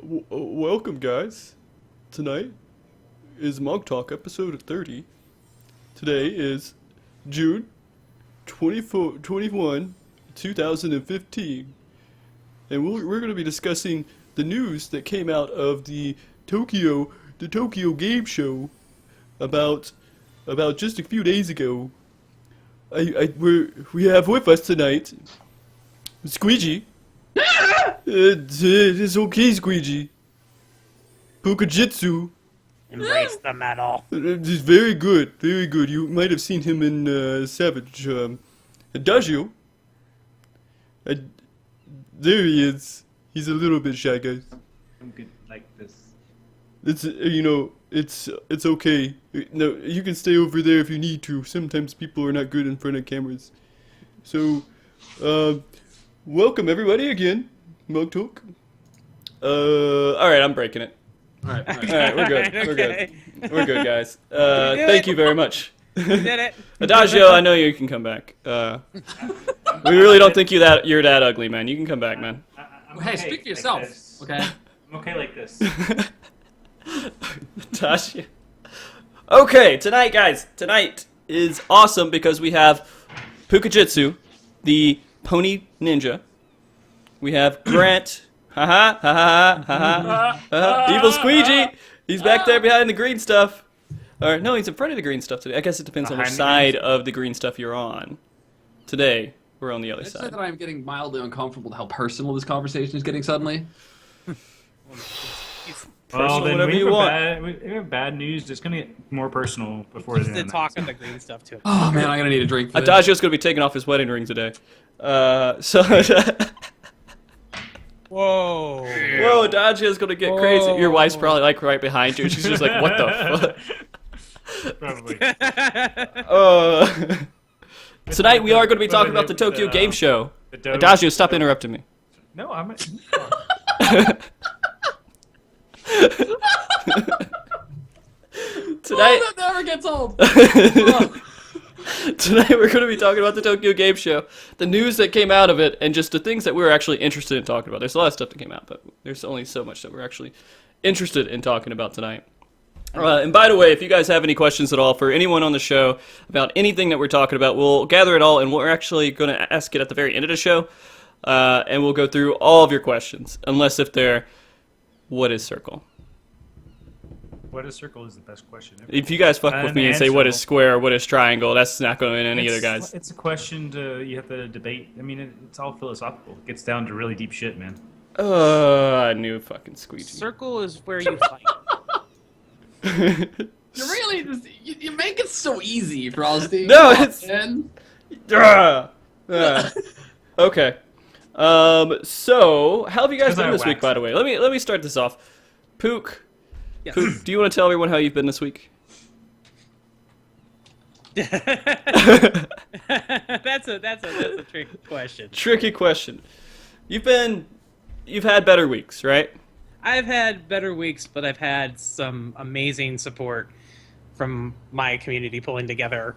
Welcome, guys. Tonight is MogTalk episode 30. Today is June 21, 2015. And we're going to be discussing the news that came out of the Tokyo game show about just a few days ago. We have with us tonight Squeegee. It's okay, Squeegee. Pookajutsu. Embrace the metal. It's very good, very good. You might have seen him in Savage. Adagio. There he is. He's a little bit shy, guys. I'm good like this. It's it's okay. No, you can stay over there if you need to. Sometimes people are not good in front of cameras. So, welcome everybody again, MogTalk. All right, I'm breaking it. All right, we're good. We're good, guys. Thank you very much. You did it. Adagio, I know you can come back. We really don't think you're that ugly, man. You can come back, man. I'm Hey, okay speak for like yourself, this. okay? I'm okay like this. Adagio. Okay, tonight, guys. Tonight is awesome because we have Pookajutsu, the pony ninja. We have Grant. EvilSqueegee. He's back there behind the green stuff. Or no, he's in front of the green stuff today. I guess it depends on which Behind the side of the green stuff you're on. Today, we're on the other I'd say side. that I'm getting mildly uncomfortable with how personal this conversation is getting suddenly. Personal, then whatever we you have want. we have bad news. It's gonna get more personal before the Just to end. talk of the green stuff too. Oh man, I'm gonna need a drink for this. Adagio's gonna be taking off his wedding ring today. So Whoa. whoa, Adagio's gonna get crazy. Your wife's probably like right behind you. She's just like, what the fuck? Probably. Tonight we are going to be talking about the Tokyo game show. Adagio, stop interrupting me. No, I'm. Tonight, Oh, that never gets old. tonight we're going to be talking about the Tokyo game show, the news that came out of it, and just the things that we were actually interested in talking about. There's a lot of stuff that came out, but there's only so much that we're actually interested in talking about tonight. And by the way, if you guys have any questions at all for anyone on the show about anything that we're talking about, we'll gather it all, and we're actually going to ask it at the very end of the show, and we'll go through all of your questions, unless if they're, what is circle? What is circle is the best question ever. If you guys fuck with me and say what is square or what is triangle, that's not going to win any other guys. It's a question you have to debate. I mean, it's all philosophical. It gets down to really deep shit, man. I knew fucking Squeegee. Circle is where you fight. You really just you make it so easy, Frosty. No, Come on, it's- man. Okay. So how have you guys 'Cause been I this week, waxed. by the way? Let me start this off. Pook, Yes. Pook, do you want to tell everyone how you've been this week? That's a tricky question. Tricky question. You've had better weeks, right? I've had better weeks, but I've had some amazing support from my community pulling together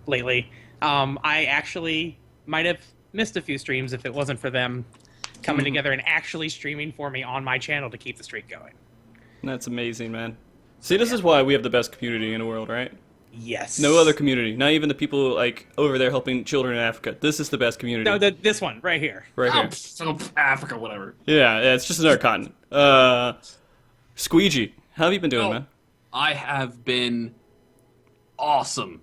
lately. I actually might have missed a few streams if it wasn't for them coming together and actually streaming for me on my channel to keep the streak going. That's amazing, man. See, this is why we have the best community in the world, right? Yes. No other community, not even the people like over there helping children in Africa. This is the best community. No, this one right here. right Oh, here. so Africa, whatever. Yeah, it's just another continent. Squeegee, how have you been doing, Oh. man? I have been awesome.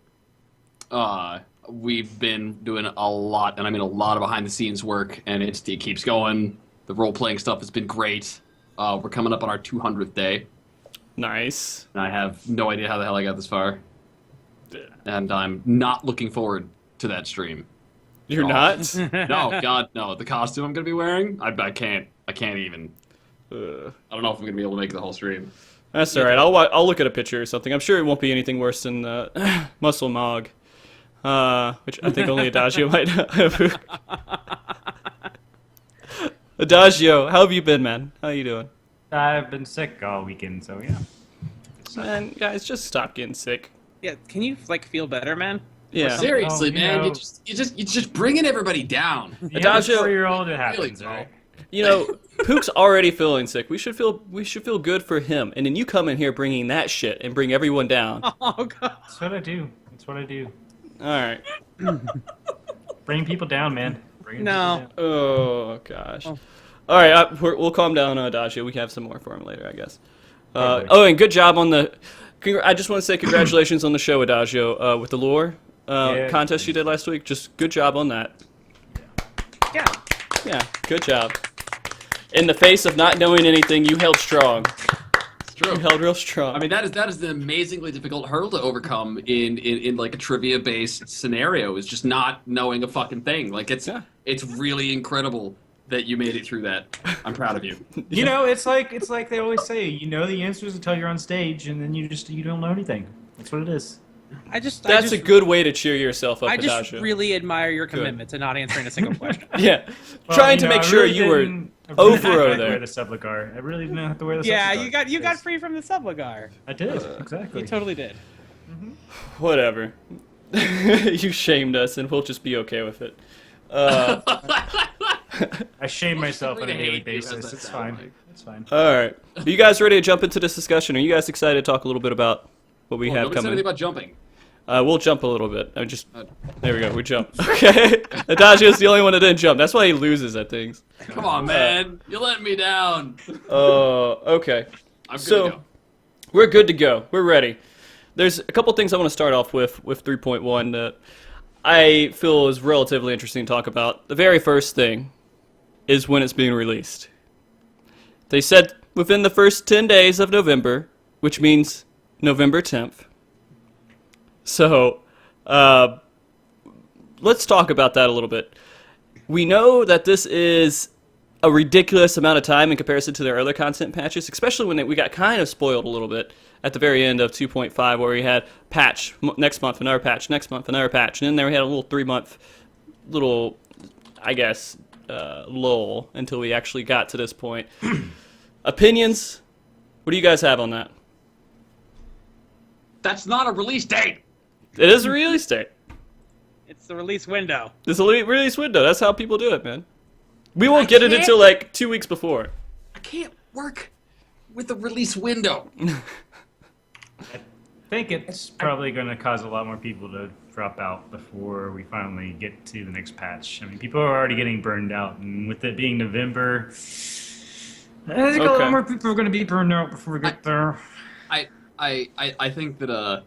We've been doing a lot, and I mean a lot of behind-the-scenes work, and it keeps going. The role-playing stuff has been great. We're coming up on our 200th day, Nice. and I have no idea how the hell I got this far. And I'm not looking forward to that stream. You're Oh. not? No, God, no. The costume I'm gonna be wearing, I can't even. I don't know if I'm gonna be able to make the whole stream. That's all right. I'll look at a picture or something. I'm sure it won't be anything worse than Muscle Mog, which I think only Adagio might have. Adagio, how have you been, man? How you doing? I've been sick all weekend, so yeah. Man, guys, just stop getting sick. Yeah, can you like feel better, man? Yeah. Seriously, Oh, you man, know- you're just bringing everybody down. Yeah, Adagio- 4-year-old, it Really, happens, though. right? You know, Pook's already feeling sick. We should feel good for him. And then you come in here bringing that shit and bring everyone down. Oh god. That's what I do. All right. Bring people down, man. Bring No. people down. Oh gosh. All right, we'll calm down, Dajio. We can have some more for him later, I guess. Probably. And good job on the. I just want to say congratulations on the show, Adagio, with the lore contest you did last week. Just good job on that. Yeah. Yeah, good job. In the face of not knowing anything, you held strong. It's true. You held real strong. I mean, that is an amazingly difficult hurdle to overcome in like a trivia based scenario. Is just not knowing a fucking thing. Like it's really incredible that you made it through that. I'm proud of you. You know, it's like they always say. You know the answers until you're on stage, and then you don't know anything. That's what it is. That's a good way to cheer yourself up, I just Adagio. really admire your commitment to not answering a single question. Yeah, Well, trying you to know, make I sure really you were didn't- I really over didn't have over to wear there. the subligar. I really didn't have to wear the Yeah, subligar. you got free from the subligar. I did, exactly. You totally did. Whatever. You shamed us, and we'll just be okay with it. I shame myself on a Disagree to daily hate you, how's basis. that It's sound fine. like? It's fine. All right. Are you guys ready to jump into this discussion? Are you guys excited to talk a little bit about what we have Nobody said coming? anything about jumping. We'll jump a little bit. There we go. We jumped. Okay. Adagio's the only one that didn't jump. That's why he loses at things. Come on, man. You let me down. Okay. I'm good So- to go. We're good to go. We're ready. There's a couple things I want to start off with 3.1 that I feel is relatively interesting to talk about. The very first thing is when it's being released. They said within the first 10 days of November, which means November 10th. So, let's talk about that a little bit. We know that this is a ridiculous amount of time in comparison to their other content patches, especially when we got kind of spoiled a little bit at the very end of 2.5, where we had patch next month, another patch, next month, another patch, and then there we had a little 3-month little, I guess, lull until we actually got to this point. Opinions? What do you guys have on that? That's not a release date. It is a release date. It's the release window. It's a release window. That's how people do it, man. We won't get it can't- until like 2 weeks before. I can't work with the release window. I think it's probably going to cause a lot more people to drop out before we finally get to the next patch. I mean, people are already getting burned out, and with it being November, I think a Okay. lot more people are going to be burned out before we get there. I think that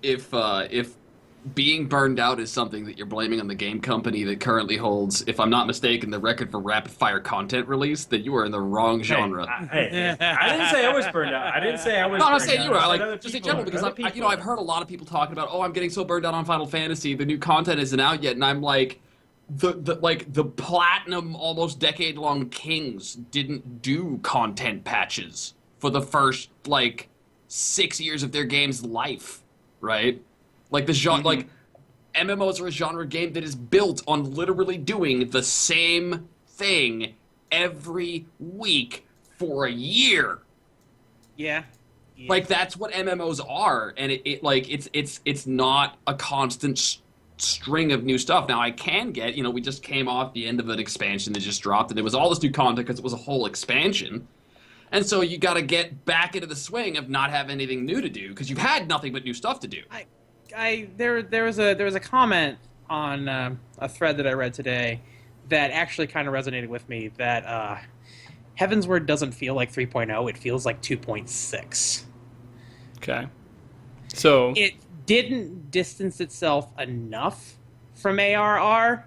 if being burned out is something that you're blaming on the game company that currently holds, if I'm not mistaken, the record for rapid fire content release, then you are in the wrong genre. Hey, I didn't say I was burned out. I didn't say I was. No, I'm not burned saying out. you were. I said Like other just in people. general, because Other people. I've heard a lot of people talking about, oh, I'm getting so burned out on Final Fantasy, the new content isn't out yet, and I'm like, the platinum, almost decade-long Kings didn't do content patches for the first 6 years of their game's life, right? Like the genre, like MMOs are a genre game that is built on literally doing the same thing every week for a year. Yeah. Like that's what MMOs are, and it's not a constant string of new stuff. Now I can get, we just came off the end of an expansion that just dropped, and there was all this new content because it was a whole expansion. And so you got to get back into the swing of not having anything new to do because you've had nothing but new stuff to do. There was a comment on a thread that I read today that actually kind of resonated with me. That Heavensward doesn't feel like 3.0; it feels like 2.6. Okay. So It didn't distance itself enough from ARR,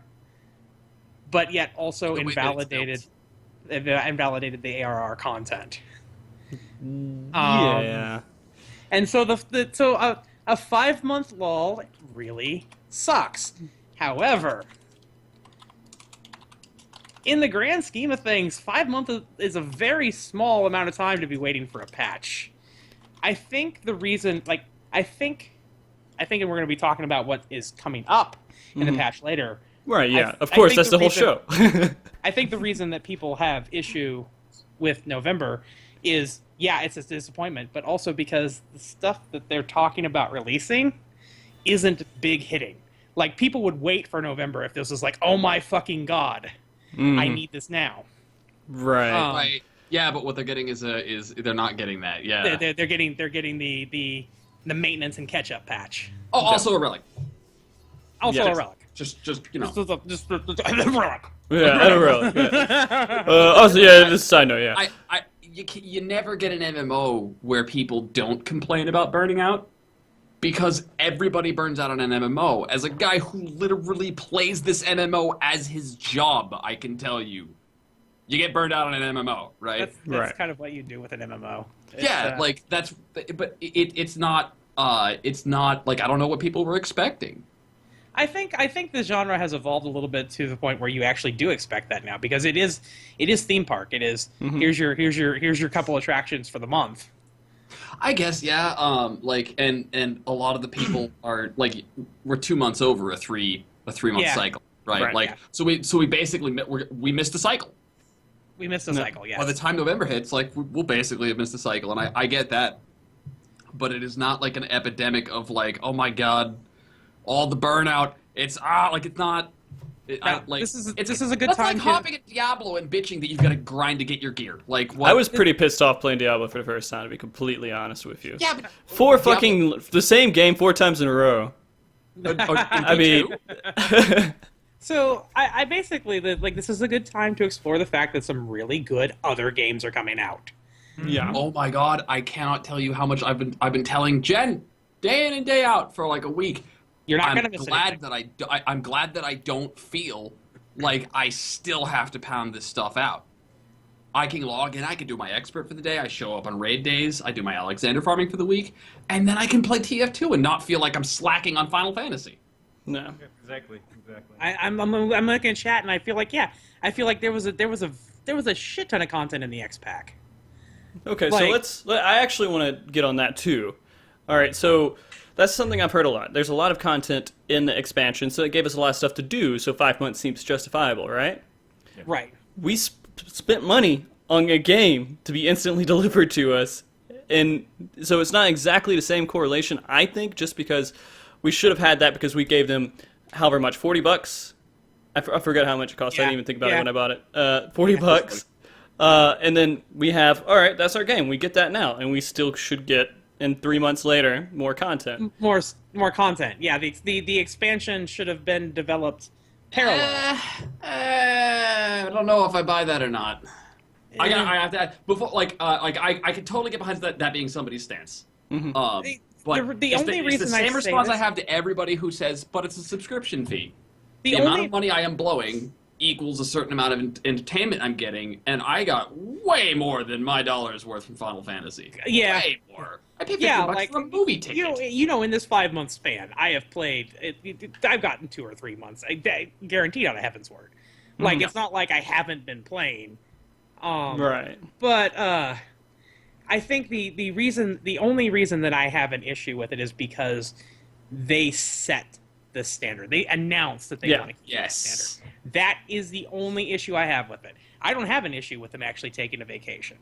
but yet also The way that it's invalidated the ARR content. yeah. And so a 5-month lull really sucks. However, in the grand scheme of things, 5 months is a very small amount of time to be waiting for a patch. I think the reason, I think we're going to be talking about what is coming up in the patch later. Right. Yeah. Of I course, think that's the the whole reason- show. I think the reason that people have issue with November is, yeah, it's a disappointment, but also because the stuff that they're talking about releasing isn't big hitting. Like, people would wait for November if this was like, oh my fucking god, I need this now. Right. Right. Yeah, but what they're getting is they're not getting that. Yeah. They're getting the maintenance and catch up patch. Oh, also a relic. Also Yeah. a relic. Just you know. Just a relic. Yeah, I don't really. Yeah. Also, yeah, this is a side note, yeah. You never get an MMO where people don't complain about burning out, because everybody burns out on an MMO. As a guy who literally plays this MMO as his job, I can tell you, you get burned out on an MMO, right? That's Right. kind of what you do with an MMO. Yeah, like that's, but it's not like, I don't know what people were expecting. I think the genre has evolved a little bit to the point where you actually do expect that now, because it is theme park. It is here's your couple attractions for the month. I guess, yeah. Like, and a lot of the people are like, we're 2 months over a 3 month Yeah. cycle, right? Right. Like, Yeah. so we basically we missed a cycle. We missed a cycle, yes. By the time November hits, like, we'll basically have missed a cycle, and I get that, but it is not like an epidemic of like, oh my god, all the burnout. It's like, it's not. This is a good that's time like to- hopping at Diablo and bitching that you've got to grind to get your gear. Like, what? I was pretty pissed off playing Diablo for the first time, to be completely honest with you. Yeah, but The same game 4 times in a row. I mean, So I basically like, this is a good time to explore the fact that some really good other games are coming out. yeah. Oh my god, I cannot tell you how much I've been telling Jen day in and day out for like a week. You're not I'm gonna miss glad anything. that I'm glad that I don't feel like I still have to pound this stuff out. I can log in, I can do my expert for the day, I show up on raid days, I do my Alexander farming for the week, and then I can play TF2 and not feel like I'm slacking on Final Fantasy. No. Exactly. I'm looking at chat and I feel like there was a shit ton of content in the X pack. Okay, Like- so I actually want to get on that too. All right, so that's something I've heard a lot. There's a lot of content in the expansion, so it gave us a lot of stuff to do, so 5 months seems justifiable, right? Right. We spent money on a game to be instantly delivered to us, and so it's not exactly the same correlation, I think, just because we should have had that because we gave them however much, $40? I forgot how much it cost. I didn't even think about it when I bought it. $40. And then we have, all right, that's our game. We get that now, and we still should get, in 3 months later, more content. More content. Yeah, the expansion should have been developed parallel. I don't know if I buy that or not. I have to before I could totally get behind that being somebody's stance. But The only it's reason the I same say response I this- have to everybody who says, but it's a subscription fee. The The amount only of money I am blowing equals a certain amount of entertainment I'm getting, and I got way more than my dollar's worth from Final Fantasy. Yeah. Way more. I paid $50 yeah, like for a movie ticket. You know, in this 5 month span, I have played. I've gotten 2 or 3 months, guaranteed on a Heaven's Word. Like, it's not like I haven't been playing. Right. But I think the only reason that I have an issue with it is because they set the standard. They announced that they want to keep that Yes. standard. That is the only issue I have with it. I don't have an issue with them actually taking a vacation.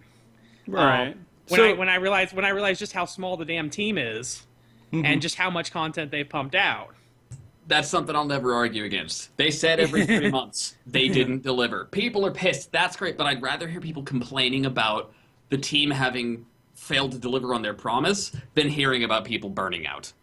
Right. When I realized just how small the damn team is, Mm-hmm. and just how much content they've pumped out. That's something I'll never argue against. They said every 3 months. They didn't deliver. People are pissed. That's great, but I'd rather hear people complaining about the team having failed to deliver on their promise than hearing about people burning out.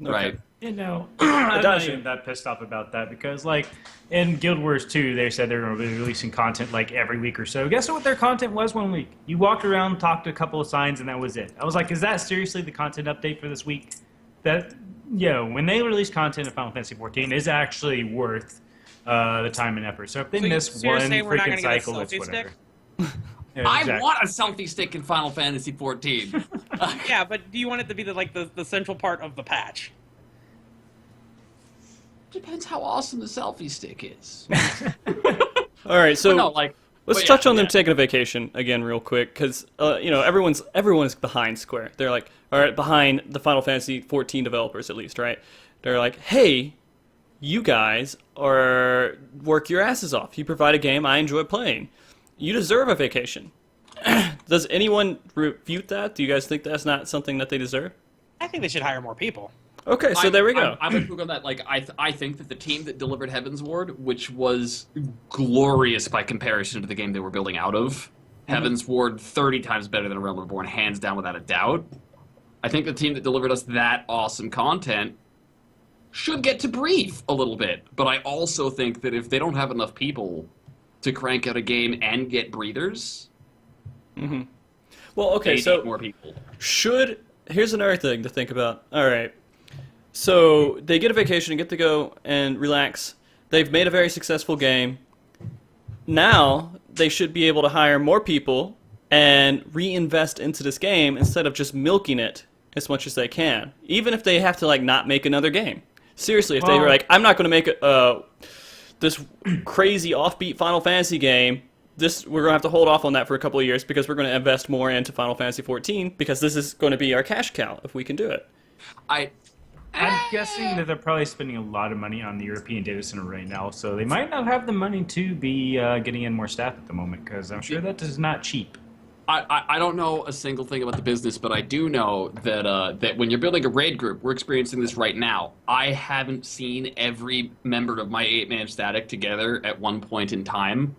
Right? You know, I'm not does. even that pissed off about that because, like, in Guild Wars 2, they said they were going to be releasing content like every week or so. Guess what their content was 1 week? You walked around, talked to a couple of signs, and that was it. I was like, is that seriously the content update for this week? That, when they release content in Final Fantasy XIV, is actually worth the time and effort. So if they miss So you're one saying we're not freaking gonna get a cycle, it's selfie whatever. stick? Yeah, I exactly. want a selfie stick in Final Fantasy XIV. Yeah, but do you want it to be the central part of the patch? Depends how awesome the selfie stick is. All right, so But no, like, let's but touch yeah, on them yeah. taking a vacation again real quick, because everyone's behind Square. They're like, all right, behind the Final Fantasy XIV developers at least, right? They're like, hey, you guys work your asses off. You provide a game I enjoy playing. You deserve a vacation. Does anyone refute that? Do you guys think that's not something that they deserve? I think they should hire more people. Okay, so there we go. I'm with Pook on that. Like, I think that the team that delivered Heavensward, which was glorious by comparison to the game they were building out of, Heavensward 30 times better than A Realm Reborn, hands down without a doubt. I think the team that delivered us that awesome content should get to breathe a little bit. But I also think that if they don't have enough people to crank out a game and get breathers, Well, okay, they so need more people. here's another thing to think about. All right. So they get a vacation and get to go and relax. They've made a very successful game. Now they should be able to hire more people and reinvest into this game instead of just milking it as much as they can. Even if they have to like not make another game. Seriously, if they were like, I'm not going to make this crazy offbeat Final Fantasy game, we're going to have to hold off on that for a couple of years because we're going to invest more into Final Fantasy XIV because this is going to be our cash cow if we can do it. I'm guessing that they're probably spending a lot of money on the European data center right now, so they might not have the money to be getting in more staff at the moment, because I'm sure that is not cheap. I don't know a single thing about the business, but I do know that that when you're building a raid group, we're experiencing this right now. I haven't seen every member of my 8-man static together at one point in time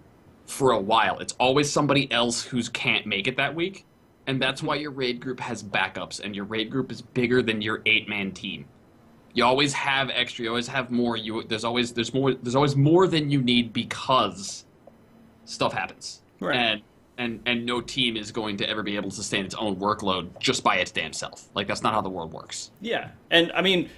for a while. It's always somebody else who can't make it that week, and that's why your raid group has backups, and your raid group is bigger than your 8-man team. You always have extra. You always have more. There's always more than you need because stuff happens. Right. And no team is going to ever be able to sustain its own workload just by its damn self. Like, that's not how the world works. Yeah, and I mean,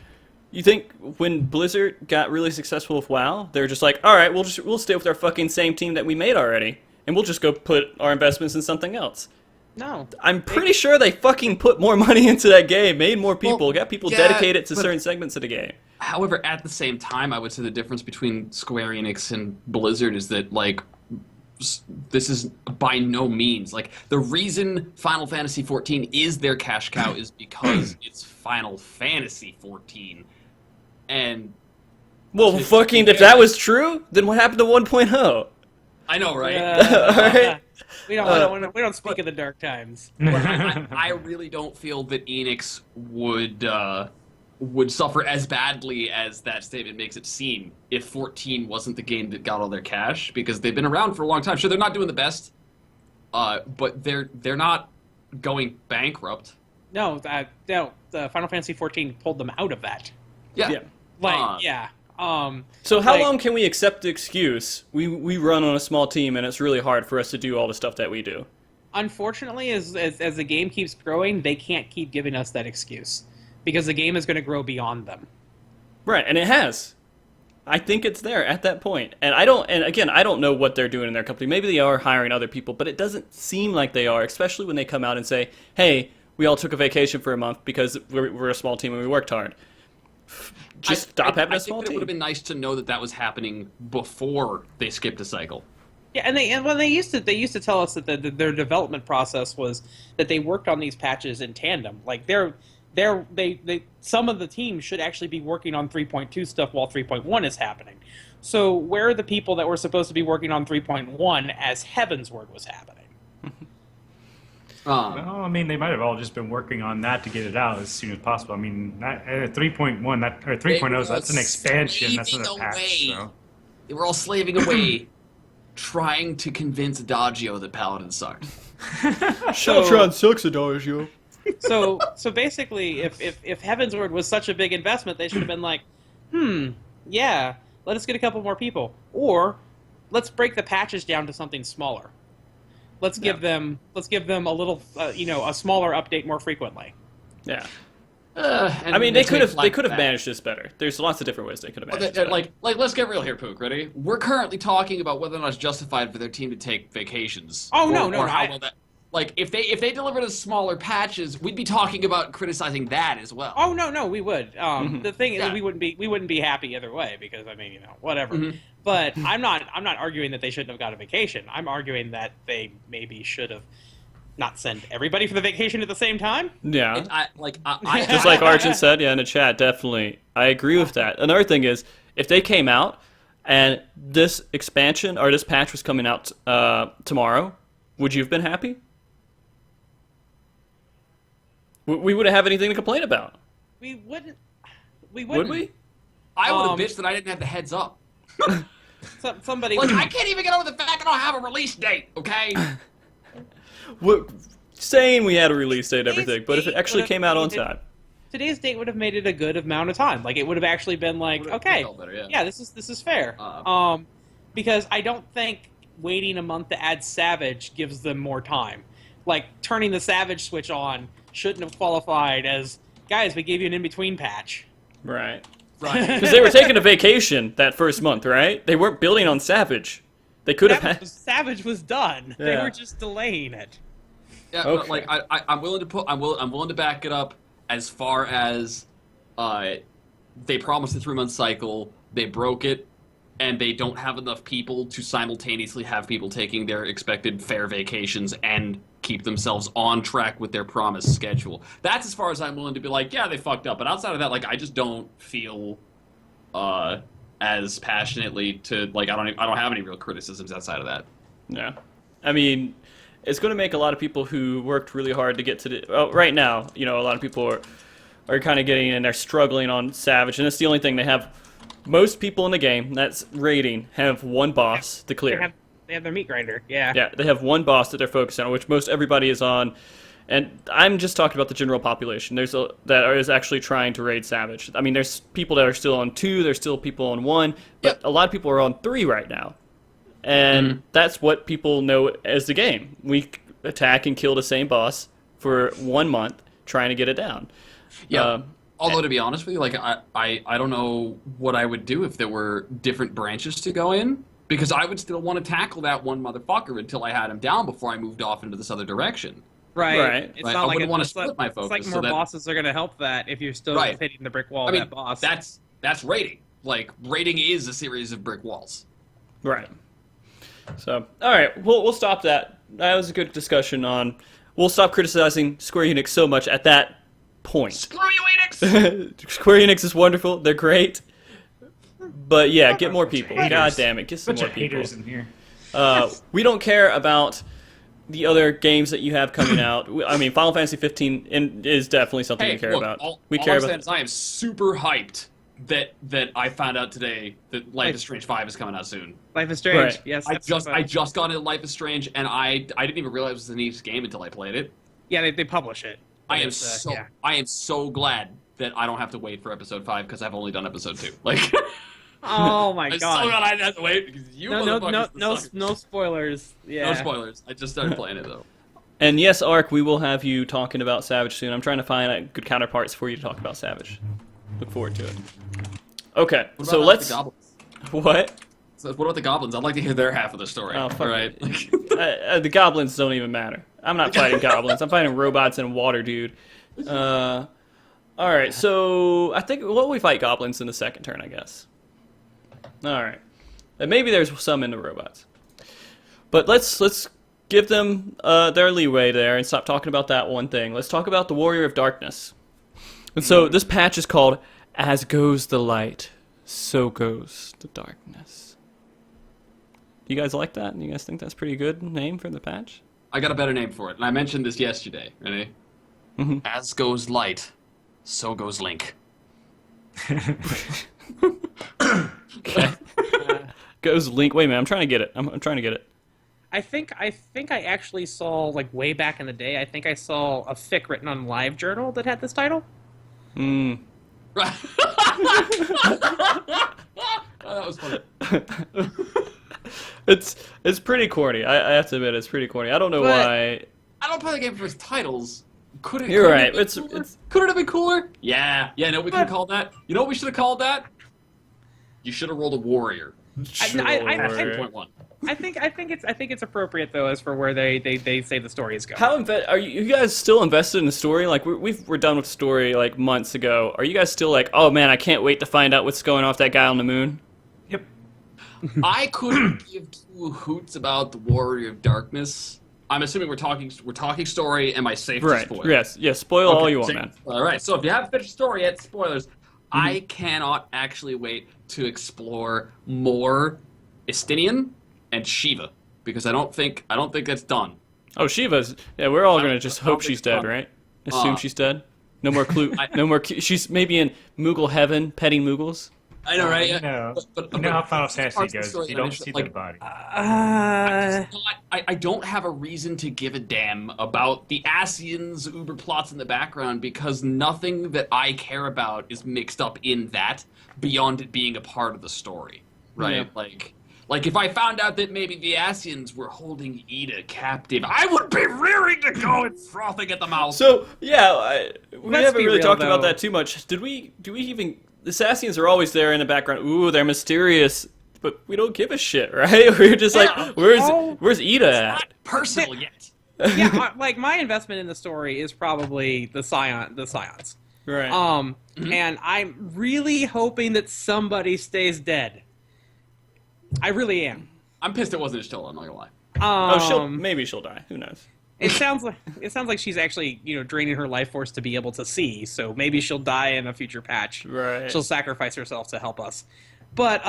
you think when Blizzard got really successful with WoW, they're just like, all right, we'll stay with our fucking same team that we made already, and we'll just go put our investments in something else. No. I'm pretty sure they fucking put more money into that game, made more people, got people dedicated to certain segments of the game. However, at the same time, I would say the difference between Square Enix and Blizzard is that, like, this is by no means, like, the reason Final Fantasy XIV is their cash cow is because it's Final Fantasy XIV. And... Well, fucking, if that was true, then what happened to 1.0? I know, right? All right. We don't speak of the dark times. But I really don't feel that Enix would suffer as badly as that statement makes it seem if 14 wasn't the game that got all their cash, because they've been around for a long time. Sure, they're not doing the best, but they're not going bankrupt. No, the Final Fantasy XIV pulled them out of that. Yeah. So how long can we accept the excuse, we run on a small team and it's really hard for us to do all the stuff that we do? Unfortunately, as the game keeps growing, they can't keep giving us that excuse. Because the game is going to grow beyond them. Right, and it has. I think it's there at that point. And I don't know what they're doing in their company. Maybe they are hiring other people, but it doesn't seem like they are, especially when they come out and say, hey, we all took a vacation for a month because we're a small team and we worked hard. Just stop having a small team. It would have been nice to know that was happening before they skipped a cycle. Yeah, and they used to tell us that their development process was that they worked on these patches in tandem. Like some of the teams should actually be working on 3.2 stuff while 3.1 is happening. So where are the people that were supposed to be working on 3.1 as Heavensward was happening? Well, I mean, they might have all just been working on that to get it out as soon as possible. I mean, 3.1, or 3.0, that's an expansion. That's not a patch. So. They were all slaving away, trying to convince Adagio that Paladin sucked. Sheltron sucks, Adagio. So basically, if Heavensward was such a big investment, they should have been like, yeah, let us get a couple more people, or let's break the patches down to something smaller. Let's give them a little, a smaller update more frequently. Yeah. I mean, they could have managed this better. There's lots of different ways they could have managed it. Like, let's get real here, Pook. Ready? We're currently talking about whether or not it's justified for their team to take vacations. Oh no! How well that. Like, if they delivered us smaller patches, we'd be talking about criticizing that as well. Oh no, we would. The thing is, we wouldn't be happy either way because I mean, whatever. Mm-hmm. But I'm not arguing that they shouldn't have got a vacation. I'm arguing that they maybe should have not sent everybody for the vacation at the same time. Yeah. I Just like Arjun said, in the chat, definitely. I agree with that. Another thing is, if they came out and this expansion or this patch was coming out tomorrow, would you have been happy? We wouldn't have anything to complain about. We wouldn't. We Would wouldn't. we? I would have bitched that I didn't have the heads up. Somebody. Like, I can't even get over the fact that I don't have a release date, okay? Saying we had a release date and Today's everything, but if it date actually would've came out on made it- time. Today's date would have made it a good amount of time. Like, it would have actually been like, Would've okay, felt better, yeah. yeah, this is fair. Because I don't think waiting a month to add Savage gives them more time. Like, turning the Savage switch on shouldn't have qualified as, guys, we gave you an in-between patch. Right. Right. Because they were taking a vacation that first month, right? They weren't building on Savage. They could have had... Savage was done. They Yeah. were just delaying it. Yeah, Okay. but like I'm willing to back it up as far as they promised a 3-month cycle, they broke it, and they don't have enough people to simultaneously have people taking their expected fair vacations and keep themselves on track with their promised schedule. That's as far as I'm willing to be like, yeah, they fucked up. But outside of that, like, I just don't feel as passionately to like I don't have any real criticisms outside of that. Yeah. I mean, it's going to make a lot of people who worked really hard to get to the... Well, right now, you know, a lot of people are kind of getting in, they're struggling on Savage, and it's the only thing they have. Most people in the game, that's raiding, have one boss to clear. They have their meat grinder, yeah. Yeah, they have one boss that they're focused on, which most everybody is on. And I'm just talking about the general population. That is actually trying to raid Savage. I mean, there's people that are still on 2, there's still people on 1, but Yep. a lot of people are on 3 right now. And that's what people know as the game. We attack and kill the same boss for 1 month, trying to get it down. Yeah. Although, to be honest with you, like, I don't know what I would do if there were different branches to go in, because I would still want to tackle that one motherfucker until I had him down before I moved off into this other direction. Right. It's Like, not I like wouldn't wanna it's split my focus like so more that- bosses are going to help that if you're still Right. hitting the brick wall I of mean, that boss. that's raiding. Like, raiding is a series of brick walls. Right. So, all right, we'll stop that. That was a good discussion on... We'll stop criticizing Square Enix so much at that point. Screw you, Enix! Square Enix is wonderful. They're great. But yeah, get more people. God damn it, get some Bunch more of people. haters in here. We don't care about the other games that you have coming out. I mean, Final Fantasy 15 is definitely something Hey, we care look, about. all We care I'm about. saying is I am super hyped that I found out today that Life is Strange 5 is coming out soon. Life is Strange. Right. Yes, I episode just got into Life is Strange, and I didn't even realize it was the next game until I played it. Yeah, they publish it. I But am it's, so yeah. I am so glad that I don't have to wait for episode 5 because I've only done episode 2. Like, Oh my I'm so god. glad I didn't have to wait because you motherfuckers. No spoilers. Yeah. No spoilers. I just started playing it though. And yes, Ark, we will have you talking about Savage soon. I'm trying to find good counterparts for you to talk about Savage. Look forward to it. Okay, What so about let's... the goblins? What? So what about the goblins? I'd like to hear their half of the story. Oh, fuck all right. The goblins don't even matter. I'm not fighting goblins. I'm fighting robots and water, dude. All right, so I think we fight goblins in the second turn, I guess. All right, and maybe there's some in the robots, but let's give them their leeway there and stop talking about that one thing. Let's talk about the Warrior of Darkness. And so this patch is called "As Goes the Light, So Goes the Darkness." Do you guys like that? You guys think that's a pretty good name for the patch? I got a better name for it, and I mentioned this yesterday. Ready? Mhm. As goes light, so goes Link. Okay. Goes Link. Wait a minute, I'm trying to get it. I'm trying to get it. I think I actually saw, like, way back in the day, I think I saw a fic written on LiveJournal that had this title. Hmm. Right. That was funny. It's pretty corny. I have to admit, it's pretty corny. I don't know But- why. I don't play the game for its titles. Could it? You're could it right. have been It's- cooler? it's- Could it have been cooler? Yeah. No, we could have But- called that. You know what we should have called that? You should have rolled a warrior. I- Sure. 10.1. I think it's appropriate though as for where they say the story is going. How are you guys still invested in the story? Like we're done with the story like months ago. Are you guys still like, oh man, I can't wait to find out what's going on with that guy on the moon? Yep. I couldn't give two hoots about the Warrior of Darkness. I'm assuming we're talking story. Am I safe to spoil? Yes. Spoil all you want, man. All right. So if you haven't finished the story yet, spoilers. I cannot actually wait to explore more Estinian and Shiva because I don't think that's done. Oh, Shiva's. Yeah, we're all gonna just I don't hope think she's it's dead, done. right? Assume she's dead. No more clue. No more. She's maybe in Moogle heaven, petting Moogles. I know, right? You know, But you know how Final Fantasy parts of the goes. story You that I don't just- see like, their body. I don't have a reason to give a damn about the Asians uber plots in the background because nothing that I care about is mixed up in that beyond it being a part of the story, right? Yeah. Like if I found out that maybe the Asians were holding Ida captive, I would be rearing to go and frothing at the mouth. So yeah, we Let's haven't be really real, talked about though. that too much. Do we even? The Sassians are always there in the background. Ooh, they're mysterious, but we don't give a shit, right? We're just like, where's Ida at? Not personal yet. Yeah, like my investment in the story is probably the Scions. Right. And I'm really hoping that somebody stays dead. I really am. I'm pissed it wasn't Estella, I'm not gonna lie. Maybe she'll die. Who knows? It sounds like she's actually, draining her life force to be able to see. So maybe she'll die in a future patch. Right. She'll sacrifice herself to help us. But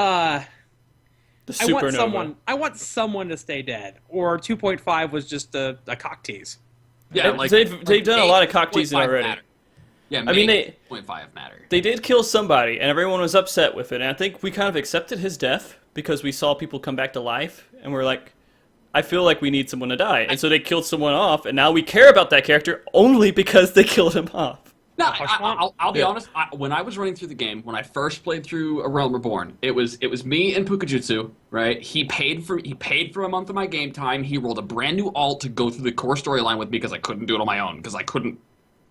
The supernova. I want someone to stay dead. Or 2.5 was just a cock tease. Yeah, They've done a lot of cock teasing 8.5 already. matter. Yeah, I mean, they 0.5 matter. They did kill somebody, and everyone was upset with it. And I think we kind of accepted his death because we saw people come back to life, and we're like, I feel like we need someone to die. And so they killed someone off, and now we care about that character only because they killed him off. No, I'll be Yeah. honest. When I was running through the game, when I first played through A Realm Reborn, it was me and Pookajutsu, right? He paid for a month of my game time. He rolled a brand new alt to go through the core storyline with me because I couldn't do it on my own because I couldn't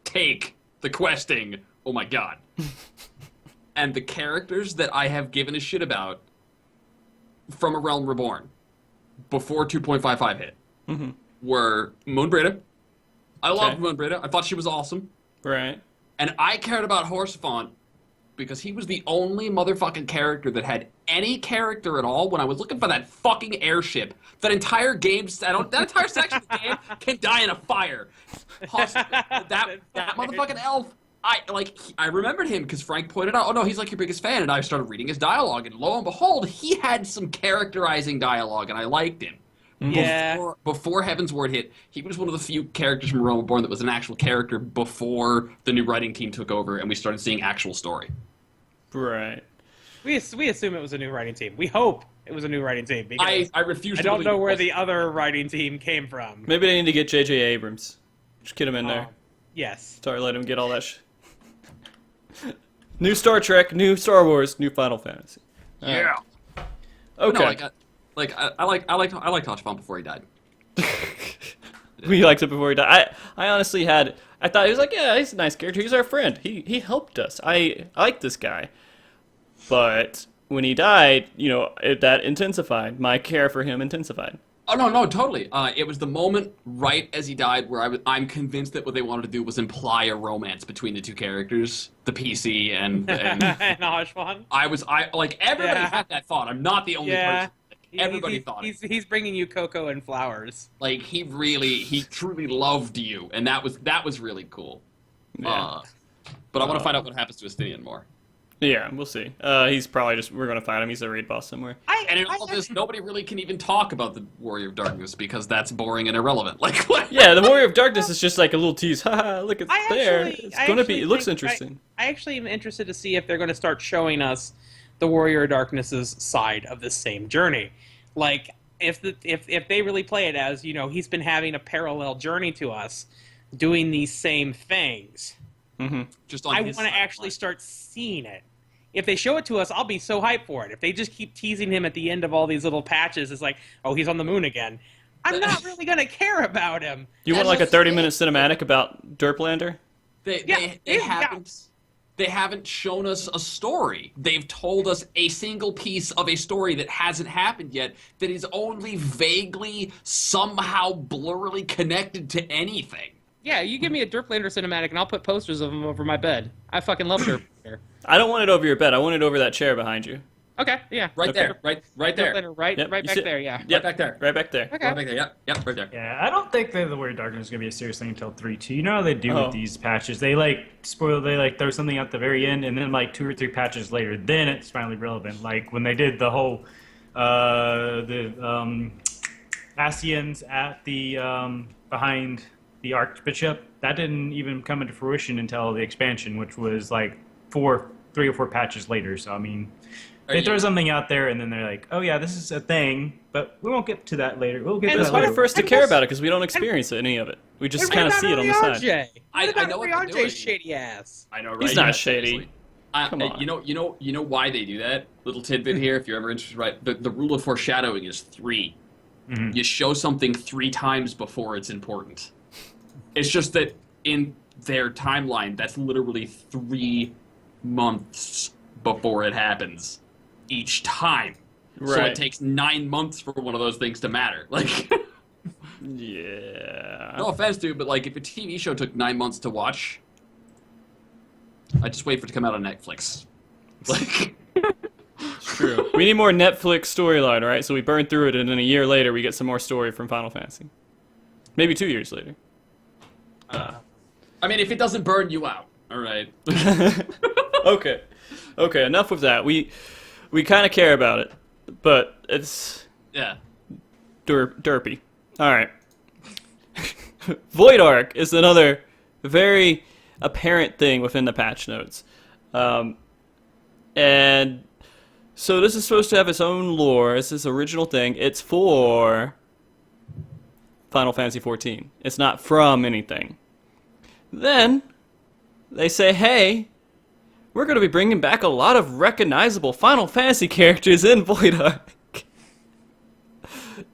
take the questing. Oh my god! And the characters that I have given a shit about from A Realm Reborn before 2.55 hit were Moon Brita. I loved Moon Brita. I thought she was awesome. Right. And I cared about Horsefant because he was the only motherfucking character that had any character at all when I was looking for that fucking airship. That entire game, that entire section of the game can die in a fire. That motherfucking elf. I remembered him because Frank pointed out, oh no, he's like your biggest fan, and I started reading his dialogue, and lo and behold, he had some characterizing dialogue, and I liked him. Yeah. Before Heaven's Word hit, he was one of the few characters from Realm Reborn that was an actual character before the new writing team took over and we started seeing actual story. Right. We assume it was a new writing team. We hope it was a new writing team. Because I refuse I to don't believe know it where was. the other writing team came from. Maybe they need to get J.J. Abrams. Just get him in there. Yes. Sorry, let him get all that New Star Trek, new Star Wars, new Final Fantasy. Yeah. Okay. No, I liked Hodgepon before he died. We liked it before he died. I honestly I thought he was like, yeah, he's a nice character. He's our friend. He helped us. I like this guy. But when he died, that intensified. My care for him intensified. Oh no, totally. It was the moment right as he died where I'm convinced that what they wanted to do was imply a romance between the two characters, the PC and And Hodgepon. Everybody had that thought. I'm not the only person. Everybody thought it. He's bringing you cocoa and flowers. Like he truly loved you, and that was really cool. Yeah. But I want to find out what happens to Estinian more. Yeah, we'll see. He's probably we're going to find him. He's a raid boss somewhere. And in all this, nobody really can even talk about the Warrior of Darkness because that's boring and irrelevant. Like what? Yeah, the Warrior of Darkness is just like a little tease. Haha, look, it's there. It looks interesting. I actually am interested to see if they're going to start showing us the Warrior of Darkness's side of this same journey. Like, if they really play it as, he's been having a parallel journey to us, doing these same things. Mm-hmm. Just on I want to actually start seeing it. If they show it to us, I'll be so hyped for it. If they just keep teasing him at the end of all these little patches, it's like, oh, he's on the moon again. I'm not really going to care about him. You want like a 30-minute cinematic about Derplander? They haven't shown us a story. They've told us a single piece of a story that hasn't happened yet, that is only vaguely, somehow blurrily connected to anything. Yeah, you give me a Derplander cinematic, and I'll put posters of him over my bed. I fucking love Derplander. I don't want it over your bed. I want it over that chair behind you. Okay, yeah. Right Okay. there, right there. Derplander, right Yep, right you back sit- there, yeah. Yep, back there. Right back there. Okay. Right back there, yep, right there. Yeah, I don't think that the Warrior of Darkness is gonna be a serious thing until 3.2. You know how they do Oh. with these patches? They throw something at the very end, and then like 2 or 3 patches later, then it's finally relevant. Like when they did the whole Asians at the behind the Archbishop, that didn't even come into fruition until the expansion, which was like 3 or 4 patches later. So I mean, they throw something out there and then they're like, oh yeah, this is a thing, but we won't get to that later. We'll get to It's that later. hard for us to care about it because we don't experience any of it. We just kind of see it on the side. I know what they're doing. RJ's shady ass. I know, right? He's not Yeah, shady. seriously. Come on. You know why they do that? Little tidbit here, if you're ever interested, right? The rule of foreshadowing is 3. Mhm. You show something 3 times before it's important. It's just that in their timeline, that's literally 3 months before it happens each time. So Right. it takes 9 months for one of those things to matter. Like, Yeah. no offense, dude, but like if a TV show took 9 months to watch, I'd just wait for it to come out on Netflix. Like, It's true. We need more Netflix storyline, right? So we burn through it, and then a year later we get some more story from Final Fantasy. Maybe 2 years later. I mean, if it doesn't burn you out, all right. Okay. Okay, enough with that. We kind of care about it, but it's Yeah. derpy. All right. Void Arc is another very apparent thing within the patch notes. And so this is supposed to have its own lore. It's this original thing. It's for Final Fantasy XIV. It's not from anything. Then they say, hey, we're going to be bringing back a lot of recognizable Final Fantasy characters in Void Arc.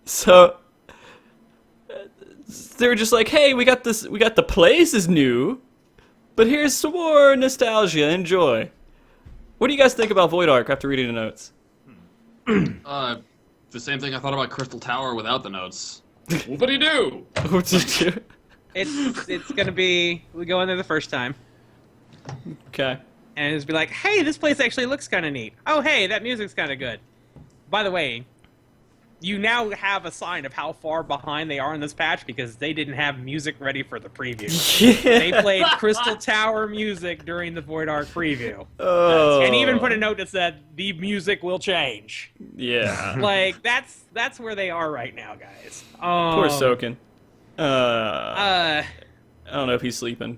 So they were just like, hey, we got the place is new, but here's some more nostalgia. Enjoy. What do you guys think about Void Arc after reading the notes? The same thing I thought about Crystal Tower without the notes. What do you do? What did you? It's gonna be, we go in there the first time, Okay. and it's be like, hey, this place actually looks kind of neat. Oh, hey, that music's kind of good. By the way, you now have a sign of how far behind they are in this patch because they didn't have music ready for the preview. They played Crystal Tower music during the Void Arc preview. Oh. And even put a note that said, the music will change. Yeah. Like, that's where they are right now, guys. Poor Soken. Uh, I don't know if he's sleeping.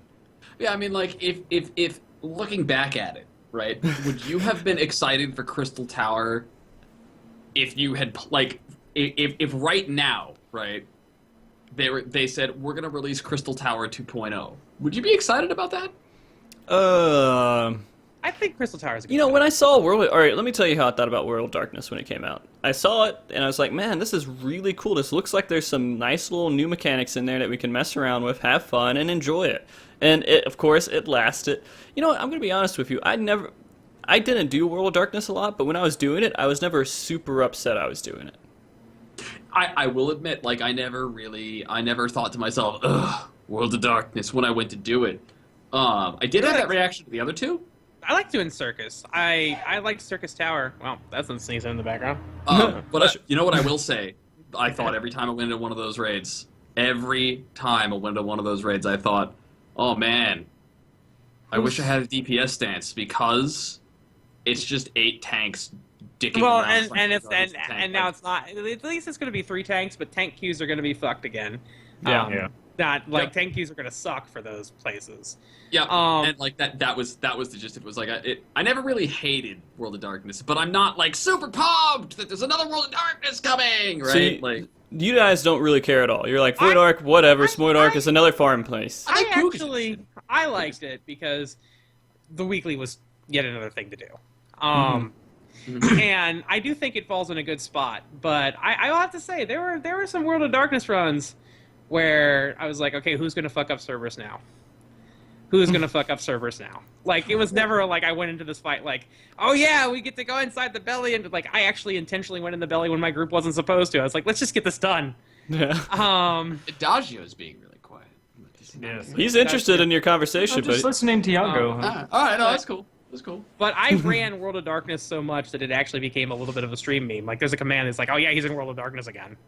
Yeah, I mean, like, if looking back at it, right, would you have been excited for Crystal Tower if you had, like, if right now, right, they said, we're going to release Crystal Tower 2.0, would you be excited about that? I think Crystal Tower is a good You know, show. when I saw World... Alright, let me tell you how I thought about World of Darkness when it came out. I saw it, and I was like, man, this is really cool. This looks like there's some nice little new mechanics in there that we can mess around with, have fun, and enjoy it. And, of course, it lasted. You know what, I'm going to be honest with you. I didn't do World of Darkness a lot, but when I was doing it, I was never super upset I was doing it. I will admit, like, I never thought to myself, ugh, World of Darkness, when I went to do it. I did have that reaction to the other two. I like doing Circus. I like Circus Tower. Well, that's them sneezing in the background. But you know what I will say? I thought every time I went into one of those raids, I thought, oh man, I wish I had a DPS stance because it's just 8 tanks dicking Well, around. and now it's not. At least it's going to be 3 tanks, but tank queues are going to be fucked again. Yeah. Not like Yep. tank queues are going to suck for those places. Yeah, Um, and like that was the gist. It was like I never really hated World of Darkness, but I'm not like super pumped that there's another World of Darkness coming, right? So you, like you guys don't really care at all. You're like, Void Arc, whatever. Void Arc is another farm place. I like Pookajutsu. Actually, I liked it because the weekly was yet another thing to do. And I do think it falls in a good spot. But I will have to say, there were some World of Darkness runs where I was like, okay, who's going to fuck up servers now? Who's going to fuck up servers now? Like, it was never like I went into this fight like, oh yeah, we get to go inside the belly. And like, I actually intentionally went in the belly when my group wasn't supposed to. I was like, let's just get this done. Yeah. Adagio is being really quiet. Yes. He's interested in your conversation, I'm just but listening to Yago. All right, no, that's cool. That's cool. But I ran World of Darkness so much that it actually became a little bit of a stream meme. Like, there's a command that's like, oh yeah, he's in World of Darkness again.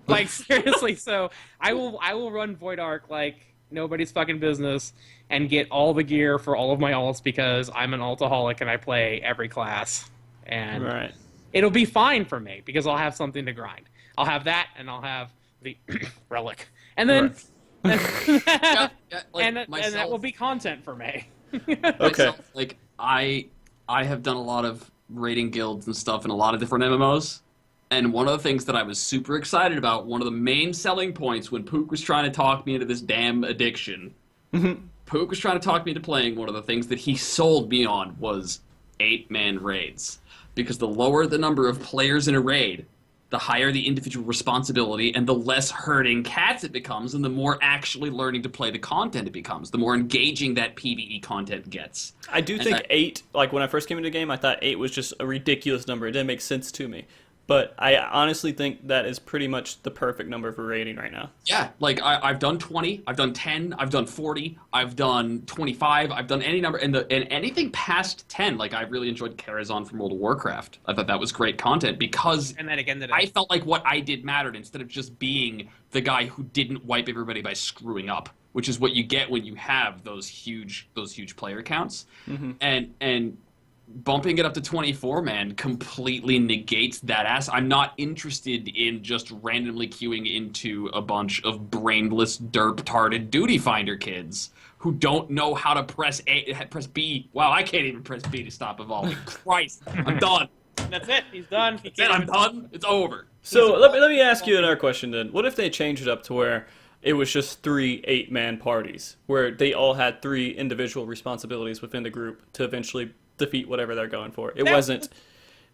Like, seriously, so I will run Void Arc like nobody's fucking business and get all the gear for all of my alts because I'm an altaholic and I play every class. And right. it'll be fine for me because I'll have something to grind. I'll have that and I'll have the Relic. And then Yeah, like and that myself- will be content for me. Okay. myself, like I have done a lot of raiding guilds and stuff in a lot of different MMOs. And one of the things that I was super excited about, one of the main selling points when Pook was trying to talk me into this damn addiction, Pook was trying to talk me into playing, one of the things that he sold me on was 8-man raids. Because the lower the number of players in a raid, the higher the individual responsibility and the less herding cats it becomes, and the more actually learning to play the content it becomes, the more engaging that PvE content gets. I do think 8, like when I first came into the game, I thought 8 was just a ridiculous number. It didn't make sense to me. But I honestly think that is pretty much the perfect number for rating right now. Yeah, like I've done 20, I've done 10, I've done 40, I've done 25, I've done any number, and anything past 10. Like I really enjoyed Karazhan from World of Warcraft. I thought that was great content because And then again today. I felt like what I did mattered instead of just being the guy who didn't wipe everybody by screwing up, which is what you get when you have those huge player counts. And bumping it up to 24, man, completely negates that ass. I'm not interested in just randomly queuing into a bunch of brainless, derp-tarded duty finder kids who don't know how to press B. Wow, I can't even press B to stop evolving. Christ, I'm done. That's it. He's done. He Then can't I'm done. It's over. So let me ask you another question then. What if they changed it up to where it was just 3 8-man parties, where they all had 3 individual responsibilities within the group to eventually defeat whatever they're going for? It wasn't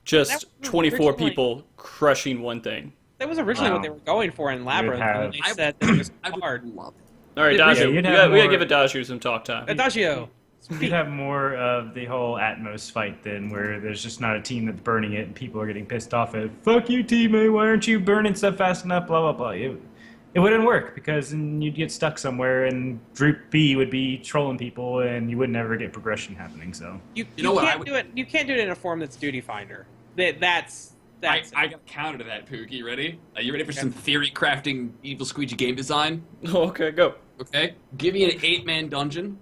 just was 24 originally- people crushing one thing. That was originally what they were going for in Labyrinth, and they I- said that it was I would hard. love it. All right, Yeah, Daju, you'd we have gotta more- give Daju some talk time. Adagio. You'd have more of the whole Atmos fight then, where there's just not a team that's burning it and people are getting pissed off at, fuck you, teammate, why aren't you burning stuff fast enough, blah, blah, blah. It wouldn't work because then you'd get stuck somewhere and Group B would be trolling people and you would never get progression happening, so. You know what, can't do it. You can't do it in a form that's duty finder. That's I got a counter to that, Pookie. Ready? Are you ready for some theory crafting EvilSqueegee game design? Oh, okay, go. Okay. Give me an 8-man dungeon,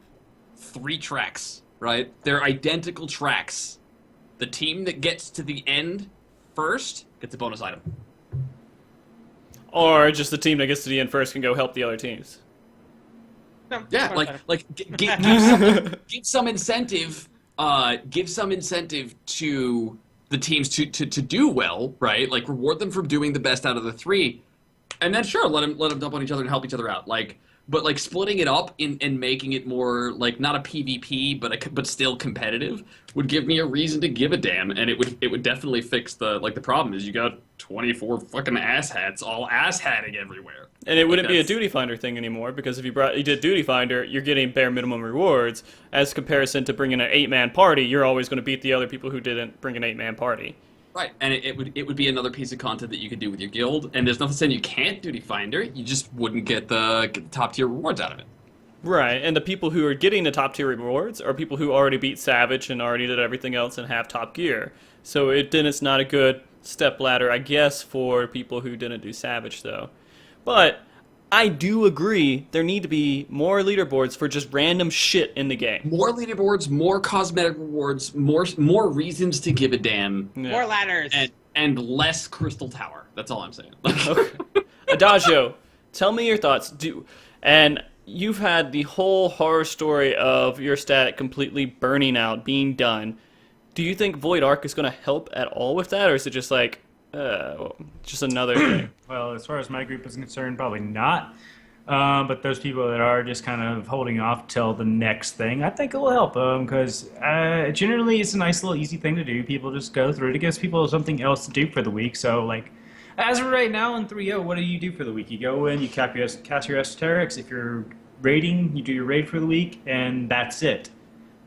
3 tracks, right? They're identical tracks. The team that gets to the end first gets a bonus item. Or just the team that gets to the end first can go help the other teams. No, Yeah, that's like give some incentive. Give some incentive to the teams to do well, right? Like reward them for doing the best out of the 3, and then sure, let them dump on each other and help each other out. But like splitting it up and making it more like not a PvP but still competitive would give me a reason to give a damn, and it would definitely fix the problem is you got 24 fucking asshats all asshatting everywhere. And it wouldn't be a that's- duty finder thing anymore, because if you did duty finder, you're getting bare minimum rewards as comparison to bringing an 8-man party. You're always going to beat the other people who didn't bring an 8-man party. Right, and it would be another piece of content that you could do with your guild, and there's nothing saying you can't duty finder. You just wouldn't get the top tier rewards out of it. Right, and the people who are getting the top tier rewards are people who already beat Savage and already did everything else and have top gear. So it's not a good step ladder, I guess, for people who didn't do Savage, though. But I do agree there need to be more leaderboards for just random shit in the game. More leaderboards, more cosmetic rewards, more reasons to give a damn, Yeah. more ladders. and less Crystal Tower. That's all I'm saying. Okay. Adagio, tell me your thoughts. And you've had the whole horror story of your static completely burning out, being done. Do you think Void Arc is going to help at all with that, or is it just like just another thing? Well, as far as my group is concerned, probably not. But those people that are just kind of holding off till the next thing, I think it will help because generally it's a nice little easy thing to do. People just go through it. It gives people something else to do for the week. So, like, as of right now in 3.0, what do you do for the week? You go in, you cast your esoterics. If you're raiding, you do your raid for the week, and that's it.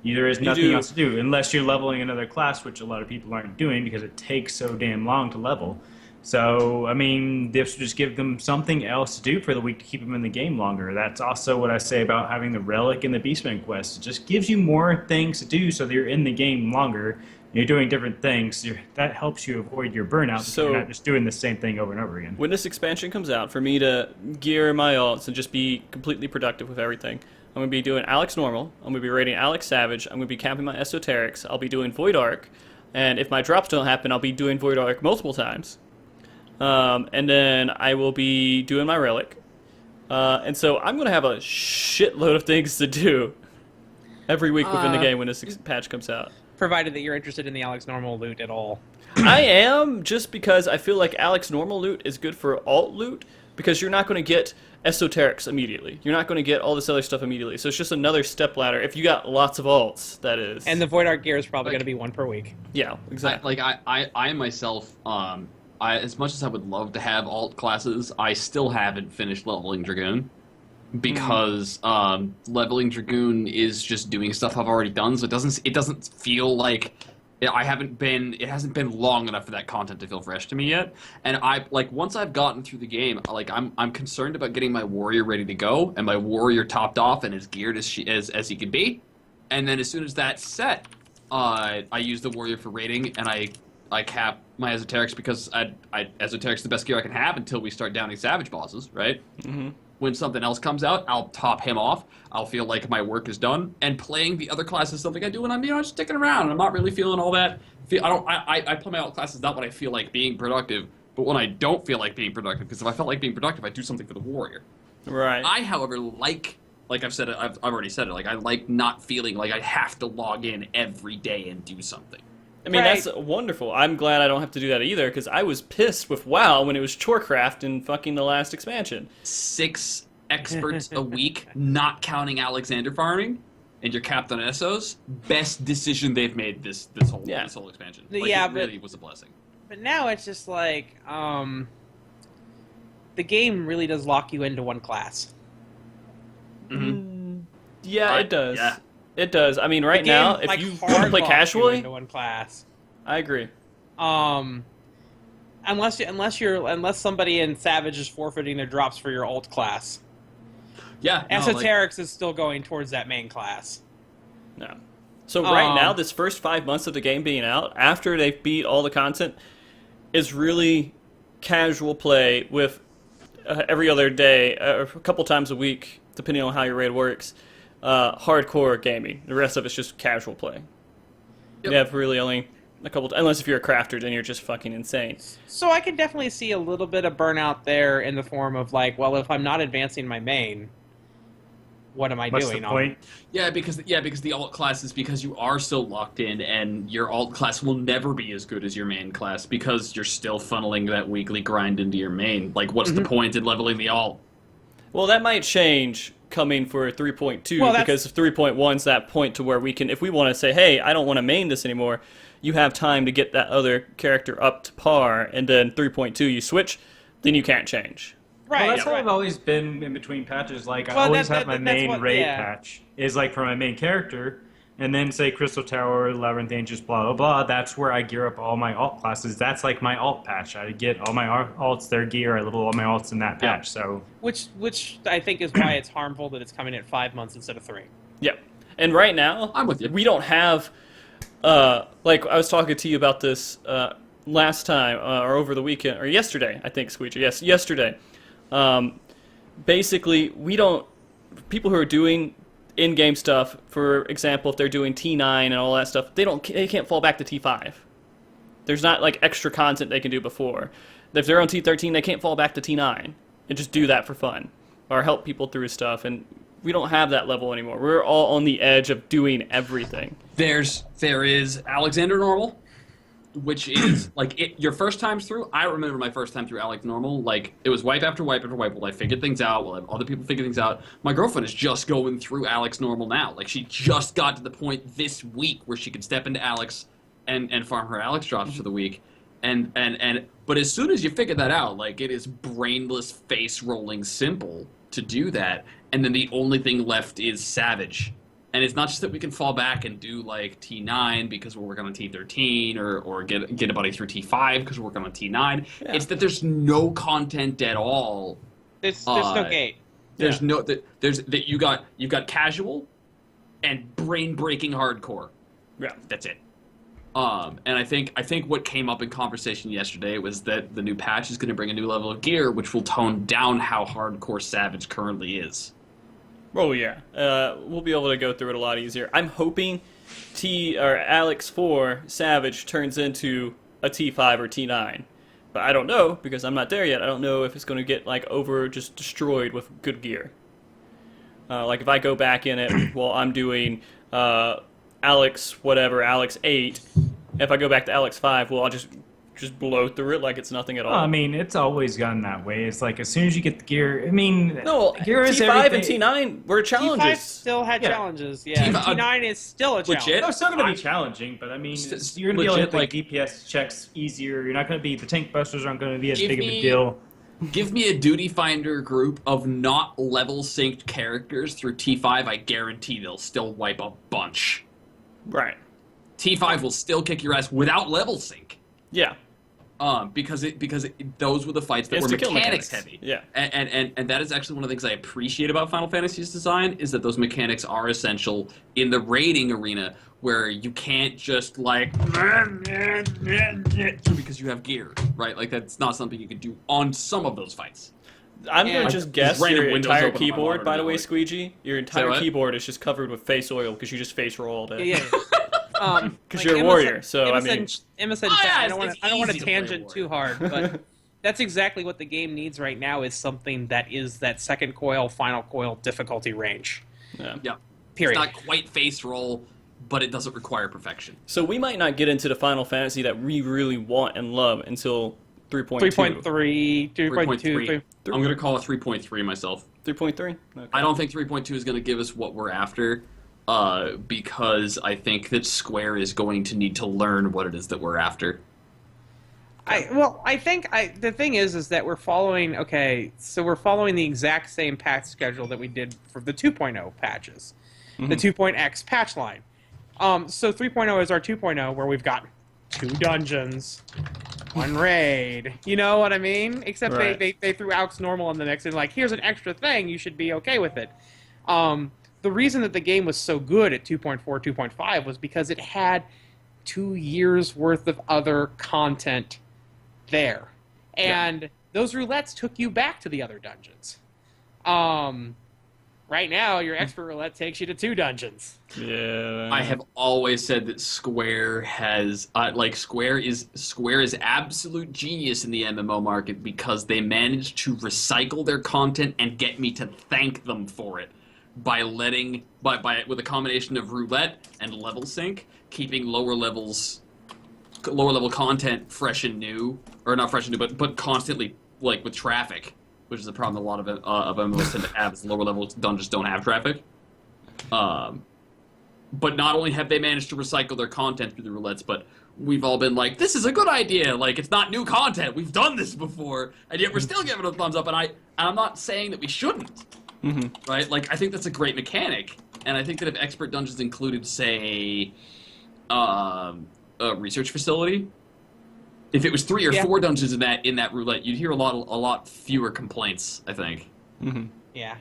There is nothing else to do unless you're leveling another class, which a lot of people aren't doing because it takes so damn long to level. So, I mean, this would just give them something else to do for the week to keep them in the game longer. That's also what I say about having the Relic and the Beastman quest. It just gives you more things to do so that you're in the game longer. You're doing different things. That helps you avoid your burnout because So- you're not just doing the same thing over and over again. When this expansion comes out, for me to gear my alts and just be completely productive with everything, I'm going to be doing Alex Normal, I'm going to be raiding Alex Savage, I'm going to be camping my Esoterics, I'll be doing Void Arc, and if my drops don't happen, I'll be doing Void Arc multiple times. And then I will be doing my Relic. And so I'm going to have a shitload of things to do every week within the game when this patch comes out. Provided that you're interested in the Alex normal loot at all. I am, just because I feel like Alex normal loot is good for alt loot, because you're not going to get esoterics immediately. You're not going to get all this other stuff immediately. So it's just another step ladder. If you got lots of alts, that is. And the Void Art gear is probably Like- going to be one per week. Yeah, exactly. I myself, as much as I would love to have alt classes, I still haven't finished leveling Dragoon. Because leveling Dragoon is just doing stuff I've already done, so it doesn't feel like it hasn't been long enough for that content to feel fresh to me yet. And once I've gotten through the game, I'm concerned about getting my warrior ready to go and my warrior topped off and as geared as he can be. And then as soon as that's set, I use the warrior for raiding and I cap my esoterics because esoterics the best gear I can have until we start downing savage bosses, right? Mm-hmm. When something else comes out, I'll top him off. I'll feel like my work is done, and playing the other classes is something I do when I'm just sticking around. And I'm not really feeling all that. I play my alt classes not when I feel like being productive, but when I don't feel like being productive. Because if I felt like being productive, I do something for the warrior. Right. I, however, like I've said it, I've already said it. Like I like not feeling like I have to log in every day and do something. I mean, Right. that's wonderful. I'm glad I don't have to do that either, because I was pissed with WoW when it was Chorecraft in fucking the last expansion. 6 experts a week, not counting Alexander farming, and you're capped on Essos. Best decision they've made this whole expansion. Like, Yeah, it but- really was a blessing. But now it's just like, the game really does lock you into one class. Yeah, it does. Yeah. It does. I mean, right The game, now, if like, you hard want to play locks you casually, into one class. I agree. Unless somebody in Savage is forfeiting their drops for your alt class. Yeah, no, Esoterics is still going towards that main class. No. So right now, this first 5 months of the game being out, after they beat all the content, is really casual play with every other day, a couple times a week, depending on how your raid works, hardcore gaming. The rest of it's just casual play. Yep. You have really only a couple, unless if you're a crafter, then you're just fucking insane. So I can definitely see a little bit of burnout there in the form of like, well, if I'm not advancing my main, what am I What's doing? the point? because the alt class is because you are so locked in, and your alt class will never be as good as your main class because you're still funneling that weekly grind into your main. Like, what's the point in leveling the alt? Well, that might change coming for 3.2, Well, because 3.1's that point to where we can, if we want to say, hey, I don't want to main this anymore, you have time to get that other character up to par, and then 3.2 you switch, then you can't change. Right. Well, that's how right. I've always been in between patches. Like, I Well, always that- have my that- that's main what- raid yeah. patch is like for my main character, and then say Crystal Tower, Labyrinth Aegis, blah blah blah. That's where I gear up all my alt classes. That's like my alt patch. I get all my alts, their gear. I level all my alts in that patch. So Which I think is why it's harmful that it's coming at 5 months instead of 3. Yep. And right now, I'm with you. we don't have, like I was talking to you about this last time, or over the weekend, or yesterday, I think, Squeegee. Yes, yesterday. Basically, we don't, people who are doing in-game stuff, for example, if they're doing T9 and all that stuff, they can't fall back to T5. There's not like extra content they can do before. If they're on T13, they can't fall back to T9 and just do that for fun or help people through stuff. And we don't have that level anymore. We're all on the edge of doing everything. There is Alexander Normal, which is your first times through. I remember my first time through Alex Normal. Like, it was wipe after wipe after wipe. Well, I figured things out. Well, other people figured things out. My girlfriend is just going through Alex Normal now. Like, she just got to the point this week where she could step into Alex and farm her Alex drops for the week. But as soon as you figure that out, like, it is brainless, face rolling simple to do that. And then the only thing left is Savage. And it's not just that we can fall back and do like T9 because we're working on T13 or get a buddy through T5 because we're working on T9. Yeah. It's that there's no content at all. There's no gate. There's no that you got casual and brain breaking hardcore. Yeah. That's it. And I think what came up in conversation yesterday was that the new patch is going to bring a new level of gear, which will tone down how hardcore Savage currently is. Oh yeah, we'll be able to go through it a lot easier. I'm hoping Alex 4 Savage turns into a T5 or T9, But I don't know, because I'm not there yet. I don't know if it's going to get, like, just destroyed with good gear. Like, if I go back in it while I'm doing Alex 8, if I go back to Alex 5, well, I'll just blow through it like it's nothing at all. Well, I mean, it's always gone that way. It's like as soon as you get the gear, I mean, No, gear is T5 everything. and T9 were T5 challenges. still had Yeah. challenges. Yeah, T5 T9 is still a challenge. legit? No, it's still going to be challenging, but I mean, you're going to be able to hit like DPS checks easier. You're not going to be, the tank busters aren't going to be as big of a deal. Give me a duty finder group of not level synced characters through T5. I guarantee they'll still wipe a bunch. Right. T5 will still kick your ass without level sync. Yeah. Because those were the fights that It's were to kill mechanics heavy. Yeah. And that is actually one of the things I appreciate about Final Fantasy's design is that those mechanics are essential in the raiding arena where you can't just like because you have gear, right? Like that's not something you can do on some of those fights. I'm going Yeah. to just guess random your windows entire open on my keyboard, monitor by the now, way, like- Squeegee. Your entire what? keyboard is just covered with face oil because you just face roll all day. Yeah. Because you're a warrior, so, I mean... Emma said, Oh, yeah, I don't want it's to easy to play tangent warrior. too hard, but that's exactly what the game needs right now is something that is that second coil, final coil difficulty range. Yeah. Yeah. Period. It's not quite face roll, but it doesn't require perfection. So we might not get into the Final Fantasy that we really want and love until 3.2. 3.3, 3.2. I'm going to call it 3.3 myself. 3.3? Okay. I don't think 3.2 is going to give us what we're after, because I think that Square is going to need to learn what it is that we're after. I think the thing is that we're following. Okay, so we're following the exact same patch schedule that we did for the 2.0 patches, the 2.x patch line. So 3.0 is our 2.0 where we've got 2 dungeons, 1 raid. You know what I mean? Except Right. they threw Alex normal on the next and like here's an extra thing. You should be okay with it. The reason that the game was so good at 2.4, 2.5 was because it had 2 years worth of other content there. And those roulettes took you back to the other dungeons. Right now, your expert roulette takes you to 2 dungeons. Yeah. I have always said that Square has Square is absolute genius in the MMO market because they managed to recycle their content and get me to thank them for it by with a combination of roulette and level sync, keeping lower level content fresh and new, or not fresh and new, but constantly like with traffic, which is a problem a lot of MMOs tend to have. Is lower level dungeons don't have traffic. But not only have they managed to recycle their content through the roulettes, but we've all been like, this is a good idea. Like, it's not new content. We've done this before, and yet we're still giving it a thumbs up. And I'm not saying that we shouldn't, right? Like, I think that's a great mechanic, and I think that if expert dungeons included, say, a research facility, if it was 3 or 4 dungeons in that roulette, you'd hear a lot fewer complaints, I think. Yeah.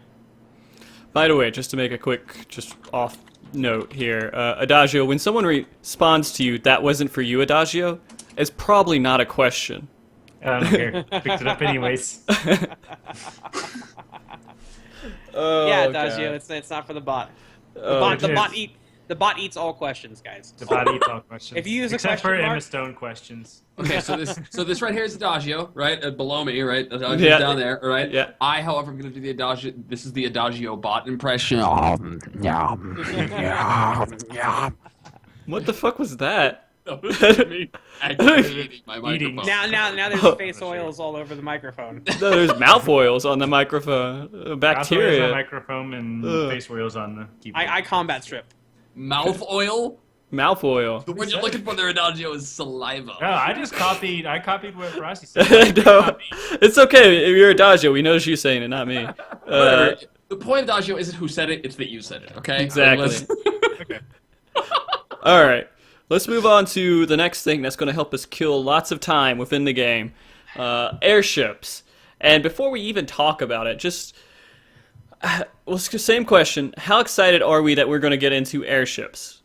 By the way, just to make a quick, just off note here, Adagio, when someone responds to you, that wasn't for you, Adagio, it's probably not a question. I don't care. Picked it up anyways. Oh, Yeah, God. Adagio, it's not for the bot. Oh, The bot eats all questions, guys. The body talk questions. If you use a Except for question mark- Emma Stone questions. Okay, so this right here is Adagio, right? Below me, right? Adagio's Yeah. down there, right? Yeah. I, however, am going to do the Adagio. This is the Adagio bot impression. What the fuck was that? Me actually eating my Eating. microphone. Now there's face oils all over the microphone. No, there's mouth oils on the microphone. Mouth oils on the Bacteria. microphone and Ugh. face oils on the keyboard. I combat strip. Mouth oil? Mouth oil. The word you're looking for there, Adagio, is saliva. No, I copied what Rossi said. No, it's okay. If you're Adagio, we know she's saying it, not me. Whatever. The point of Adagio isn't who said it, it's that you said it, okay? Exactly. Let's- All right, let's move on to the next thing that's going to help us kill lots of time within the game, airships. And before we even talk about it, just same question: how excited are we that we're going to get into airships,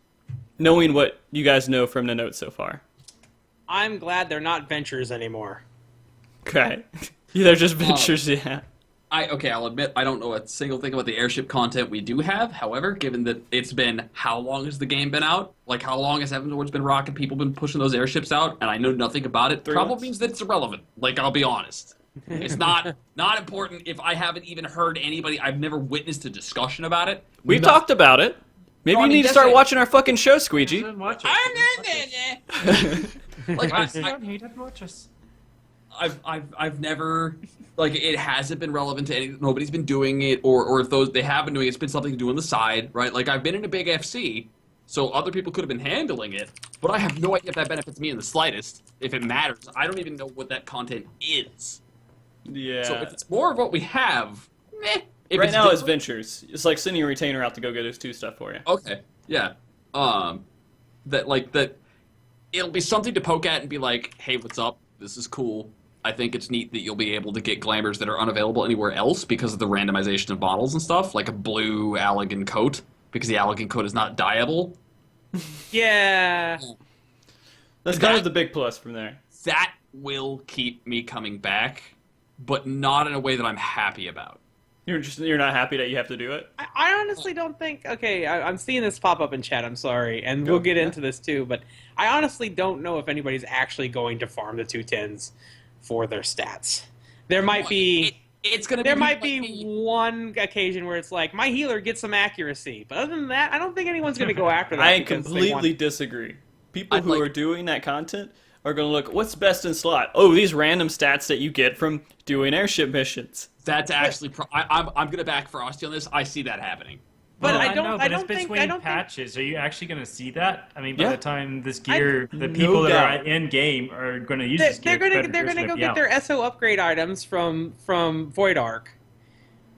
knowing what you guys know from the notes so far? I'm glad they're not ventures anymore. Okay, they're just ventures, yeah. I'll admit I don't know a single thing about the airship content we do have. However, given that it's been how long has the game been out? Like how long has Heaven's Ward's been rocking? People been pushing those airships out, and I know nothing about it. 3 Probably months? means that it's irrelevant. Like I'll be honest, it's not important if I haven't even heard anybody. I've never witnessed a discussion about it. We talked about it. Maybe No, I you mean, need to that's start it. watching our fucking show, Squeegee. Watch us. Like Watch us. Watch us. I've never like it hasn't been relevant to any. Nobody's been doing it, or if those they have been doing it, it's been something to do on the side, right? Like I've been in a big FC, so other people could have been handling it, but I have no idea if that benefits me in the slightest. If it matters, I don't even know what that content is. Yeah. So if it's more of what we have, meh. If Right it's now it's different- ventures. It's like sending a retainer out to go get his 2 stuff for you. Okay, yeah. That it'll be something to poke at and be like, hey, what's up? This is cool. I think it's neat that you'll be able to get glamours that are unavailable anywhere else because of the randomization of models and stuff, like a blue Allegan coat, because the Allegan coat is not dyeable. Yeah. That's kind of the big plus from there. That will keep me coming back, but not in a way that I'm happy about. You're not happy that you have to do it? I honestly don't think. Okay, I'm seeing this pop up in chat. I'm sorry, and Go. we'll get into this too. But I honestly don't know if anybody's actually going to farm the 210s for their stats. There might be. It's gonna. There be might like be one occasion where it's like my healer gets some accuracy, but other than that, I don't think anyone's going to go after that. I because they completely want- disagree. People I'd who like- are doing that content are going to look, what's best in slot? Oh, these random stats that you get from doing airship missions. That's actually. I'm gonna back Frosty on this. I see that happening. But Well, I don't. know, I but don't it's think. between I don't think. patches. Are you actually going to see that? I mean, by Yeah. the time this gear, the No people that doubt. are in game are going to use They're, this gear. they're gonna better they're gear's gonna go be get out. their SO upgrade items from Void Arc.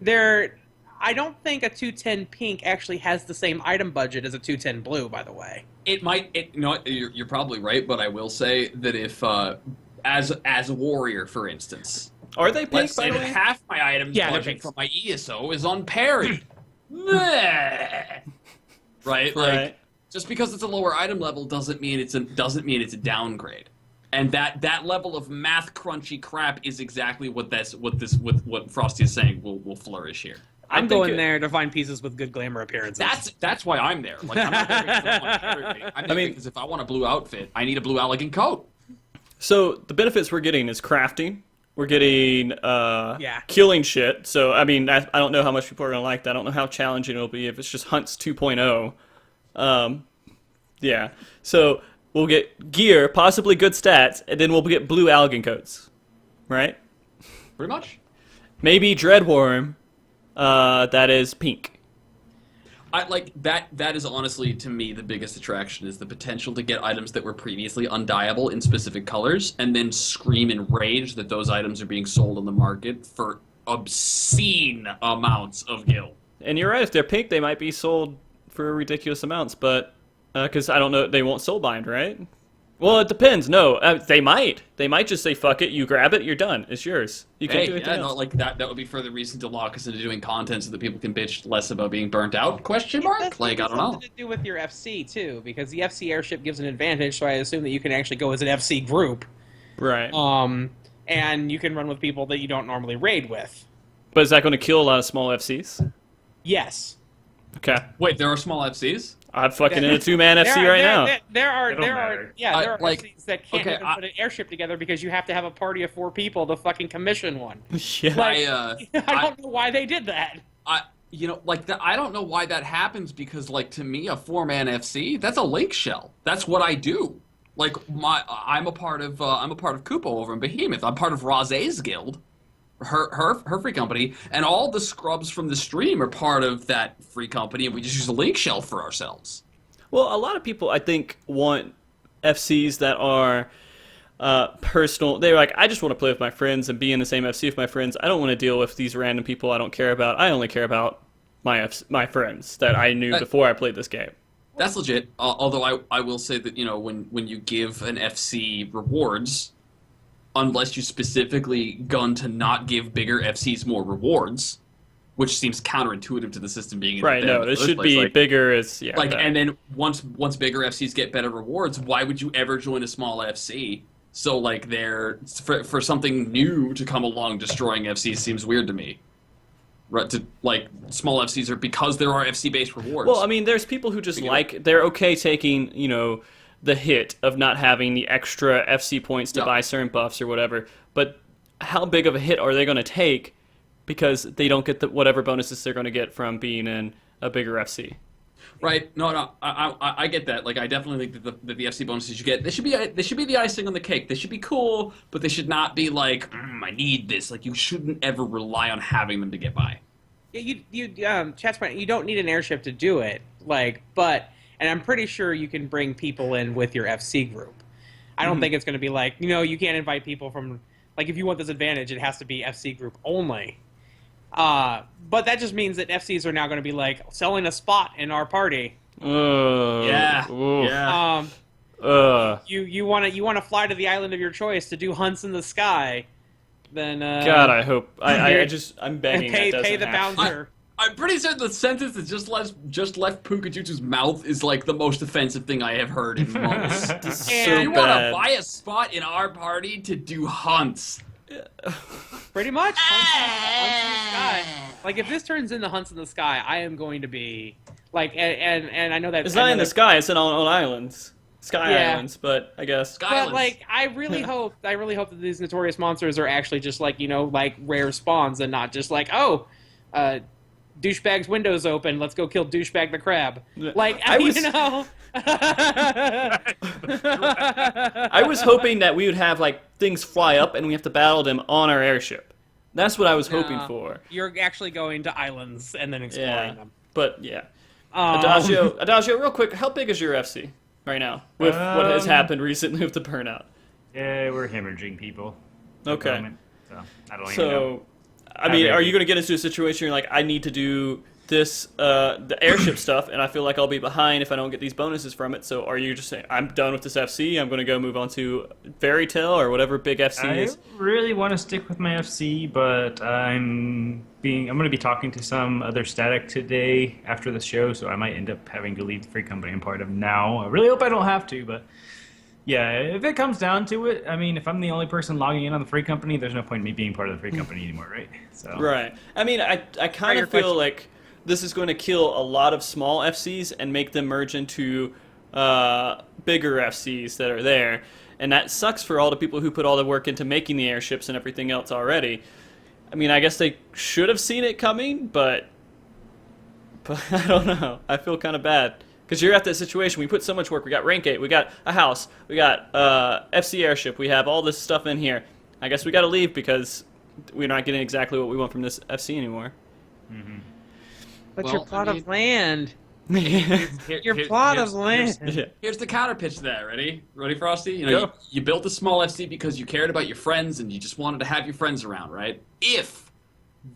I don't think a 210 pink actually has the same item budget as a 210 blue. By the way. It might. You know what? You're probably right, but I will say that if as a warrior, for instance, Are they pink, let's by say the that way? half my items Yeah, they're budget pink. for my ESO is on parry. Right? Like Right. just because it's a lower item level doesn't mean it's a downgrade. And that level of math crunchy crap is exactly what Frosty is saying will flourish here. I I'm think going it- there to find pieces with good glamour appearances. That's why I'm there. Like I'm not there because I want everything. I'm there because if I want a blue outfit, I need a blue elegant coat. So the benefits we're getting is crafting. We're getting Yeah. killing shit. So, I mean, I don't know how much people are going to like that. I don't know how challenging it'll be if it's just Hunts 2.0. Yeah. So we'll get gear, possibly good stats, and then we'll get blue Allegan coats. Right? Pretty much. Maybe Dreadworm, that is pink. I like that. That is honestly, to me, the biggest attraction is the potential to get items that were previously undyeable in specific colors, and then scream in rage that those items are being sold on the market for obscene amounts of gil. And you're right, if they're pink, they might be sold for ridiculous amounts, but, because I don't know, they won't soulbind, right? Well, it depends. No, they might. They might just say, fuck it, you grab it, you're done. It's yours. You can't Hey, do anything yeah, no, else. like that would be further reason to lock us into doing content so that people can bitch less about being burnt out? Question mark? That's Like, I don't know. something to do with your FC too, because the FC airship gives an advantage. So I assume that you can actually go as an FC group, Right. and you can run with people that you don't normally raid with. But is that going to kill a lot of small FCs? Yes. Okay. Wait, there are small FCs? I'm fucking in a two-man FC right now. There are It don't matter. there are like, FCs that can't okay, even put an airship together because you have to have a party of 4 people to fucking commission one. Yeah. Like, I I don't know why they did that. I don't know why that happens because, like, to me, a 4-man FC, that's a link shell. That's what I do. Like, I'm a part of Kupo over in Behemoth. I'm part of Raze's guild, her free company, and all the scrubs from the stream are part of that free company, and we just use a link shell for ourselves. Well, a lot of people, I think, want FCs that are personal. They're like, I just want to play with my friends and be in the same FC with my friends. I don't want to deal with these random people I don't care about. I only care about my friends that I knew before I played this game. That's legit. Although I will say that, you know, when you give an FC rewards, unless you specifically gun to not give bigger FCs more rewards, which seems counterintuitive to the system being Right, there no, in the this first should place. be Like, bigger as, yeah. like, that- and then once bigger FCs get better rewards, why would you ever join a small FC? So, like, for something new to come along destroying FCs seems weird to me. right, to like small FCs, or because there are FC-based rewards. Well, I mean, there's people who just they're okay taking, the hit of not having the extra FC points to buy certain buffs or whatever. But how big of a hit are they going to take because they don't get whatever bonuses they're going to get from being in a bigger FC? Right? No, I get that. Like, I definitely think that the FC bonuses you get, they should be the icing on the cake. They should be cool, but they should not be like, I need this. Like, you shouldn't ever rely on having them to get by. Yeah, Chat's point, you don't need an airship to do it. And I'm pretty sure you can bring people in with your FC group. I don't think it's going to be like, you can't invite people from, like, if you want this advantage, it has to be FC group only. But that just means that FCs are now going to be like selling a spot in our party. Yeah. You want to fly to the island of your choice to do hunts in the sky, then God, I hope I'm begging pay that doesn't the happen. bouncer. I'm pretty certain the sentence that just left Pookajutsu's mouth is like the most offensive thing I have heard in months. This is And so You want to bad. buy a spot in our party to do hunts? Pretty much hunts in the sky. Like, if this turns into hunts in the sky, I am going to be like, and I know that It's not in the sky. It's on islands, sky Yeah. islands. But I guess But like, I really hope that these notorious monsters are actually just like like rare spawns and not just like douchebag's window's open. Let's go kill douchebag the crab. Like I was hoping that we would have like things fly up and we have to battle them on our airship. That's what I was hoping for. You're actually going to islands and then exploring them. But yeah, Adagio, real quick, how big is your FC right now with what has happened recently with the burnout? Yeah, we're hemorrhaging people. at the Okay. moment, so I don't even know. So, I mean, are you going to get into a situation where you're like, I need to do this, the airship stuff, and I feel like I'll be behind if I don't get these bonuses from it? So, are you just saying, I'm done with this FC, I'm going to go move on to Fairy Tale or whatever big FC I is? really want to stick with my FC, but I'm going to be talking to some other static today after the show, so I might end up having to leave the free company I'm part of now. I really hope I don't have to, but yeah, if it comes down to it, I mean, if I'm the only person logging in on the free company, there's no point in me being part of the free company anymore, right? So Right. I mean, I kind of feel like this is going to kill a lot of small FCs and make them merge into bigger FCs that are there. And that sucks for all the people who put all the work into making the airships and everything else already. I mean, I guess they should have seen it coming, but I don't know. I feel kind of bad. Because you're at that situation, we put so much work, we got rank 8, we got a house, we got FC airship, we have all this stuff in here. I guess we got to leave because we're not getting exactly what we want from this FC anymore. Mm-hmm. But Well, your plot I mean- of land. Yeah. Your plot of land. Here's the counter pitch there. Ready, Frosty? You built a small FC because you cared about your friends and you just wanted to have your friends around, right? If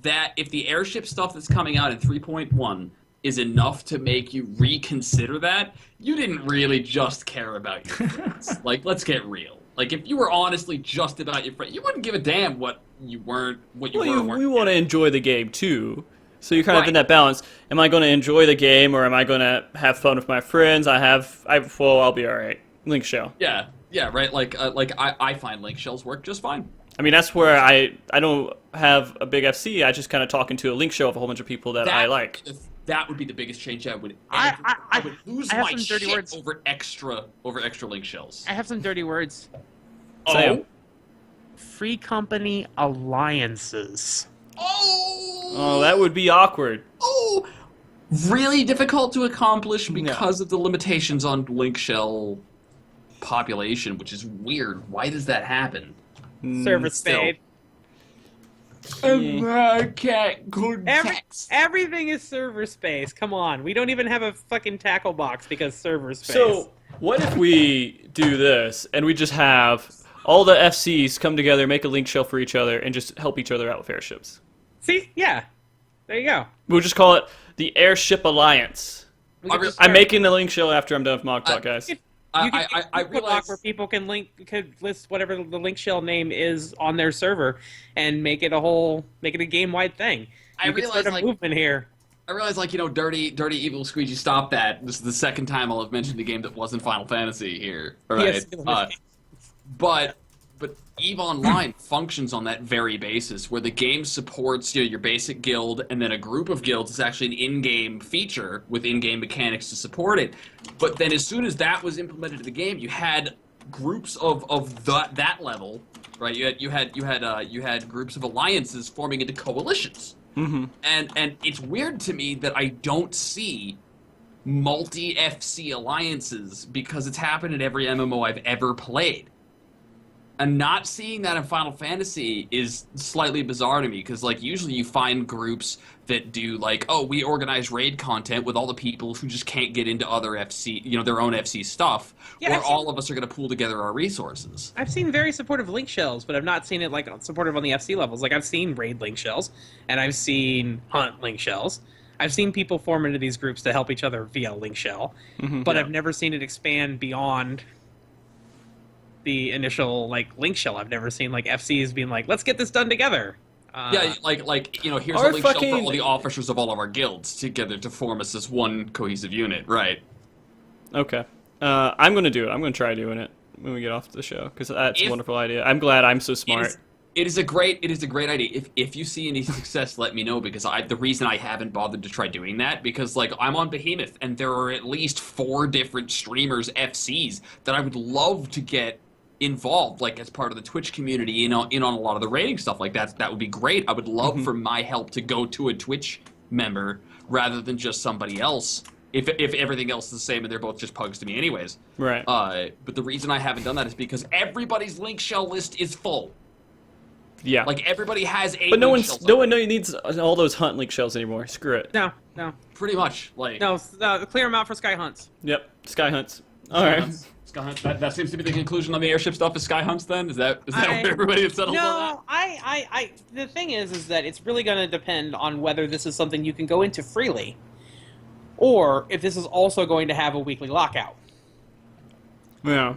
the airship stuff that's coming out in 3.1 is enough to make you reconsider that, you didn't really just care about your friends. Like, let's get real. Like, if you were honestly just about your friends, you wouldn't give a damn what you were and weren't. We want to enjoy the game too. So you're kind of in that balance. Am I going to enjoy the game or am I going to have fun with my friends? I'll be all right. Link shell. Yeah, right. Like I find link shells work just fine. I mean, that's where I don't have a big FC. I just kind of talk into a link show of a whole bunch of people that I like. That would be the biggest change I would. I would lose I have my some dirty shit words. over extra link shells. I have some dirty words. Say 'em. Free company alliances. Oh, that would be awkward. Oh, really difficult to accomplish because of the limitations on link shell population, which is weird. Why does that happen? Server still. spade. Okay, good Everything is server space. Come on, we don't even have a fucking tackle box because server space. So, what if we do this and we just have all the FCs come together, make a link shell for each other, and just help each other out with airships? See, yeah, there you go. We'll just call it the Airship Alliance. We could just I'm start- making the link shell after I'm done with MogTalk, guys. I put realize where people can list whatever the link shell name is on their server and make it a game-wide thing. I You could realize, start a movement here. I realize, dirty EvilSqueegee, stop that. This is the second time I'll have mentioned a game that wasn't Final Fantasy here. All right. Yes, But But EVE Online functions on that very basis, where the game supports your basic guild, and then a group of guilds is actually an in-game feature with in-game mechanics to support it. But then as soon as that was implemented in the game, you had groups of that level, right? You had groups of alliances forming into coalitions. Mm-hmm. And it's weird to me that I don't see multi-FC alliances, because it's happened in every MMO I've ever played. And not seeing that in Final Fantasy is slightly bizarre to me, because like usually you find groups that do like, oh, we organize raid content with all the people who just can't get into other FC, their own FC stuff, Yeah, or all of us are going to pool together our resources. I've seen very supportive link shells, but I've not seen it like supportive on the FC levels. Like I've seen raid link shells, and I've seen hunt link shells. I've seen people form into these groups to help each other via link shell, but I've never seen it expand beyond the initial like link shell. I've never seen like FCs being like, let's get this done together. Yeah, here's Our a link shell fucking- for all the officers of all of our guilds together to form us as one cohesive unit, right? Okay. I'm going to do it. I'm going to try doing it when we get off the show, because that's a wonderful idea. I'm glad I'm so smart. It is a great idea. If you see any success, let me know, because the reason I haven't bothered to try doing that, because like I'm on Behemoth and there are at least 4 different streamers FCs that I would love to get involved, like as part of the Twitch community, in on a lot of the rating stuff like that. That would be great. I would love for my help to go to a Twitch member rather than just somebody else. If everything else is the same and they're both just pugs to me anyways. Right. But the reason I haven't done that is because everybody's link shell list is full. Yeah. Like everybody has 8 but no link one shells. needs all those hunt link shells anymore. Screw it. No. Pretty much, like Clear them out for Sky Hunts. Yep. Sky hunts. All right. Sky Hunt. That seems to be the conclusion on the airship stuff. Is Sky Hunts then? Is that what everybody has settled on? No, the thing is that it's really going to depend on whether this is something you can go into freely, or if this is also going to have a weekly lockout. Yeah.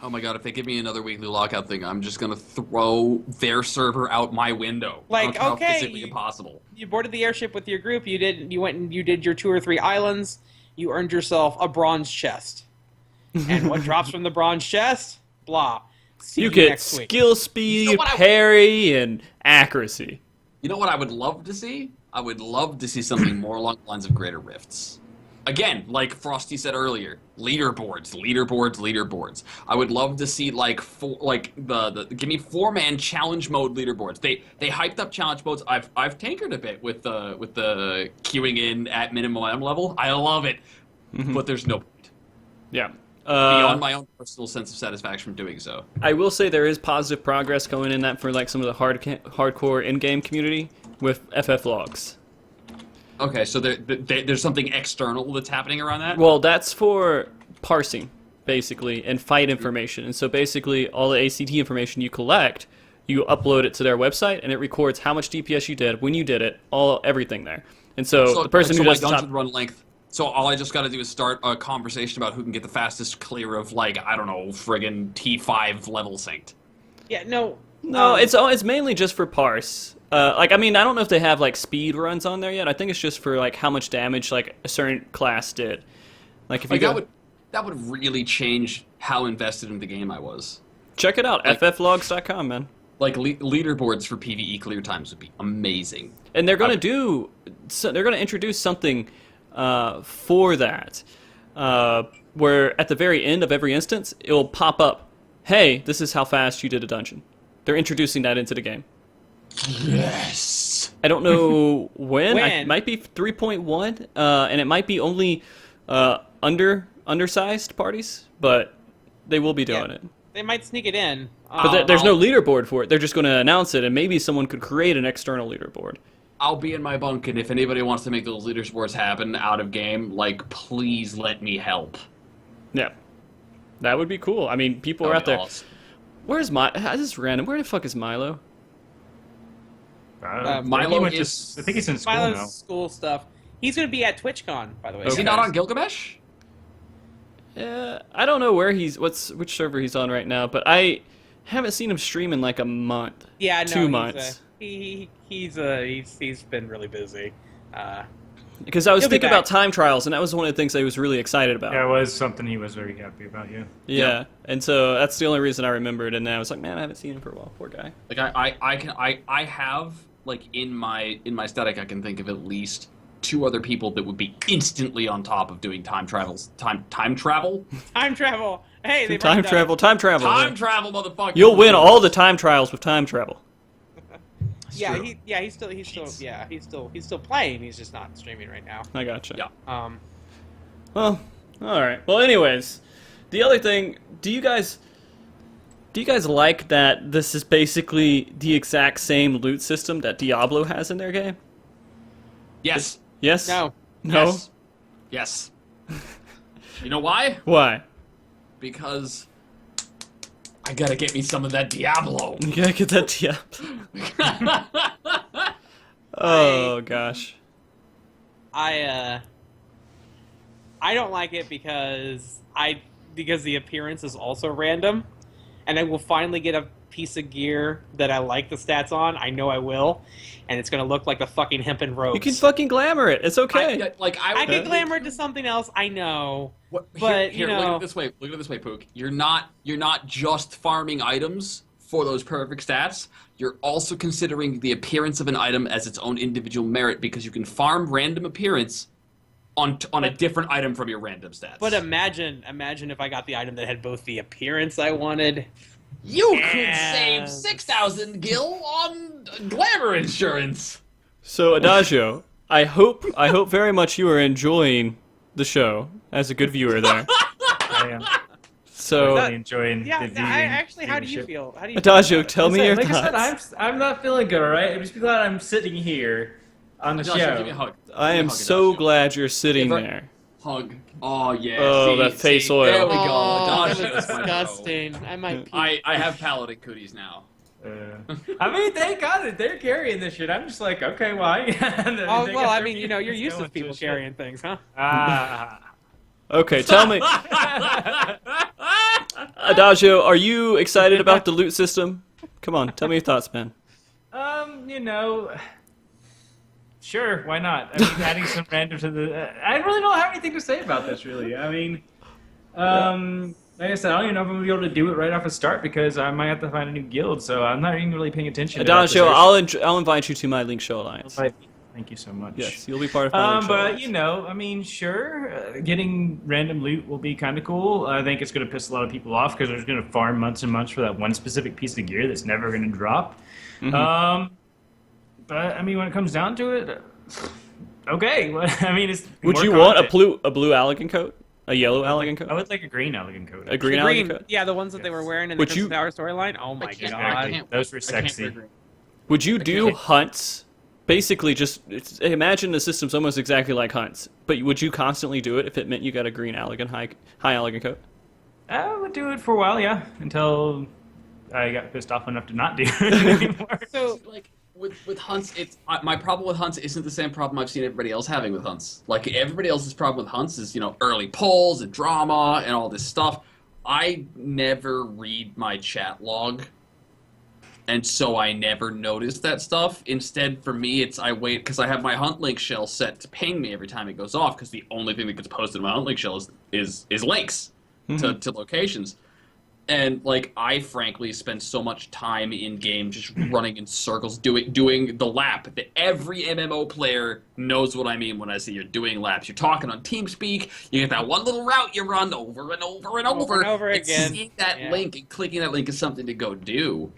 Oh my god! If they give me another weekly lockout thing, I'm just gonna throw their server out my window. Like, I don't care how okay, physically impossible. You boarded the airship with your group. You went and you did your 2 or 3 islands. You earned yourself a bronze chest. And what drops from the bronze chest? Blah. See You you get next week. skill speed, You know what parry, and accuracy. You know what I would love to see? I would love to see something more along the lines of Greater Rifts. Again, like Frosty said earlier, leaderboards. I would love to see like give me 4-man challenge mode leaderboards. They hyped up challenge modes. I've tinkered a bit with the queuing in at minimum level. I love it, but there's no point Yeah. beyond my own personal sense of satisfaction from doing so. I will say there is positive progress going in that for like some of the hardcore in-game community with FF logs. Okay, so there's something external that's happening around that? Well, that's for parsing, basically, and fight information. And so basically, all the ACT information you collect, you upload it to their website, and it records how much DPS you did, when you did it, everything there. And so the person who my does the dungeon top... run length. So all I just got to do is start a conversation about who can get the fastest clear of, like, I don't know, friggin' T5 level synced. Yeah, no. No, it's mainly just for parse. I don't know if they have like speed runs on there yet. I think it's just for like how much damage like a certain class did. Like if you that would really change how invested in the game I was. check it out, fflogs.com, man. Like leaderboards for PvE clear times would be amazing. And they're gonna introduce something for that, where at the very end of every instance it'll pop up, hey, this is how fast you did a dungeon. They're introducing that into the game. Yes. I don't know when. When? It might be 3.1, and it might be only undersized parties, but they will be doing it. They might sneak it in. But there's no leaderboard for it. They're just going to announce it, and maybe someone could create an external leaderboard. I'll be in my bunk, and if anybody wants to make those leaderboards happen out of game, like, please let me help. Yeah. That would be cool. I mean, people are out there. Awesome. Where's this is random. Where the fuck is Milo? Milo I is... think he's in school Milo's now. school stuff. He's going to be at TwitchCon, by the way. Is he Okay. not on Gilgamesh? I don't know where which server he's on right now, but I haven't seen him stream in like a month. Yeah, no, 2 months. He's been really busy. Because I was He'll be thinking back. about time trials, and that was one of the things I was really excited about. That was something he was very happy about, yeah. Yeah, and so that's the only reason I remembered, and then I was like, man, I haven't seen him for a while. Poor guy. Like I have like in my static I can think of at least 2 other people that would be instantly on top of doing time travel. Time travel. Hey, they Time travel, Time travel, motherfucker. You'll win all the time trials with time travel. Yeah, true. he's still playing. He's just not streaming right now. I gotcha. Yeah. Well, all right. Well, anyways, the other thing, do you guys like that this is basically the exact same loot system that Diablo has in their game? Yes. Yes? No. No? Yes. Yes. You know why? Why? Because I gotta get me some of that Diablo. You gotta get that Diablo. Oh, gosh. I don't like it because the appearance is also random, and I will finally get a piece of gear that I like the stats on. I know I will, and it's gonna look like the fucking hempen robes. You can fucking glamour it. It's okay. I can glamour it to something else. I know, What, but here, you know, look at it this way. Look at it this way, Pook. You're not just farming items for those perfect stats. You're also considering the appearance of an item as its own individual merit because you can farm random appearance on a different item from your random stats. But imagine if I got the item that had both the appearance I wanted. you could save 6,000 gil on glamour insurance. So, Adagio, I hope very much you are enjoying the show as a good viewer there. I am So, really enjoying Yeah, the actually, how do you viewership. feel? How do you Adagio, feel tell me your Like I thoughts. said, I'm not feeling good, alright? I'm just glad I'm sitting here on the Adagio, give me a show. hug. I Give me a am hug, so Adagio. glad you're sitting If I- there. Hug. Oh yeah. Oh, see, that face see, oil. There we go. Oh, that Adagio was is my bro. disgusting. I might puke. I have paladin cooties now. I mean, thank God that they're carrying this shit. I'm just like, okay, why? Oh well, I mean, you're used to people carrying things, huh? Ah. Okay, tell me, Adagio, are you excited about the loot system? Come on, tell me your thoughts, man. You know, sure, why not? I mean, adding some random to the. I really don't have anything to say about this, really. I mean, like I said, I don't even know if I'm gonna be able to do it right off the start because I might have to find a new guild, so I'm not even really paying attention. Adagio, I'll invite you to my Link Show Alliance. Thank you so much. Yes, you'll be part of my Link Show But Alliance. you know, I mean, sure, getting random loot will be kind of cool. I think it's going to piss a lot of people off because they're just going to farm months and months for that one specific piece of gear that's never going to drop. Mm-hmm. But I mean, when it comes down to it, okay. I mean, it's Would more you want a content. blue Allegan coat? A yellow Allegan I coat? would like a green elegant coat. A green The Allegan coat? yeah, the ones that they were wearing in the Would Crystal you- Tower storyline. Oh my can't- god! can't- Those were I can't sexy. agree. Would you do can't- hunts? Basically, imagine the system's almost exactly like hunts, but would you constantly do it if it meant you got a green Allegan high Allegan coat? I would do it for a while, yeah, until I got pissed off enough to not do it anymore. So Like with hunts, it's my problem with hunts isn't the same problem I've seen everybody else having with hunts. Like everybody else's problem with hunts is early polls and drama and all this stuff. I never read my chat log, and so I never notice that stuff. Instead, for me, it's I wait because I have my hunt link shell set to ping me every time it goes off because the only thing that gets posted in my hunt link shell is links to locations. And like I frankly spend so much time in game just running in circles doing the lap. Every MMO player knows what I mean when I say you're doing laps. You're talking on TeamSpeak. You get that one little route you run over and over and over. and over and again. seeing that Yeah. link and clicking that link is something to go do.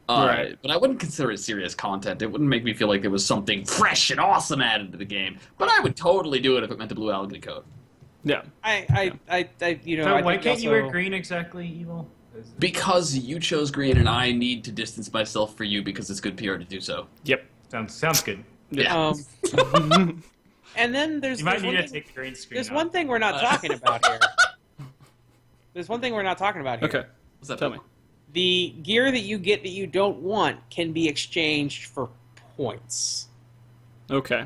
Right. But I wouldn't consider it serious content. It wouldn't make me feel like there was something fresh and awesome added to the game. But I would totally do it if it meant the blue Allegan code. Yeah. I So I why think can't you wear also- green exactly, Evil? Because you chose green and I need to distance myself for you because it's good PR to do so. Yep. Sounds good. Yeah. And then there's You might there's need one to thing- take the green screen there's off. one thing we're not talking about here. There's one thing we're not talking about here. Okay. What's that? Tell me. The gear that you get that you don't want can be exchanged for points. Okay.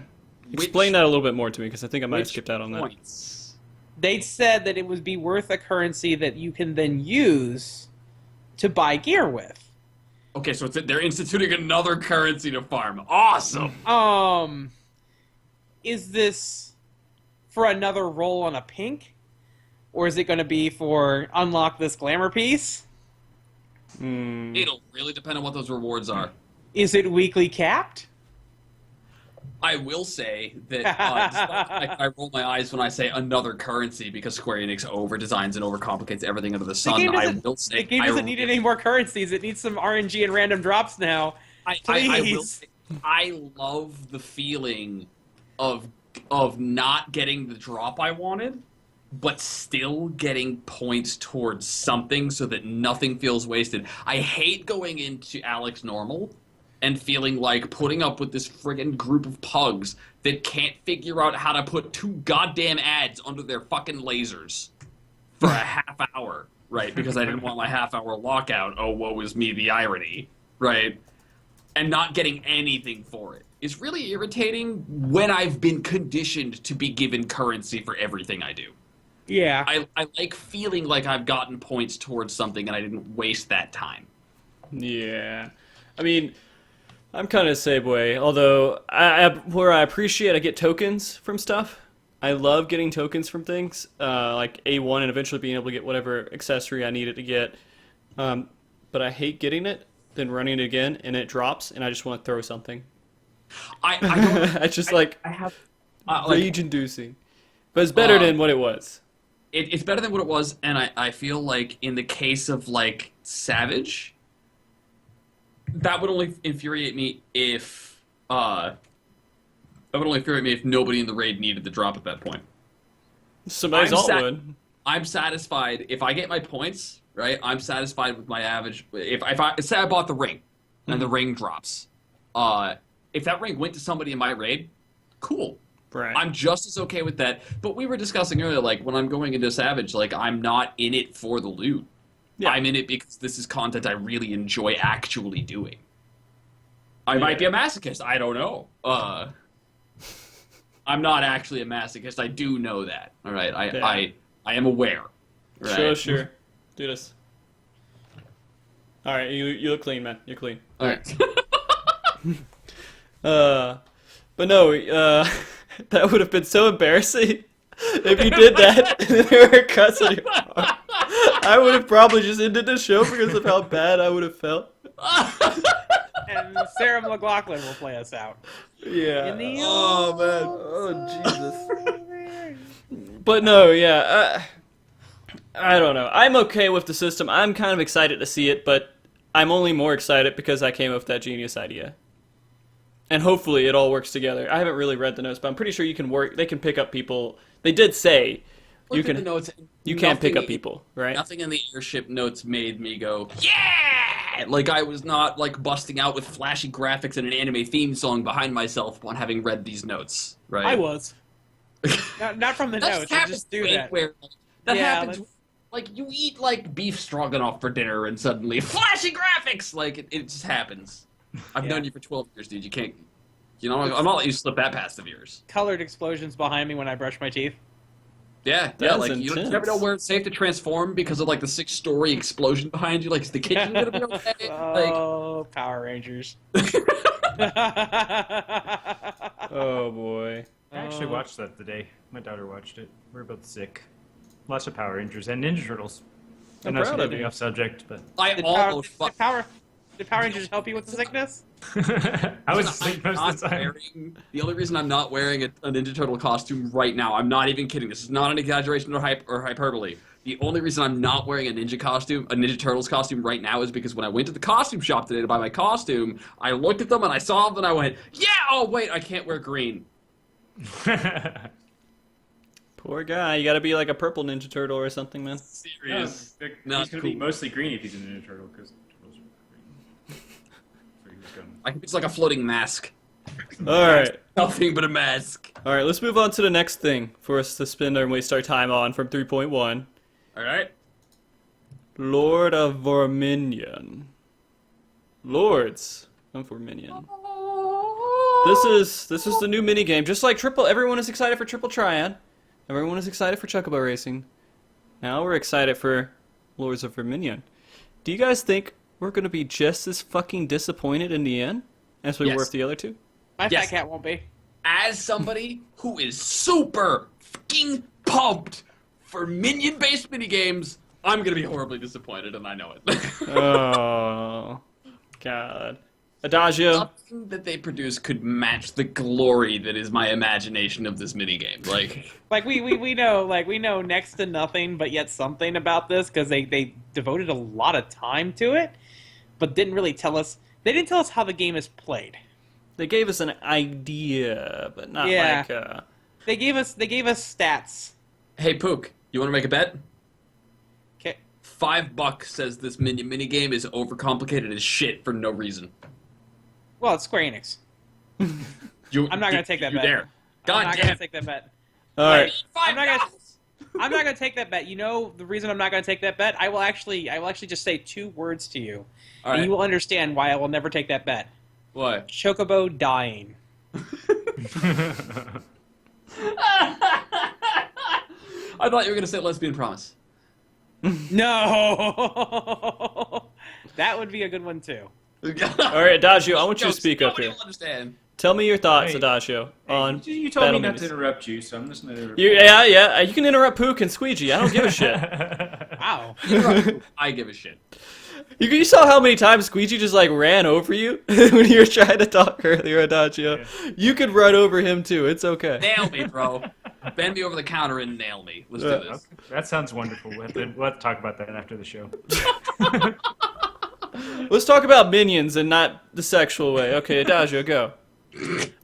Which- Explain that a little bit more to me because I think I might have Which skipped out on that. points? They said that it would be worth a currency that you can then use to buy gear with. Okay, so they're instituting another currency to farm. Awesome. is this for another roll on a pink? Or is it going to be for unlock this glamour piece? It'll really depend on what those rewards are. Is it weekly capped? I will say that despite I roll my eyes when I say another currency because Square Enix over-designs and overcomplicates everything under the sun. I will say the game doesn't need any more currencies. It needs some RNG and random drops now. Please. I love the feeling of not getting the drop I wanted, but still getting points towards something so that nothing feels wasted. I hate going into Alex Normal and feeling like putting up with this friggin' group of pugs that can't figure out how to put 2 goddamn ads under their fucking lasers for a half hour, right? Because I didn't want my half-hour lockout. Oh, woe is me, the irony, right? And not getting anything for it. It's really irritating when I've been conditioned to be given currency for everything I do. Yeah. I like feeling like I've gotten points towards something and I didn't waste that time. Yeah. I mean, I'm kind of the same way, although where I appreciate I get tokens from stuff. I love getting tokens from things, like A1 and eventually being able to get whatever accessory I needed to get. But I hate getting it, then running it again, and it drops, and I just want to throw something. I don't, It's just I have rage-inducing. But it's better than what it was. It's better than what it was, and I feel like in the case of, like, Savage, that would only infuriate me if nobody in the raid needed the drop at that point. Somebody's alt would. I'm satisfied if I get my points, right? I'm satisfied with my average. If I say I bought the ring and the ring drops, if that ring went to somebody in my raid, cool. Right. I'm just as okay with that. But we were discussing earlier, like when I'm going into Savage, like I'm not in it for the loot. Yeah. I'm in it because this is content I really enjoy actually doing. I might be a masochist. I don't know. I'm not actually a masochist. I do know that. All right. I am aware. Right? Sure. Do this. All right. You look clean, man. You're clean. All right. But no. That would have been so embarrassing if you did that and they were cussing you. I would have probably just ended the show because of how bad I would have felt. And Sarah McLachlan will play us out. Yeah. Oh, man. Oh, Jesus. But no, yeah. I don't know. I'm okay with the system. I'm kind of excited to see it, but I'm only more excited because I came up with that genius idea. And hopefully it all works together. I haven't really read the notes, but I'm pretty sure you can work. They can pick up people. They did say you can. You can't pick up people, right? Nothing in the airship notes made me go, yeah! Like I was not like busting out with flashy graphics and an anime theme song behind myself upon having read these notes, right? I was. not from the notes. I just do that. That happens. Like you eat like beef stroganoff for dinner and suddenly flashy graphics. Like it just happens. I've known you for 12 years, dude. You can't. You know, I'm not letting you slip that past of yours. Colored explosions behind me when I brush my teeth. Yeah. Like you never know where it's safe to transform because of like the 6-story explosion behind you. Like, is the kitchen gonna be okay? Oh, Power Rangers. Oh boy. I actually watched that today. My daughter watched it. We're both sick. Lots of Power Rangers and Ninja Turtles. I'm I know proud of you. off subject, but Did Power Rangers help you with the sickness? I was asleep most of the time. The only reason I'm not wearing a Ninja Turtle costume right now, I'm not even kidding. This is not an exaggeration or hyperbole. The only reason I'm not wearing a Ninja Turtles costume right now is because when I went to the costume shop today to buy my costume, I looked at them and I saw them and I went, yeah, oh wait, I can't wear green. Poor guy. You gotta be like a purple Ninja Turtle or something, man. Serious. He's Not gonna cool. be mostly green if he's a Ninja Turtle, because turtles are green. So he was going. I think it's like a floating mask. Alright. Nothing but a mask. Alright, let's move on to the next thing for us to spend and waste our time on from 3.1. Alright. Lord of Verminion. Lords of Verminion. This is the new minigame. Just like everyone is excited for Triple Triad. Everyone is excited for Chocobo Racing. Now we're excited for Lords of Verminion. Do you guys think we're going to be just as fucking disappointed in the end as we were with the other two? My fat cat won't be. as somebody who is super fucking pumped for Minion-based minigames, I'm gonna be horribly disappointed, and I know it. Oh, God. Adagio. Nothing that they produce could match the glory that is my imagination of this minigame. Like we know next to nothing, but yet something about this because they devoted a lot of time to it, but didn't really tell us. They didn't tell us how the game is played. They gave us an idea, but not Yeah. like. They gave us stats. Hey, Pook, you want to make a bet? Okay. $5 says this Minion minigame is overcomplicated as shit for no reason. Well, it's Square Enix. I'm not gonna take that you bet. dare. God I'm not damn. gonna take that bet. All right. I'm not gonna. $5. I'm not gonna take that bet. You know the reason I'm not gonna take that bet? I will actually just say 2 words to you, All and right. you will understand why I will never take that bet. What? Chocobo dying. I thought you were gonna say Lesbian Promise. No, that would be a good one too. All right, Adagio, I want you to speak up nobody here. will understand. Tell me your thoughts, Hey. Adagio, on You told me Battle not to Minis. interrupt you, so I'm just going to. Yeah, you can interrupt Pook and Squeegee. I don't give a shit. Wow. I give a shit. You saw how many times Squeegee just like ran over you when you were trying to talk earlier, Adagio. Yeah. You could run over him too. It's okay. Nail me, bro. Bend me over the counter and nail me. Let's do Yeah. this. That sounds wonderful. We'll have to talk about that after the show. Let's talk about minions and not the sexual way. Okay, Adagio, go.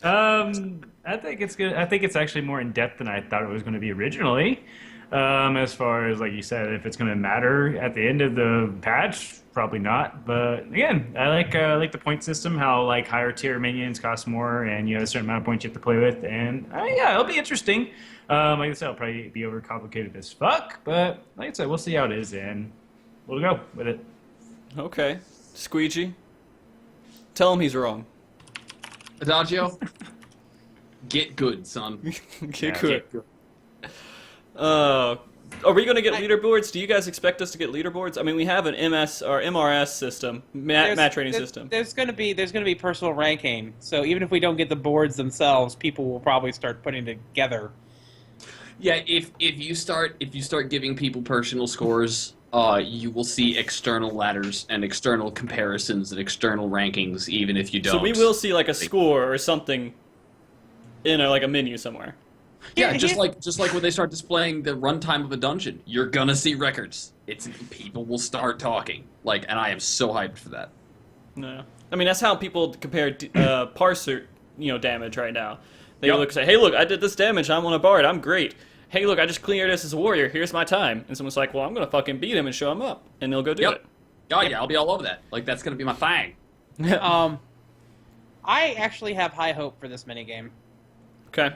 I think it's good. I think it's actually more in depth than I thought it was going to be originally. As far as like you said, if it's going to matter at the end of the patch, probably not. But again, I like the point system. How like higher tier minions cost more, and you have a certain amount of points you have to play with. And yeah, it'll be interesting. Like I said, it'll probably be overcomplicated as fuck. But like I said, we'll see how it is, and we'll go with it. Okay, Squeegee. Tell him he's wrong. Adagio, get good, son. Get Yeah, good. Get good. Are we going to get leaderboards? Do you guys expect us to get leaderboards? I mean, we have an MS or MRS system, match rating system. There's gonna be personal ranking. So even if we don't get the boards themselves, people will probably start putting together. Yeah, if you start giving people personal scores, you will see external ladders and external comparisons and external rankings, even if you don't. So we will see like a score or something in like a menu somewhere. Yeah, just like when they start displaying the runtime of a dungeon, you're gonna see records. People will start talking. And I am so hyped for that. No, I mean that's how people compare parser, damage right now. They Yep. look and say, "Hey, look, I did this damage. I'm on a bard. I'm great. Hey, look, I just cleared this as a warrior. Here's my time." And someone's like, "Well, I'm gonna fucking beat him and show him up," and they'll go do Yep. Oh yeah, I'll be all over that. That's gonna be my thing. it. I actually have high hope for this minigame. Okay.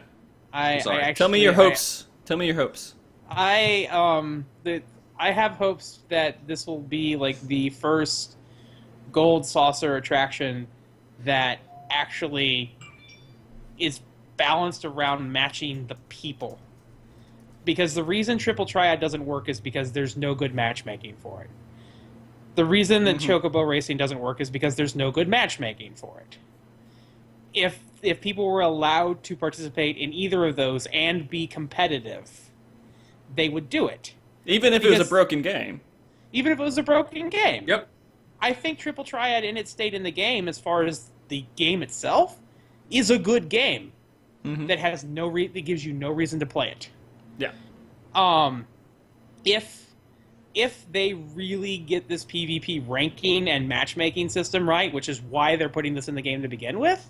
I sorry. actually, Tell me your hopes. Tell me your hopes. I have hopes that this will be like the first gold saucer attraction that actually is balanced around matching the people. Because the reason Triple Triad doesn't work is because there's no good matchmaking for it. The reason that Chocobo Racing doesn't work is because there's no good matchmaking for it. If people were allowed to participate in either of those and be competitive, they would do it. Even if it was a Because- broken game. Even if it was a broken game. Yep. I think Triple Triad in its state in the game, as far as the game itself, is a good game that has that gives you no reason to play it. Yeah. If they really get this PvP ranking and matchmaking system right, which is why they're putting this in the game to begin with,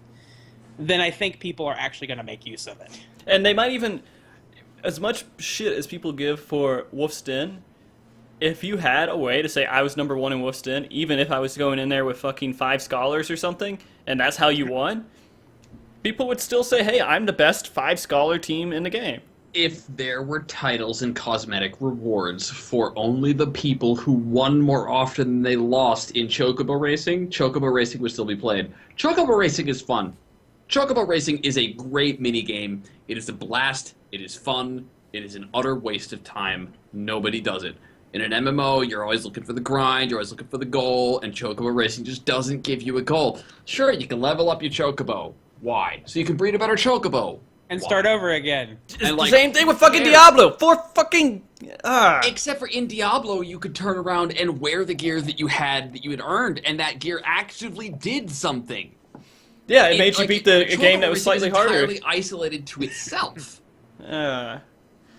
then I think people are actually going to make use of it. And they might even, as much shit as people give for Wolf's Den, if you had a way to say I was number 1 in Wolf's Den, even if I was going in there with fucking 5 scholars or something, and that's how you won, people would still say, hey, I'm the best 5 scholar team in the game. If there were titles and cosmetic rewards for only the people who won more often than they lost in Chocobo Racing would still be played. Chocobo Racing is fun. Chocobo Racing is a great minigame. It is a blast. It is fun. It is an utter waste of time. Nobody does it. In an MMO, you're always looking for the grind, you're always looking for the goal, and Chocobo Racing just doesn't give you a goal. Sure, you can level up your Chocobo. Why? So you can breed a better chocobo. And start over again. It's And, the like, same thing with fucking fair. Diablo. For fucking Except for in Diablo, you could turn around and wear the gear that you had earned, and that gear actively did something. yeah, it made you like, beat the chocobo game that was racing slightly is harder. entirely isolated to itself. Uh,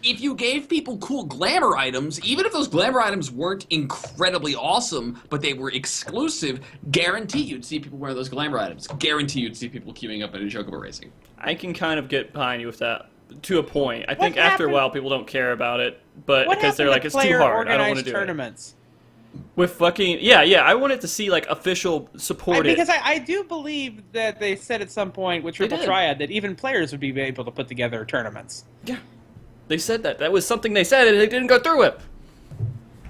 If you gave people cool glamour items, even if those glamour items weren't incredibly awesome, but they were exclusive, guarantee you'd see people wear those glamour items. Guarantee you'd see people queuing up in chocobo racing. I can kind of get behind you with that to a point. I think What after a happened- while people don't care about it, but What because they're happened like to it's too hard. I don't want to player-organized do tournaments? it. With fucking yeah, I wanted to see like official support Because I do believe that they said at some point with Triple did. Triad that even players would be able to put together tournaments. Yeah, they said that. That was something they said, and they didn't go through it.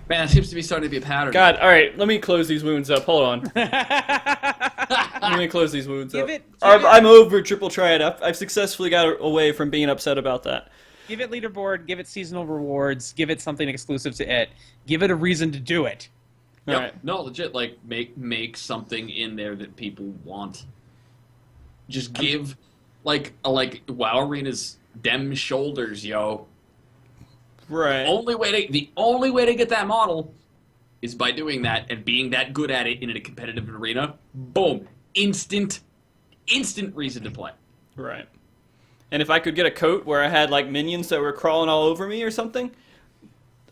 Man, it seems to be starting to be a pattern. God, all right, let me close these wounds up. Hold on. Let me close these wounds up. I'm over Triple Triad. I've successfully got away from being upset about that. Give it leaderboard, give it seasonal rewards, give it something exclusive to it. Give it a reason to do it. All Yep. right. No, legit, like, make something in there that people want. Just give, like WoW Arena's dem shoulders, yo. Right. The only way to get that model is by doing that and being that good at it in a competitive arena. Boom. Instant reason to play. Right. And if I could get a coat where I had like minions that were crawling all over me or something,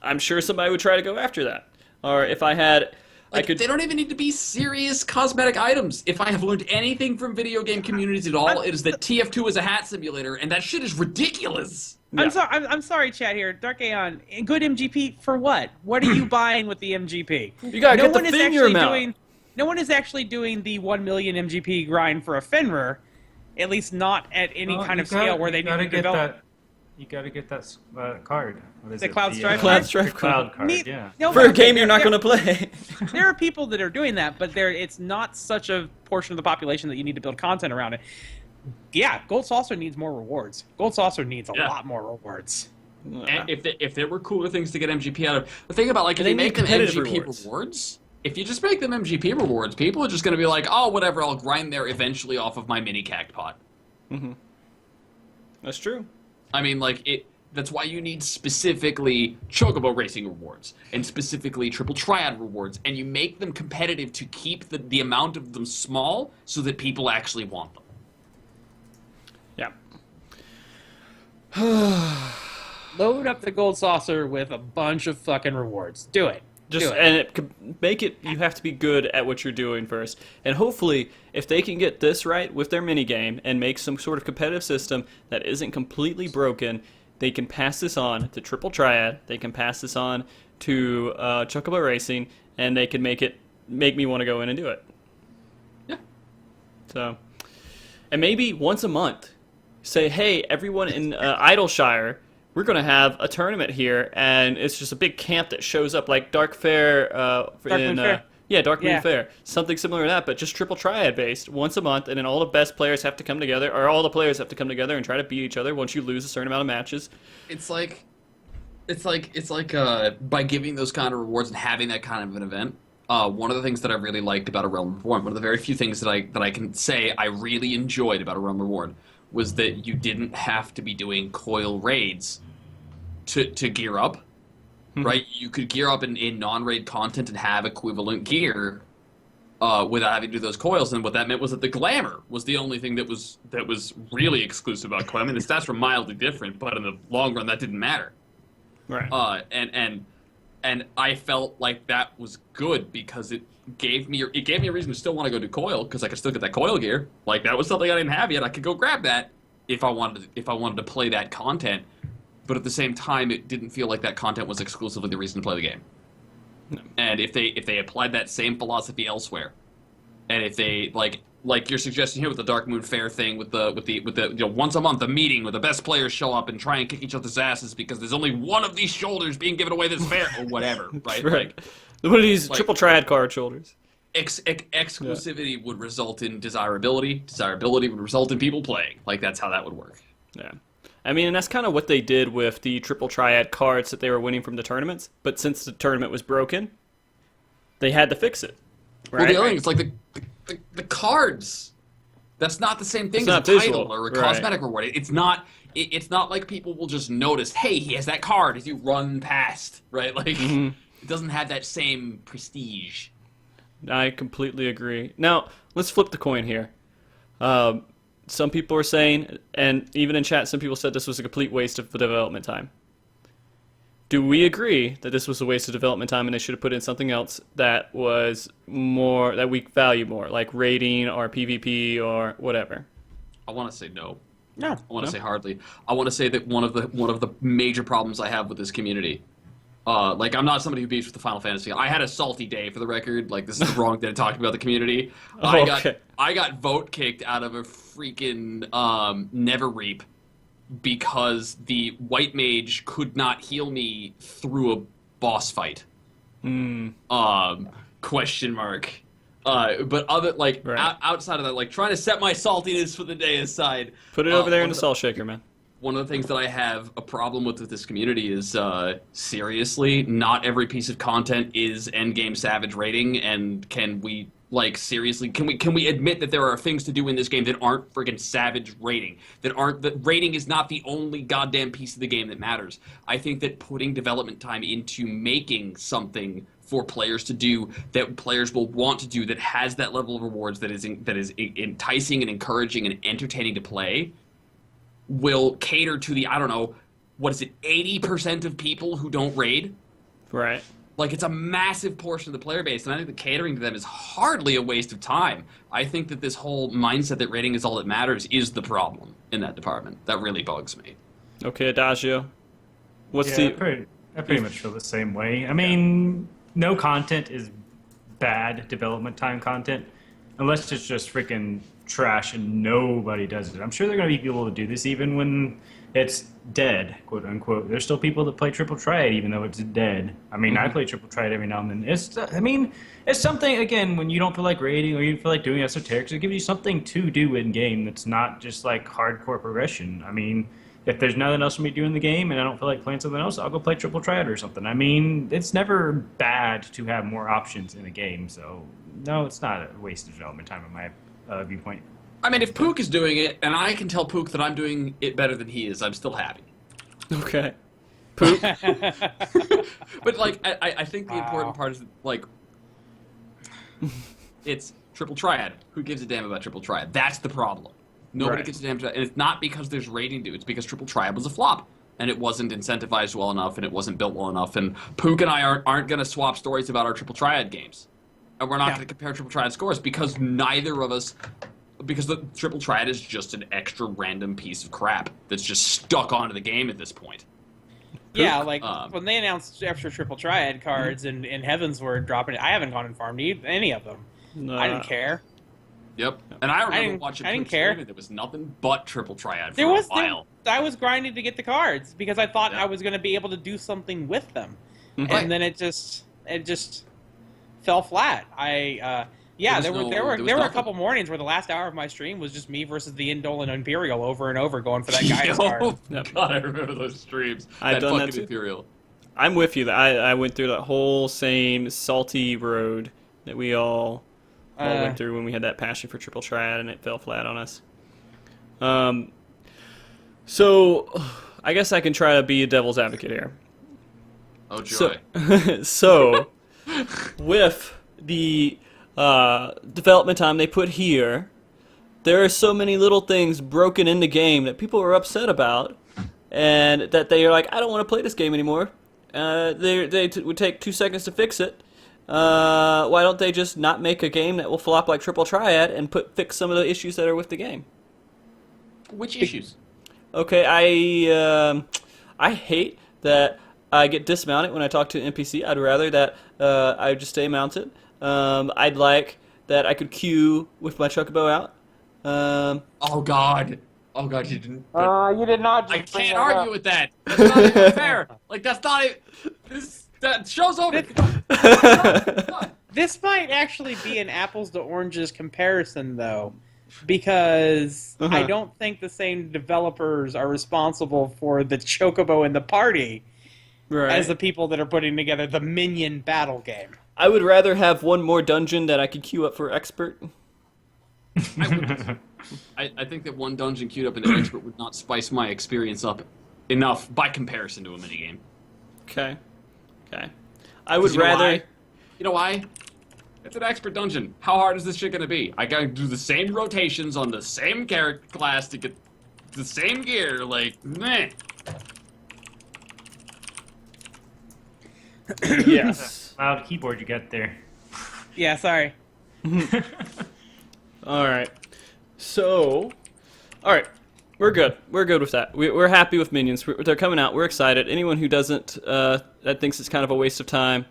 I'm sure somebody would try to go after that. Or if I had, Like, they don't even need to be serious cosmetic items. If I have learned anything from video game communities at all, it is that TF2 is a hat simulator, and that shit is ridiculous. Yeah. I'm sorry, chat here. Dark Aeon, good MGP for what? What are you buying with the MGP? You gotta get the finger mount. No one is actually doing the 1 million MGP grind for a Fenrir, at least not at any kind of scale where they need to develop. That. You gotta get that card. What is The it? Cloud Strife Cloud card? Strife the Cloud card. Neat. Yeah. No, For a but game you're not there- going to play. There are people that are doing that, but it's not such a portion of the population that you need to build content around it. Yeah, Gold Saucer needs more rewards. Gold Saucer needs a Yeah. lot more rewards. And if there were cooler things to get MGP out of, the thing about like if They you need make them competitive MGP rewards. rewards, if you just make them MGP rewards, people are just going to be like, oh, whatever, I'll grind there eventually off of my mini cactpot. That's true. I mean, like that's why you need specifically Chocobo Racing rewards and specifically Triple Triad rewards, and you make them competitive to keep the amount of them small so that people actually want them. Yeah. Load up the Gold Saucer with a bunch of fucking rewards. Do it. Just Do it. and it could make it. You have to be good at what you're doing first, and hopefully, if they can get this right with their minigame and make some sort of competitive system that isn't completely broken, they can pass this on to Triple Triad. They can pass this on to Chocobo Racing, and they can make me want to go in and do it. Yeah. So, and maybe once a month, say, hey, everyone in Idleshire, we're going to have a tournament here, and it's just a big camp that shows up, like Dark Fair. Moon Fair. Yeah, Dark Moon Yeah. Fair. Something similar to that, but just Triple Triad based, once a month, and then all the best players have to come together, or all the players have to come together and try to beat each other once you lose a certain amount of matches. It's like by giving those kind of rewards and having that kind of an event. One of the things that I really liked about a Realm Reborn, one of the very few things that I can say I really enjoyed about a Realm Reborn, was that you didn't have to be doing coil raids to gear up, right? You could gear up in non-raid content and have equivalent gear without having to do those coils. And what that meant was that the glamour was the only thing that was really exclusive about coil. I mean, the stats were mildly different, but in the long run, that didn't matter. Right. And I felt like that was good because it gave me a reason to still want to go do coil because I could still get that coil gear. Like that was something I didn't have yet. I could go grab that if I wanted to play that content. But at the same time, it didn't feel like that content was exclusively the reason to play the game. No. And if they applied that same philosophy elsewhere, and if they like your suggestion here with the Dark Moon Fair thing, with the once a month a meeting where the best players show up and try and kick each other's asses because there's only one of these shoulders being given away this fair or whatever, right? Right. One of these like- Triple Triad card shoulders. Exclusivity would result in desirability. Desirability would result in people playing. Like that's how that would work. Yeah. I mean, and that's kind of what they did with the Triple Triad cards that they were winning from the tournaments. But since the tournament was broken, they had to fix it. Well, Right? the other thing is like the cards That's not the same thing It's as a not visual, title or a right. cosmetic reward. It's not. It's not like people will just notice, hey, he has that card as you run past, right? Like, it doesn't have that same prestige. I completely agree. Now, let's flip the coin here. Some people are saying, and even in chat, some people said this was a complete waste of development time. Do we agree that this was a waste of development time and they should have put in something else that was more, that we value more, like raiding or PvP or whatever? I want to say no. No. I want to say hardly. I want to say that one of the major problems I have with this community, like I'm not somebody who beefs with the Final Fantasy. I had a salty day, for the record. Like, this is the wrong day to talk about the community. Okay. I got vote kicked out of a freaking Neverreap because the white mage could not heal me through a boss fight. Question mark. But other, like, Right. outside of that, like, trying to set my saltiness for the day aside. Put it over there in one the of salt shaker, man. One of the things that I have a problem with this community is, seriously, not every piece of content is endgame savage rating, and can we, like, seriously, can we admit that there are things to do in this game that aren't friggin' savage rating, that rating is not the only goddamn piece of the game that matters. I think that putting development time into making something for players to do, that players will want to do, that has that level of rewards, that is enticing and encouraging and entertaining to play, will cater to the, I don't know, what is it, 80% of people who don't raid? Right. Like, it's a massive portion of the player base, and I think that catering to them is hardly a waste of time. I think that this whole mindset that rating is all that matters is the problem in that department. That really bugs me. Okay, Adagio. What's Yeah, the... I pretty much feel the same way. I mean, no content is bad development time content, unless it's just freaking trash and nobody does it. I'm sure there are going to be people that do this even when it's dead, quote unquote. There's still people that play Triple Triad even though it's dead. I mean, I play Triple Triad every now and then. It's something, again, when you don't feel like raiding or you feel like doing esoterics, it gives you something to do in game that's not just like hardcore progression. I mean, if there's nothing else for me to do in the game and I don't feel like playing something else, I'll go play Triple Triad or something. I mean, it's never bad to have more options in a game, so no, it's not a waste of development time in my viewpoint. I mean, if Pook is doing it, and I can tell Pook that I'm doing it better than he is, I'm still happy. Okay. Poop. But, like, I think the important part is, like, it's Triple Triad. Who gives a damn about Triple Triad? That's the problem. Nobody Right. gives a damn about it. And it's not because there's rating due. It's because Triple Triad was a flop. And it wasn't incentivized well enough, and it wasn't built well enough. And Pook and I aren't going to swap stories about our Triple Triad games. And we're not going to compare Triple Triad scores because neither of us... Because the Triple Triad is just an extra random piece of crap that's just stuck onto the game at this point. Yeah, like when they announced extra Triple Triad cards and Heavens were dropping it, I haven't gone and farmed any of them. I didn't care. Yep. And I remember didn't- watching I didn't Pook care. stream, and there was nothing but Triple Triad for There a was while. I was grinding to get the cards because I thought Yeah. I was going to be able to do something with them, Mhm. and then it just fell flat. There were a nothing. couple mornings where the last hour of my stream was just me versus the Indolent Imperial over and over going for that guy's card. Oh, Yep. God, I remember those streams. I've that done that fucking too. Imperial. I'm with you. I went through that whole same salty road that we all went through when we had that passion for Triple Triad, and it fell flat on us. So, I guess I can try to be a devil's advocate here. Oh, joy. So, with the development time they put here, there are so many little things broken in the game that people are upset about, and that they are like, I don't want to play this game anymore. They would take 2 seconds to fix it. Why don't they just not make a game that will flop like Triple Triad and fix some of the issues that are with the game? Which issues? Okay, I hate that I get dismounted when I talk to an NPC. I'd rather that I just stay mounted. I'd like that I could queue with my chocobo out. Oh, God. Oh, God, you didn't. You did not. I can't argue with that. That's not even fair. Like, that's not even... That show's over. This might actually be an apples to oranges comparison, though, because I don't think the same developers are responsible for the chocobo in the party as the people that are putting together the Minion battle game. I would rather have one more dungeon that I could queue up for expert. I think that one dungeon queued up in the expert would not spice my experience up enough by comparison to a minigame. Okay. Okay. I would You know rather. why? You know why? It's an expert dungeon. How hard is this shit gonna be? I gotta do the same rotations on the same character class to get the same gear. Like, meh. Yes. Loud keyboard you got there. Yeah, sorry. All right. So, all right. We're good. We're good with that. We're happy with Minions. They're coming out. We're excited. Anyone who doesn't, that thinks it's kind of a waste of time.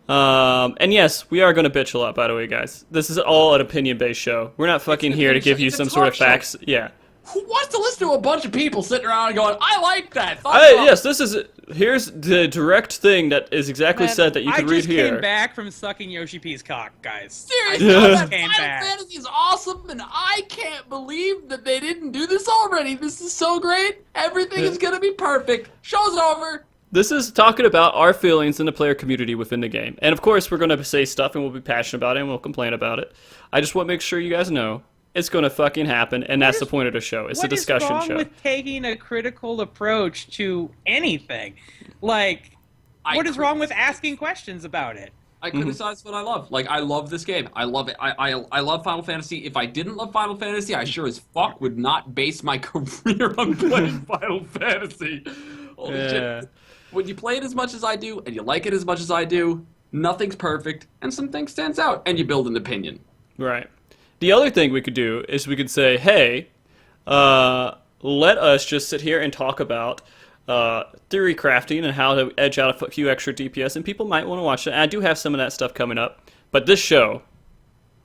And yes, we are going to bitch a lot, by the way, guys. This is all an opinion-based show. We're not fucking here to give you some sort of facts. Yeah. Who wants to listen to a bunch of people sitting around and going, I like that. Yes, this is. Here's the direct thing that is exactly said that you can read here. I just came back from sucking Yoshi P's cock, guys. Seriously, I Final just came back. Fantasy is awesome, and I can't believe that they didn't do this already. This is so great. Everything is gonna be perfect. Show's over. This is talking about our feelings in the player community within the game. And of course, we're going to say stuff and we'll be passionate about it and we'll complain about it. I just want to make sure you guys know it's going to fucking happen, and that's the point of the show. It's a discussion What is show. wrong with taking a critical approach to anything? Like, what is wrong with asking questions about it? I criticize what I love. Like, I love this game. I love it. I love Final Fantasy. If I didn't love Final Fantasy, I sure as fuck would not base my career on playing Final Fantasy. Holy shit. When you play it as much as I do, and you like it as much as I do, nothing's perfect, and some things stands out, and you build an opinion. Right. The other thing we could do is we could say, hey, let us just sit here and talk about theory crafting and how to edge out a few extra DPS, and people might want to watch it. And I do have some of that stuff coming up, but this show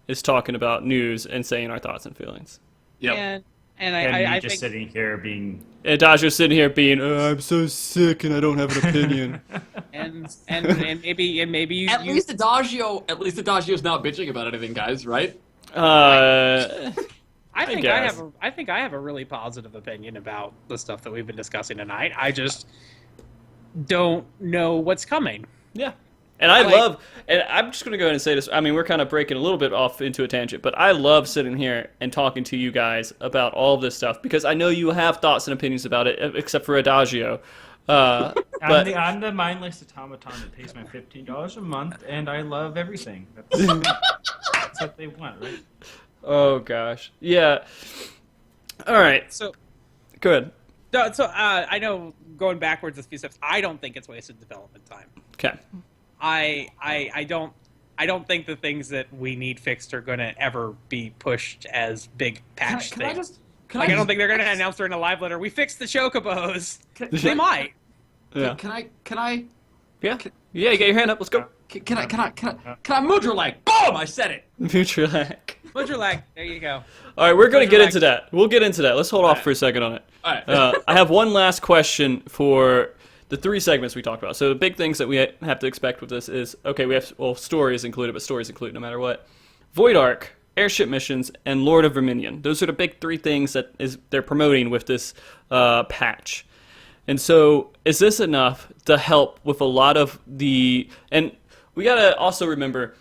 is talking about news and saying our thoughts and feelings. Yep. And I I just think sitting here being. And Dajo's sitting here being, I'm so sick and I don't have an opinion. and maybe you At least Adagio's not bitching about anything, guys, right? I think guess. I think I have a really positive opinion about the stuff that we've been discussing tonight. I just don't know what's coming. Yeah. And I love, and I'm just going to go ahead and say this. I mean, we're kind of breaking a little bit off into a tangent, but I love sitting here and talking to you guys about all of this stuff because I know you have thoughts and opinions about it, except for Adagio. I'm the mindless automaton that pays my $15 a month, and I love everything. That's what they want, right? Oh, gosh. Yeah. All right. So Good. I know going backwards a few steps, I don't think it's wasted development time. Okay. I don't think the things that we need fixed are going to ever be pushed as big patch things. I don't think they're going to announce during a live letter, we fixed the chocobos. They might. Yeah. Can I? Yeah. Yeah, you get your hand up. Let's go. Can I Mudra like? Boom! I said it. Future lag. Mudra lag. There you go. All right, we're going to get Mudra into that. We'll get into that. Let's hold off for a second on it. All right. I have one last question for the three segments we talked about. So the big things that we have to expect with this is, okay, we have, stories included, but stories included no matter what. Void Ark, airship missions, and Lord of Minion. Those are the big three things that they're promoting with this patch. And so is this enough to help with a lot of the... And we got to also remember,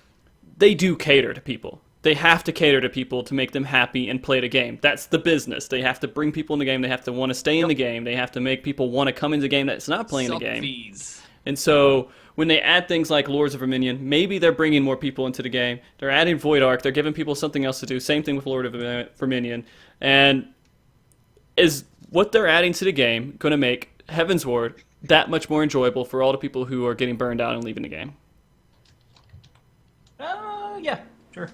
they do cater to people. They have to cater to people to make them happy and play the game. That's the business. They have to bring people in the game. They have to want to stay in the game. They have to make people want to come into the game that's not playing the game. Fees. And so when they add things like Lords of Minion, maybe they're bringing more people into the game. They're adding Void Ark. They're giving people something else to do. Same thing with Lord of Minion. And is what they're adding to the game going to make Heaven's Ward that much more enjoyable for all the people who are getting burned out and leaving the game? Yeah, sure.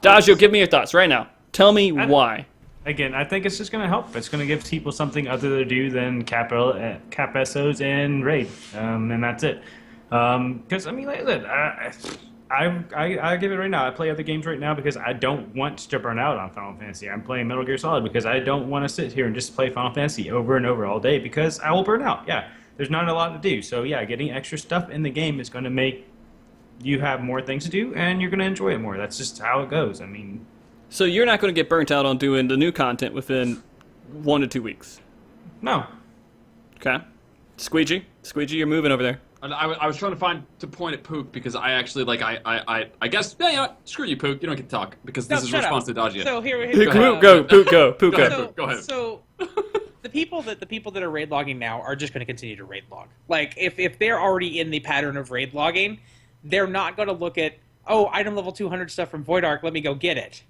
Dajio, give me your thoughts right now. Tell me why. Again, I think it's just going to help. It's going to give people something other to do than cap SOs and raid, and that's it. Because I mean, like I said, I give it right now. I play other games right now because I don't want to burn out on Final Fantasy. I'm playing Metal Gear Solid because I don't want to sit here and just play Final Fantasy over and over all day because I will burn out. Yeah, there's not a lot to do. So yeah, getting extra stuff in the game is going to make you have more things to do, and you're going to enjoy it more. That's just how it goes. I mean... So you're not going to get burnt out on doing the new content within 1 to 2 weeks? No. Okay. Squeegee, you're moving over there. I was trying to point at Pook because I actually like I guess yeah, you know what? Screw you, Pook. You don't get to talk because this is shut response up. to Dodgia. So here Pook, go. Pook, ahead, go. Pook, go ahead. So the people that are raid logging now are just going to continue to raid log. Like if they're already in the pattern of raid logging, they're not going to look at item level 200 stuff from Void Ark. Let me go get it.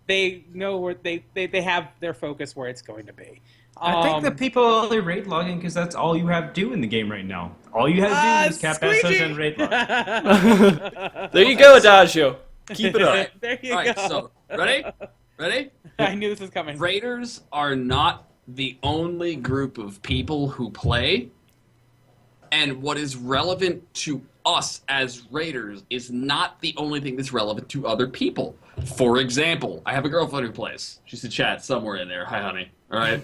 They know where they have their focus where it's going to be. I think that people are only raid logging because that's all you have to do in the game right now. All you have to do is cap SOs and raid log. There you go, Adagio. Keep it up. There you All right, go. so ready? I knew this was coming. Raiders are not the only group of people who play, and what is relevant to us as raiders is not the only thing that's relevant to other people. For example, I have a girlfriend who plays. She's in chat somewhere in there. Hi, honey. All right.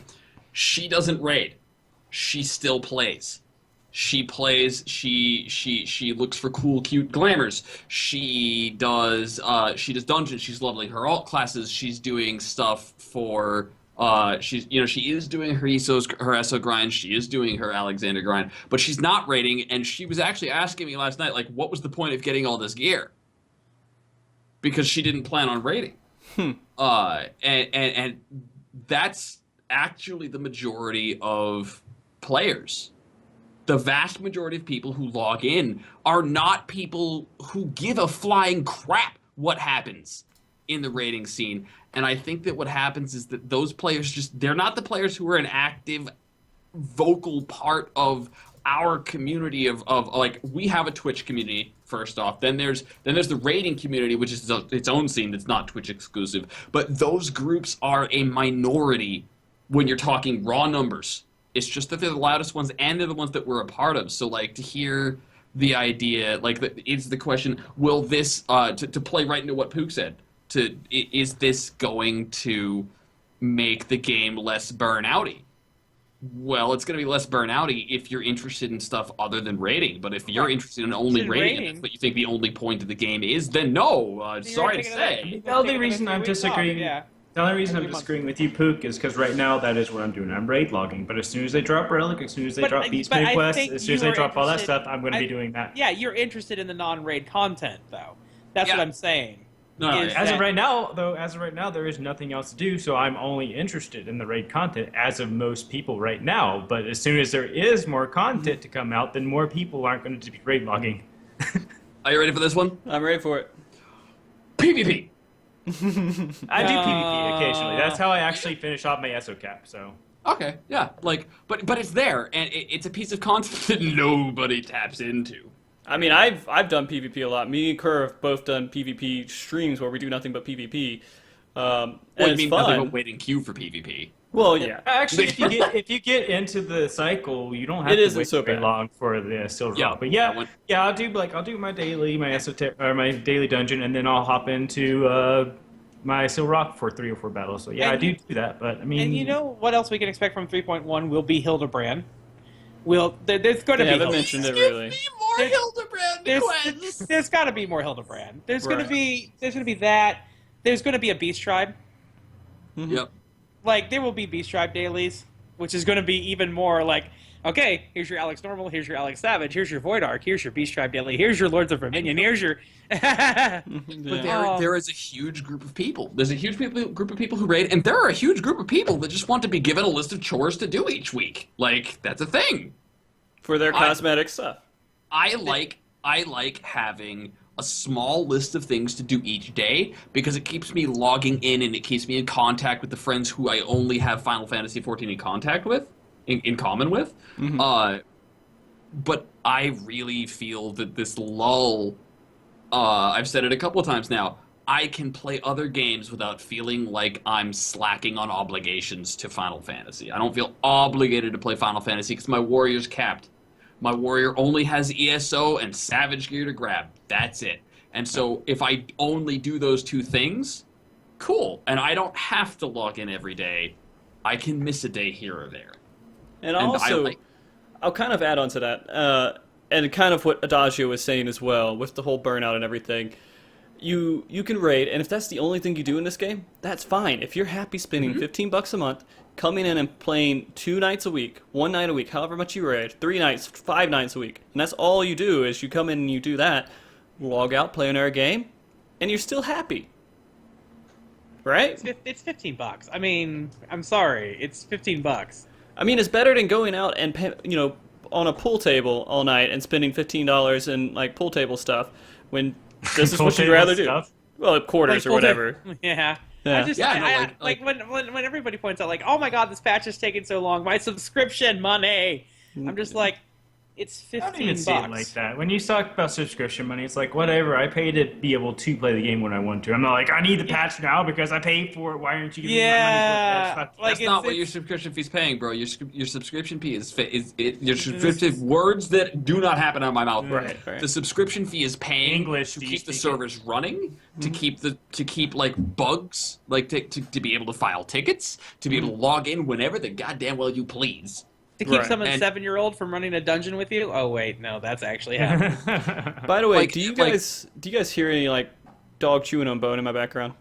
She doesn't raid. She still plays. She plays. She looks for cool, cute glamours. She does dungeons. She's leveling her alt classes. She's doing stuff for. She is doing her ESO grind. She is doing her Alexander grind, but she's not raiding. And she was actually asking me last night, like, what was the point of getting all this gear? Because she didn't plan on raiding. And that's actually the majority of players. The vast majority of people who log in are not people who give a flying crap what happens in the raiding scene. And I think that what happens is that those players they're not the players who are an active, vocal part of our community of like, we have a Twitch community first off. Then there's the raiding community, which is its own scene that's not Twitch exclusive. But those groups are a minority when you're talking raw numbers. It's just that they're the loudest ones and they're the ones that we're a part of. So like, to hear the idea, like, it's the question, will this to play right into what Pook said, is this going to make the game less burnouty? Well, it's going to be less burnouty if you're interested in stuff other than raiding. But if you're interested in only raiding, and that's what you think the only point of the game is, then no. Sorry to say. The only reason I'm disagreeing. The only reason I'm disagreeing with you, Pook, is because right now that is what I'm doing. I'm raid logging. But as soon as they drop Relic, as soon as they drop Beast Quest, as soon as they drop all that stuff, I'm going to be doing that. Yeah, you're interested in the non-raid content, though. That's what I'm saying. No, as of right now, there is nothing else to do, so I'm only interested in the raid content as of most people right now. But as soon as there is more content to come out, then more people aren't going to be raid logging. Are you ready for this one? I'm ready for it. PvP. I do PvP occasionally. That's how I actually finish off my ESO cap. So Okay, yeah, like, but it's there, and it's a piece of content that nobody taps into. I mean, I've done PvP a lot. Me and Kerr have both done PvP streams where we do nothing but PvP. And Well, you it's mean fun. nothing but wait in queue for PvP. Well, yeah. actually, if you get into the cycle, you don't have It to isn't wait so very bad. long for the silver Yeah, rock. But that one. I'll do my daily, my my daily dungeon, and then I'll hop into my silver rock for 3 or 4 battles. So yeah, And I do that. But I mean, And you know what else we can expect from 3.1 will be Hildebrand. There's going to They be haven't mentioned it really. More There's- Hildebrand there's got to be more Hildebrand. There's going to Right. be that. There's going to be a Beast Tribe. Yep. Like, there will be Beast Tribe dailies, which is going to be even more like, okay, here's your Alex Normal, here's your Alex Savage, here's your Void Ark, here's your Beast Tribe daily, here's your Lords of Minion, here's your... But Yeah. there is a huge group of people. There's a huge group of people who raid, and there are a huge group of people that just want to be given a list of chores to do each week. Like, that's a thing. For their cosmetic stuff. I like having a small list of things to do each day because it keeps me logging in and it keeps me in contact with the friends who I only have Final Fantasy XIV in contact with, in common with. But I really feel that this lull, I've said it a couple of times now, I can play other games without feeling like I'm slacking on obligations to Final Fantasy. I don't feel obligated to play Final Fantasy because my warrior's capped. My warrior only has ESO and Savage gear to grab. That's it. And so if I only do those 2 things, cool. And I don't have to log in every day. I can miss a day here or there. And And also, I'll kind of add on to that, and kind of what Adagio was saying as well, with the whole burnout and everything. You can raid, and if that's the only thing you do in this game, that's fine. If you're happy spending $15 a month, coming in and playing 2 nights a week, 1 night a week, however much you raid, 3 nights, 5 nights a week, and that's all you do is you come in and you do that, log out, play another game, and you're still happy. Right? It's $15. I mean, I'm sorry, it's $15. I mean, it's better than going out and on a pool table all night and spending $15 in like pool table stuff when this is what you'd rather do. Well, quarters Like, or whatever. Yeah. Yeah. When everybody points out, like, oh my god, this patch is taking so long, my subscription money. I'm just like, it's $15. I don't even see it like that. When you talk about subscription money, it's like, whatever, I pay to be able to play the game when I want to. I'm not like, I need the patch now because I paid for it. Why aren't you giving me my money for it? Like, That's not what your subscription fee's paying, bro. Your subscription fee is your subscription words that do not happen out of my mouth. Right. The subscription fee is paying English, to do you keep the speak servers running, to keep like bugs, like to be able to file tickets, to be able to log in whenever the goddamn well you please. To keep Right. some And- 7-year-old from running a dungeon with you? Oh wait, no, that's actually happening. By the way, Like- do you like- guys hear any like dog chewing on bone in my background?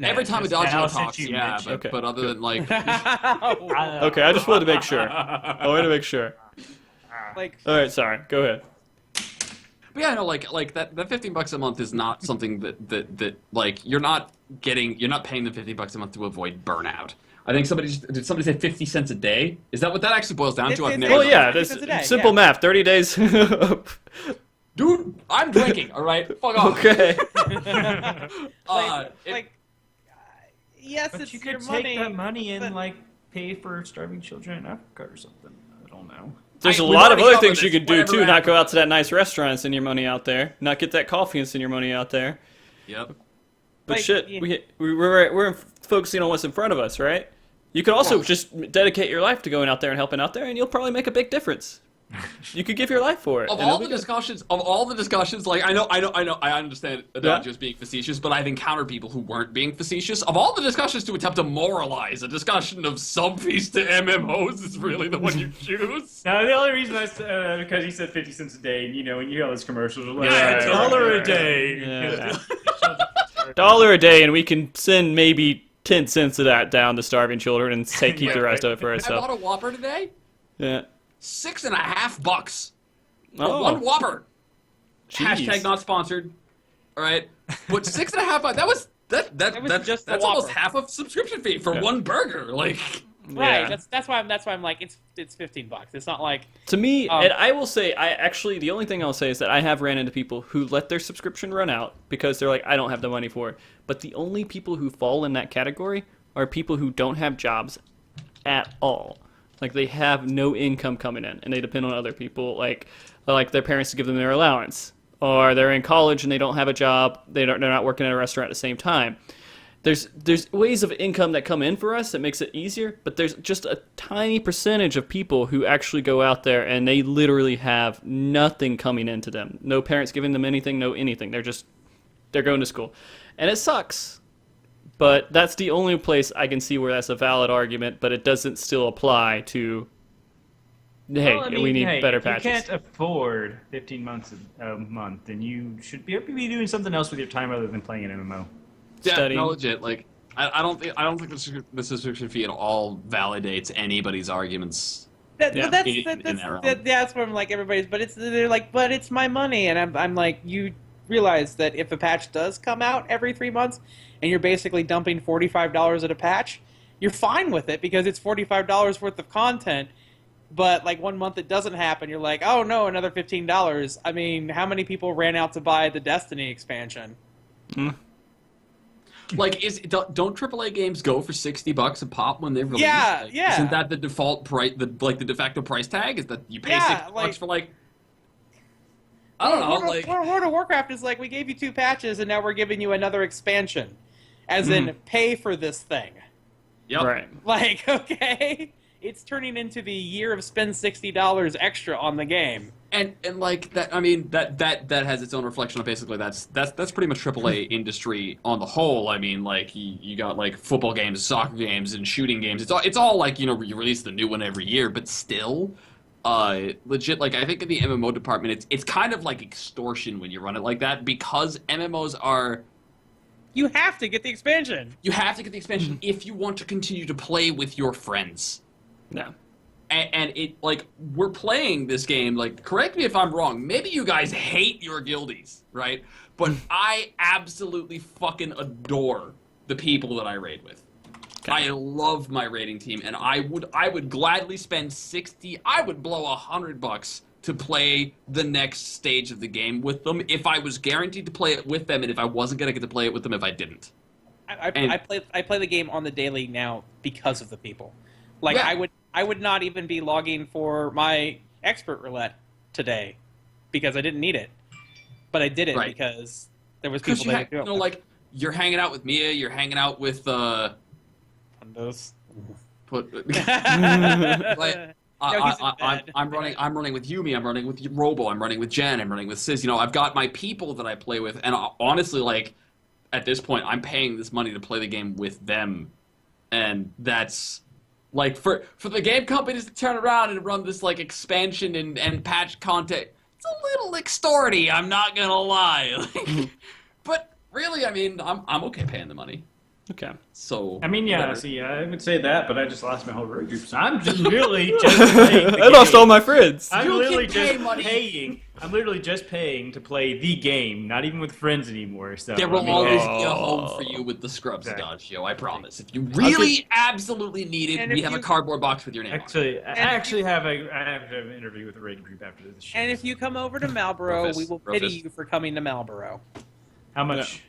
Every time a just dog Alice talks, hit you, yeah, Mitch. but, Okay, but other than like, Okay, I just wanted to make sure. I wanted to make sure. like, All right, sorry. Go ahead. but yeah, no, like that $15 a month is not something that like you're not paying the $15 a month to avoid burnout. I think did somebody say 50 cents a day? Is that what that actually boils down to? I've never Well, It's yeah, 50 that's cents a day, simple yeah. math. 30 days. Dude, I'm drinking. All right, fuck off. Okay. yes, But it's you your could money. take that money and but- like pay for starving children in Africa or something. I don't know. There's a We've lot of already other things covered you this. could do Whatever too. Not go happened. out to that nice restaurant and send your money out there. Not get that coffee and send your money out there. Yep. But Like, shit, yeah. we're focusing on what's in front of us, right? You could also just dedicate your life to going out there and helping out there, and you'll probably make a big difference. You could give your life for it. Of and all it'll the be good. discussions, like I understand Yeah. not just being facetious, but I've encountered people who weren't being facetious. Of all the discussions to attempt to moralize, a discussion of sub fees to MMOs is really the one you choose. Now the only reason I said because he said 50 cents a day, and when you hear all those commercials, like Yeah, $1 yeah, a day. Yeah. $1 a day, and we can send maybe 10 cents of that down to starving children and keep the rest of it for I ourselves. bought a Whopper today. Yeah. $6.50 for Oh. one Whopper. Jeez. Hashtag not sponsored. All right, but $6.50. That was just the that's almost Whopper. half of subscription fee for Yeah. one burger. Like, Right. Yeah. That's why I'm like, it's $15. It's not like To me, and I will say, the only thing I'll say is that I have ran into people who let their subscription run out because they're like, I don't have the money for it. But the only people who fall in that category are people who don't have jobs at all. Like, they have no income coming in, and they depend on other people, like their parents to give them their allowance. Or they're in college and they don't have a job, they're not working at a restaurant at the same time. There's ways of income that come in for us that makes it easier, but there's just a tiny percentage of people who actually go out there and they literally have nothing coming into them. No parents giving them anything, no anything. They're going to school. And it sucks. But that's the only place I can see where that's a valid argument, but it doesn't still apply to, hey, Well, I mean, we need hey, better if you patches. can't afford 15 months a month, then you should be doing something else with your time other than playing an MMO. yeah, Studying. no, legit. Like, I don't think the subscription fee at all validates anybody's arguments. that, Yeah. but In that realm. that's where I'm like, they're like, but it's my money, and I'm like, you realize that if a patch does come out every 3 months, and you're basically dumping $45 at a patch, you're fine with it because it's $45 worth of content. But like 1 month it doesn't happen, you're like, oh no, another $15. I mean, how many people ran out to buy the Destiny expansion? Like, don't AAA games go for $60 a pop when they release? Yeah, Like, yeah. Isn't that the default price? The de facto price tag is that you pay Yeah, $60 like- for like. I don't know, like. World of Warcraft is like, we gave you 2 patches and now we're giving you another expansion, as in pay for this thing. Yep. Right. Like, okay, it's turning into the year of spend $60 extra on the game. And like that, I mean that has its own reflection on basically that's pretty much AAA industry on the whole. I mean, like you got like football games, soccer games, and shooting games. It's all like, you release the new one every year, but still, legit. Like, I think in the MMO department, it's kind of like extortion when you run it like that, because MMOs are You have to get the expansion. You have to get the expansion if you want to continue to play with your friends. No. And it, like, we're playing this game, like, correct me if I'm wrong, maybe you guys hate your guildies, right? But I absolutely fucking adore the people that I raid with. Okay. I love my raiding team, and I would gladly spend I would blow $100 to play the next stage of the game with them if I was guaranteed to play it with them, and if I wasn't gonna get to play it with them if I didn't. I play the game on the daily now because of the people. Like, Yeah. I would not even be logging for my expert roulette today because I didn't need it, but I did it Right. because there was people that you know, like, you're hanging out with Mia, you're hanging out with those. like, No, he's in bed. I'm running with Yumi, I'm running with Robo, I'm running with Jen, I'm running with Sis. You know, I've got my people that I play with, and honestly, like, at this point, I'm paying this money to play the game with them, and that's like for the game companies to turn around and run this like expansion and patch content. It's a little extorty, I'm not gonna lie. But really, I mean, I'm okay paying the money. Okay. So I mean, yeah, whatever. see, I would say that, but I just lost my whole road group, so I'm just literally just paying the I lost game. all my friends. I'm You literally can pay just money. paying. I'm literally just paying to play the game, not even with friends anymore. So There will I mean, always hey, be a home for you with the Scrubs Exactly. Adagio, I promise. If you really absolutely need it, And we if have a you- cardboard box with your name on it. Actually, I if actually have an interview with the raid group after this show. And if you come over to Marlboro, we will pity you for coming to Marlboro. How much?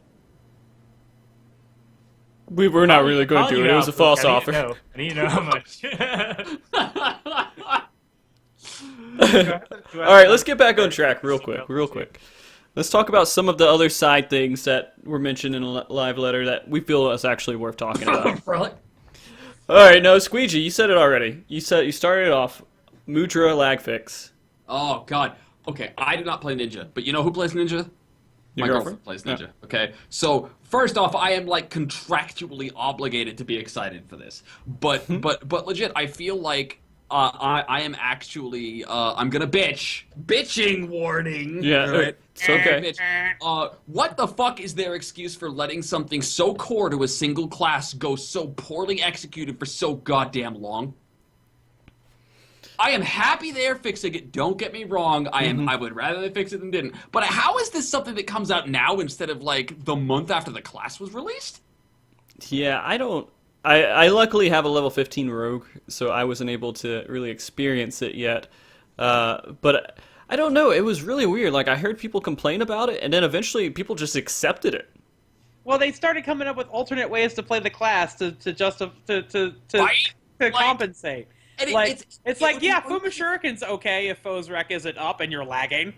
We were not really going to. It was a false offer. I need to know how much. All right, let's get back on track real quick. Let's talk about some of the other side things that were mentioned in a live letter that we feel is actually worth talking about. Relic. All right, no, Squeegee, you said it already. You started off Mudra lag fix. Oh, God. Okay, I do not play Ninja, but you know who plays Ninja? Your My girlfriend? plays Ninja, okay? So, first off, I am, like, contractually obligated to be excited for this. But legit, I feel like I am actually, I'm gonna bitch. Bitching warning. Yeah, alright? it's okay. Bitch. What the fuck is their excuse for letting something so core to a single class go so poorly executed for so goddamn long? I am happy they're fixing it. Don't get me wrong. I would rather they fix it than didn't. But how is this something that comes out now instead of like the month after the class was released? Yeah, I luckily have a level 15 rogue, so I wasn't able to really experience it yet. But I don't know. It was really weird. Like, I heard people complain about it, and then eventually people just accepted it. Well, they started coming up with alternate ways to play the class to Right? Like- compensate. And Like it's like, would be yeah, one Fuma Shuriken's okay if foe's rec isn't up and you're lagging.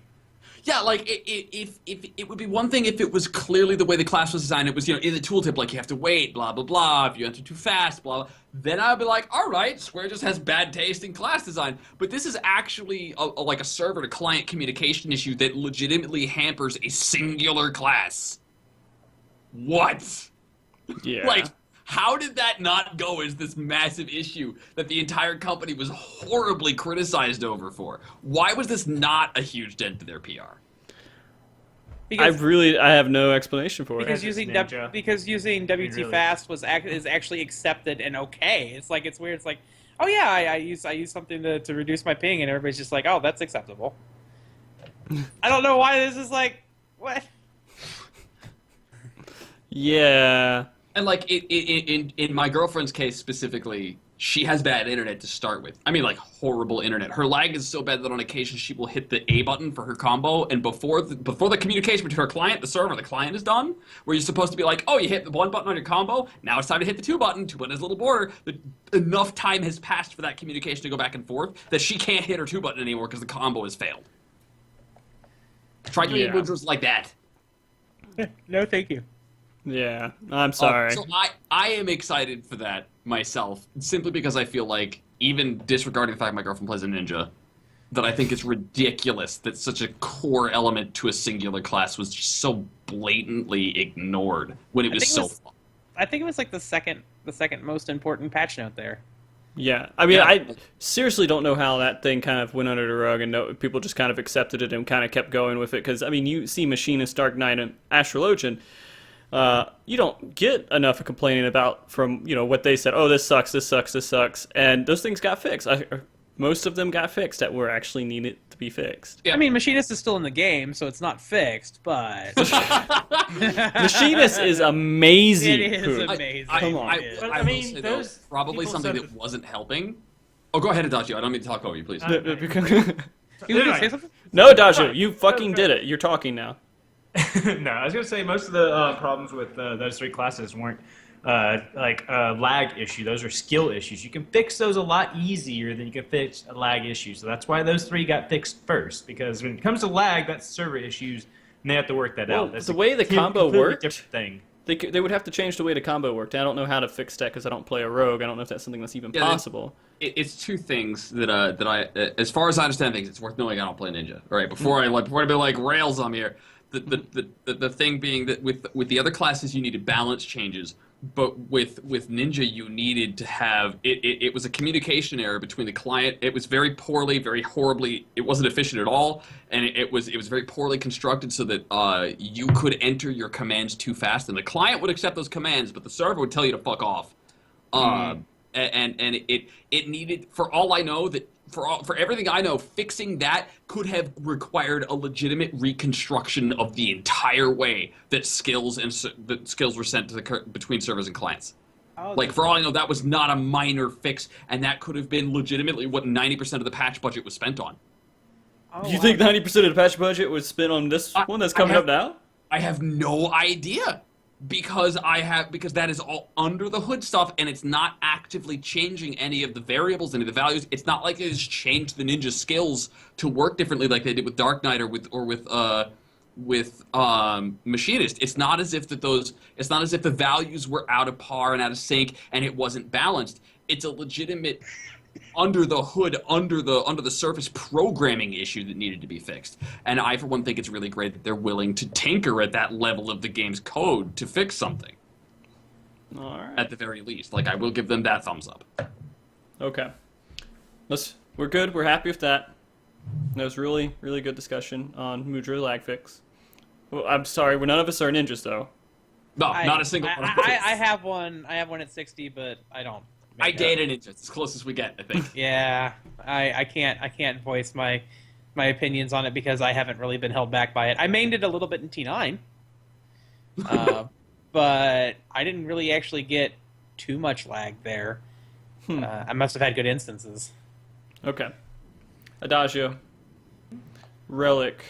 Yeah, like if it would be one thing if it was clearly the way the class was designed. It was, you know, in the tooltip, like you have to wait, blah blah blah. If you enter too fast, blah blah. Then I'd be like, all right, Square just has bad taste in class design. But this is actually like a server to client communication issue that legitimately hampers a singular class. What? Yeah. Like, how did that not go as this massive issue that the entire company was horribly criticized over for? Why was this not a huge dent to their PR? Because, I have no explanation for because it. using Ninja. using WT Really. Fast is actually accepted and okay. It's like, it's weird. It's like, oh yeah, I use something to reduce my ping, and everybody's just like, oh, that's acceptable. I don't know why this is like, what? Yeah. And like in my girlfriend's case specifically, she has bad internet to start with. I mean, like, horrible internet. Her lag is so bad that on occasion she will hit the A button for her combo, and before the communication between her client, the server, the client is done, where you're supposed to be like, oh, you hit the 1 button on your combo, now it's time to hit the 2 button. 2 button has a little border. Enough time has passed for that communication to go back and forth that she can't hit her 2 button anymore because the combo has failed. Try doing Yeah. Mudras like that. No, thank you. Yeah. I'm sorry. So I am excited for that myself, simply because I feel like, even disregarding the fact my girlfriend plays a ninja, that I think it's ridiculous that such a core element to a singular class was just so blatantly ignored when it was so fun. I think it was like the second most important patch note there. Yeah, I mean, Yeah. I seriously don't know how that thing kind of went under the rug and people just kind of accepted it and kind of kept going with it. Because, I mean, you see Machinist, Dark Knight, and Astrologian. you don't get enough of complaining about from what they said. Oh, this sucks, this sucks, this sucks, and those things got fixed. Most of them got fixed that were actually needed to be fixed. I mean, Machinist is still in the game, so it's not fixed, but Machinist is amazing. it is Pook. amazing. Come on. I will mean, say, though, those probably people something said that wasn't helping. Oh, go ahead, Adagio. I don't mean to talk over you, please. You want to say something? No, Dajo, you fucking did it. You're talking now. No, I was gonna say most of the problems with those three classes weren't like a lag issue. Those are skill issues. You can fix those a lot easier than you can fix a lag issue. So that's why those three got fixed first. Because when it comes to lag, that's server issues, and they have to work that out. That's the way the combo completely worked, different thing. they would have to change the way the combo worked. I don't know how to fix that because I don't play a rogue. I don't know if that's something that's even possible. It's two things that I, as far as I understand things, it's worth knowing I don't play Ninja. All right, before I be like rails on here. The thing being that with the other classes you needed balance changes, but with Ninja you needed to have it was a communication error between the client. It was very poorly, very horribly. It wasn't efficient at all, and it was very poorly constructed so that you could enter your commands too fast, and the client would accept those commands, but the server would tell you to fuck off. And it needed, for all I know, that for everything I know, fixing that could have required a legitimate reconstruction of the entire way that skills were sent to between servers and clients. Oh, Like, for all I know, that was not a minor fix, and that could have been legitimately what 90% of the patch budget was spent on. Oh, You wow. think 90% of the patch budget was spent on this one that's coming up now? I have no idea. Because that is all under the hood stuff, and it's not actively changing any of the variables, any of the values. It's not like it has changed the ninja skills to work differently like they did with Dark Knight or with Machinist. It's not as if the values were out of par and out of sync and it wasn't balanced. It's a legitimate under the hood, under the surface programming issue that needed to be fixed. And I, for one, think it's really great that they're willing to tinker at that level of the game's code to fix something. All right. At the very least. Like, I will give them that thumbs up. Okay. We're good. We're happy with that. That was really, really good discussion on Mudra lag fix. Well, I'm sorry, none of us are ninjas, though. No, not a single one. I have one. I have one at 60, but I don't. I date a ninja. It's as close as we get, I think. Yeah, I can't voice my opinions on it because I haven't really been held back by it. I mained it a little bit in T9, but I didn't really actually get too much lag there. I must have had good instances. Okay. Adagio. Relic.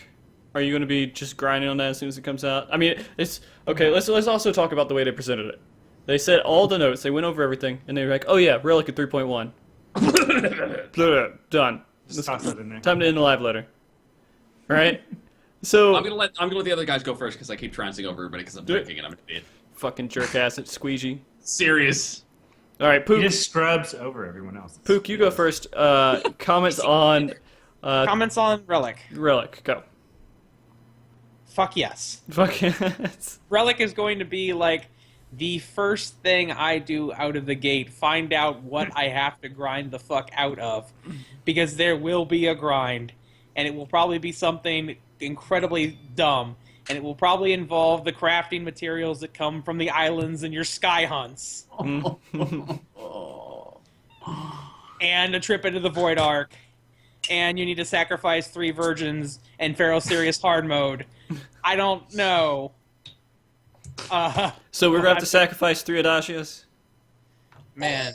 Are you going to be just grinding on that as soon as it comes out? I mean, it's... Okay, let's also talk about the way they presented it. They said all the notes, they went over everything, and they were like, oh yeah, Relic at 3.1. Done. Just toss that in there. Time to end the live letter. Right? So... I'm gonna let the other guys go first because I keep trouncing over everybody because I'm drinking and I'm an idiot. Fucking jerk ass at Squeegee. Serious. Alright, Pook. He just scrubs over everyone else. Pook, you go first. Comments on... Comments on Relic. Relic, go. Fuck yes. Fuck yes. Relic is going to be like the first thing I do out of the gate. Find out what I have to grind the fuck out of. Because there will be a grind. And it will probably be something incredibly dumb. And it will probably involve the crafting materials that come from the islands in your sky hunts. And a trip into the Void Ark. And you need to sacrifice 3 virgins and Pharaoh Sirius hard mode. I don't know. So we're going to have to sacrifice 3 Adagios? Man.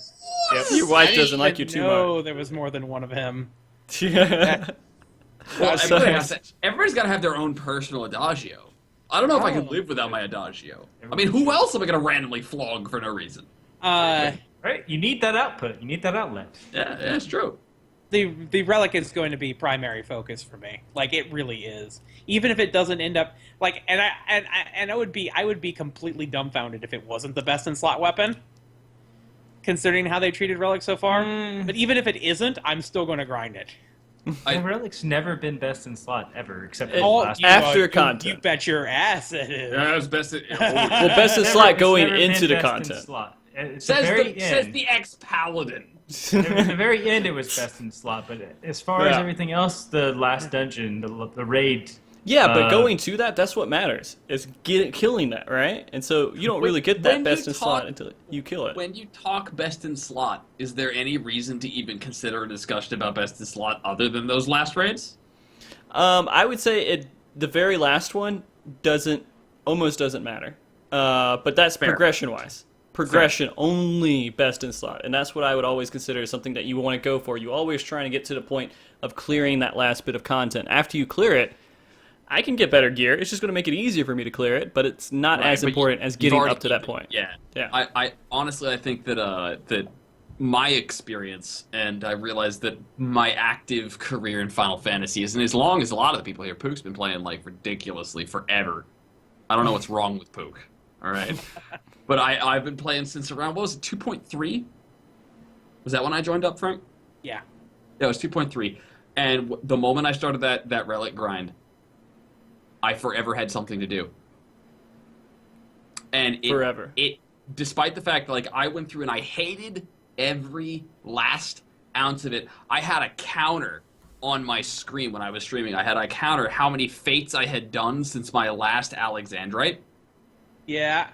Yep. Your wife I doesn't didn't like you too know much. there was more than one of him. Yeah. Well, So- everybody's got to have their own personal adagio. I don't know if I can live without my adagio. I mean, who else am I going to randomly flog for no reason? Right? You need that output. You need that outlet. Yeah, that's true. The Relic is going to be primary focus for me. Like, it really is. Even if it doesn't end up like, and I would be completely dumbfounded if it wasn't the best in slot weapon, considering how they treated Relic so far. But even if it isn't, I'm still going to grind it. Relic's never been best in slot ever, except for It- the last after content. You bet your ass it is. Yeah, that's best. Well, best in slot It's going never been into the best in content. slot. It's Says the very end. says the ex-paladin. At the very end, it was best in slot, but as far as Yeah. everything else, the last dungeon, the raid, Yeah, but going to that's what matters. Is killing that, right? And so you don't really get that when best you in slot until you kill it. When you talk best in slot, is there any reason to even consider a discussion about best in slot other than those last raids? I would say the very last one almost doesn't matter. But that's Fair. progression-wise. Progression only best in slot, and that's what I would always consider something that you want to go for. You always trying to get to the point of clearing that last bit of content. After you clear it, I can get better gear. It's just going to make it easier for me to clear it, but it's not as important as getting up to that point. Yeah. Yeah. I honestly, I think that that my experience, and I realize that my active career in Final Fantasy isn't as long as a lot of the people here. Pook's been playing like ridiculously forever. I don't know what's wrong with Pook. All right, but I've been playing since around, what was it, 2.3? Was that when I joined up, Frank? Yeah. Yeah, it was 2.3. And the moment I started that relic grind, I forever had something to do. And Forever. Despite the fact that, like, I went through and I hated every last ounce of it, I had a counter on my screen when I was streaming. I had a counter how many fates I had done since my last Alexandrite. Yeah.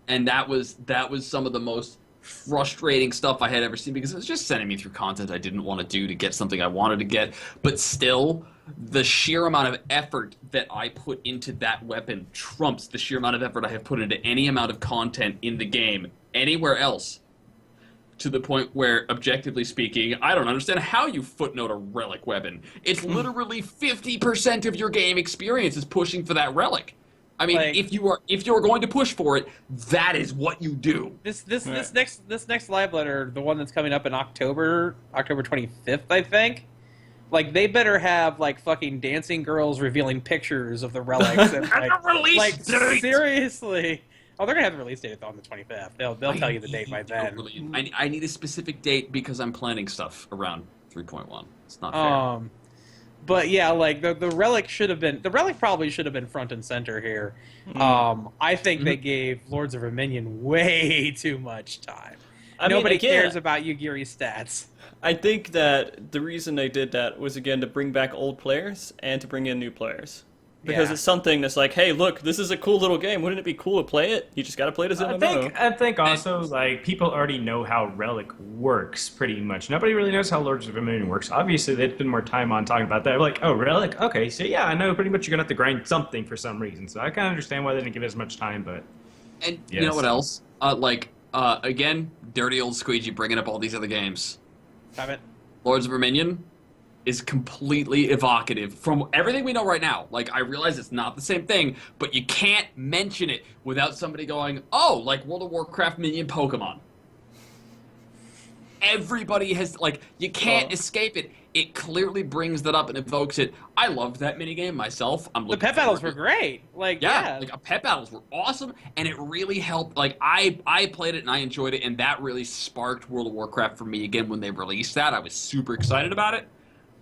And that was some of the most frustrating stuff I had ever seen, because it was just sending me through content I didn't want to do to get something I wanted to get. But still, the sheer amount of effort that I put into that weapon trumps the sheer amount of effort I have put into any amount of content in the game anywhere else, to the point where, objectively speaking, I don't understand how you footnote a relic weapon. It's literally 50% of your game experience is pushing for that relic. I mean, Like, if you are going to push for it, that is what you do. This next live letter, the one that's coming up in October 25th, I think. Like, they better have like fucking dancing girls revealing pictures of the relics and like seriously. Oh, they're gonna have the release date on the 25th. They'll tell you the date by then. I need a specific date because I'm planning stuff around 3.1. It's not fair. But yeah, like the relic probably should have been front and center here. I think they gave Lords of Minion way too much time. Nobody cares about Yugiri's stats. I think that the reason they did that was, again, to bring back old players and to bring in new players. Because it's something that's like, hey, look, this is a cool little game. Wouldn't it be cool to play it? You just got to play it as an MMO. I think also, like, people already know how Relic works, pretty much. Nobody really knows how Lords of Minion works. Obviously, they'd spend more time on talking about that. They're like, oh, Relic? Okay, so yeah, I know pretty much you're going to have to grind something for some reason. So I kind of understand why they didn't give it as much time, but... And you know what else? Again, dirty old Squeegee bringing up all these other games. Stop it. Lords of Minion is completely evocative from everything we know right now. Like, I realize it's not the same thing, but you can't mention it without somebody going, oh, like World of Warcraft Minion Pokemon. Everybody has, like, you can't escape it. It clearly brings that up and evokes it. I loved that minigame myself. The pet battles were great. Like, yeah. Like, pet battles were awesome, and it really helped. Like, I played it and I enjoyed it, and that really sparked World of Warcraft for me again when they released that. I was super excited about it.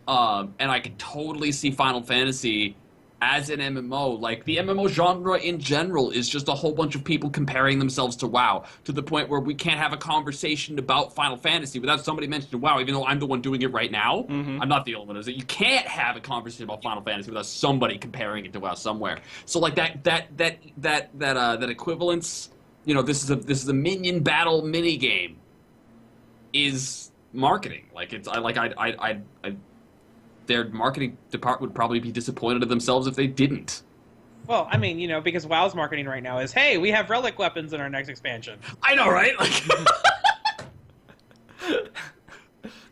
And I could totally see Final Fantasy as an MMO. Like, the MMO genre in general is just a whole bunch of people comparing themselves to WoW, to the point where we can't have a conversation about Final Fantasy without somebody mentioning WoW, even though I'm the one doing it right now. I'm not the only one. You can't have a conversation about Final Fantasy without somebody comparing it to WoW somewhere. So, like, that equivalence, you know, this is a minion battle mini game, is marketing. Like, it's their marketing department would probably be disappointed in themselves if they didn't. Well, I mean, you know, because WoW's marketing right now is, hey, we have relic weapons in our next expansion. I know, right? Like,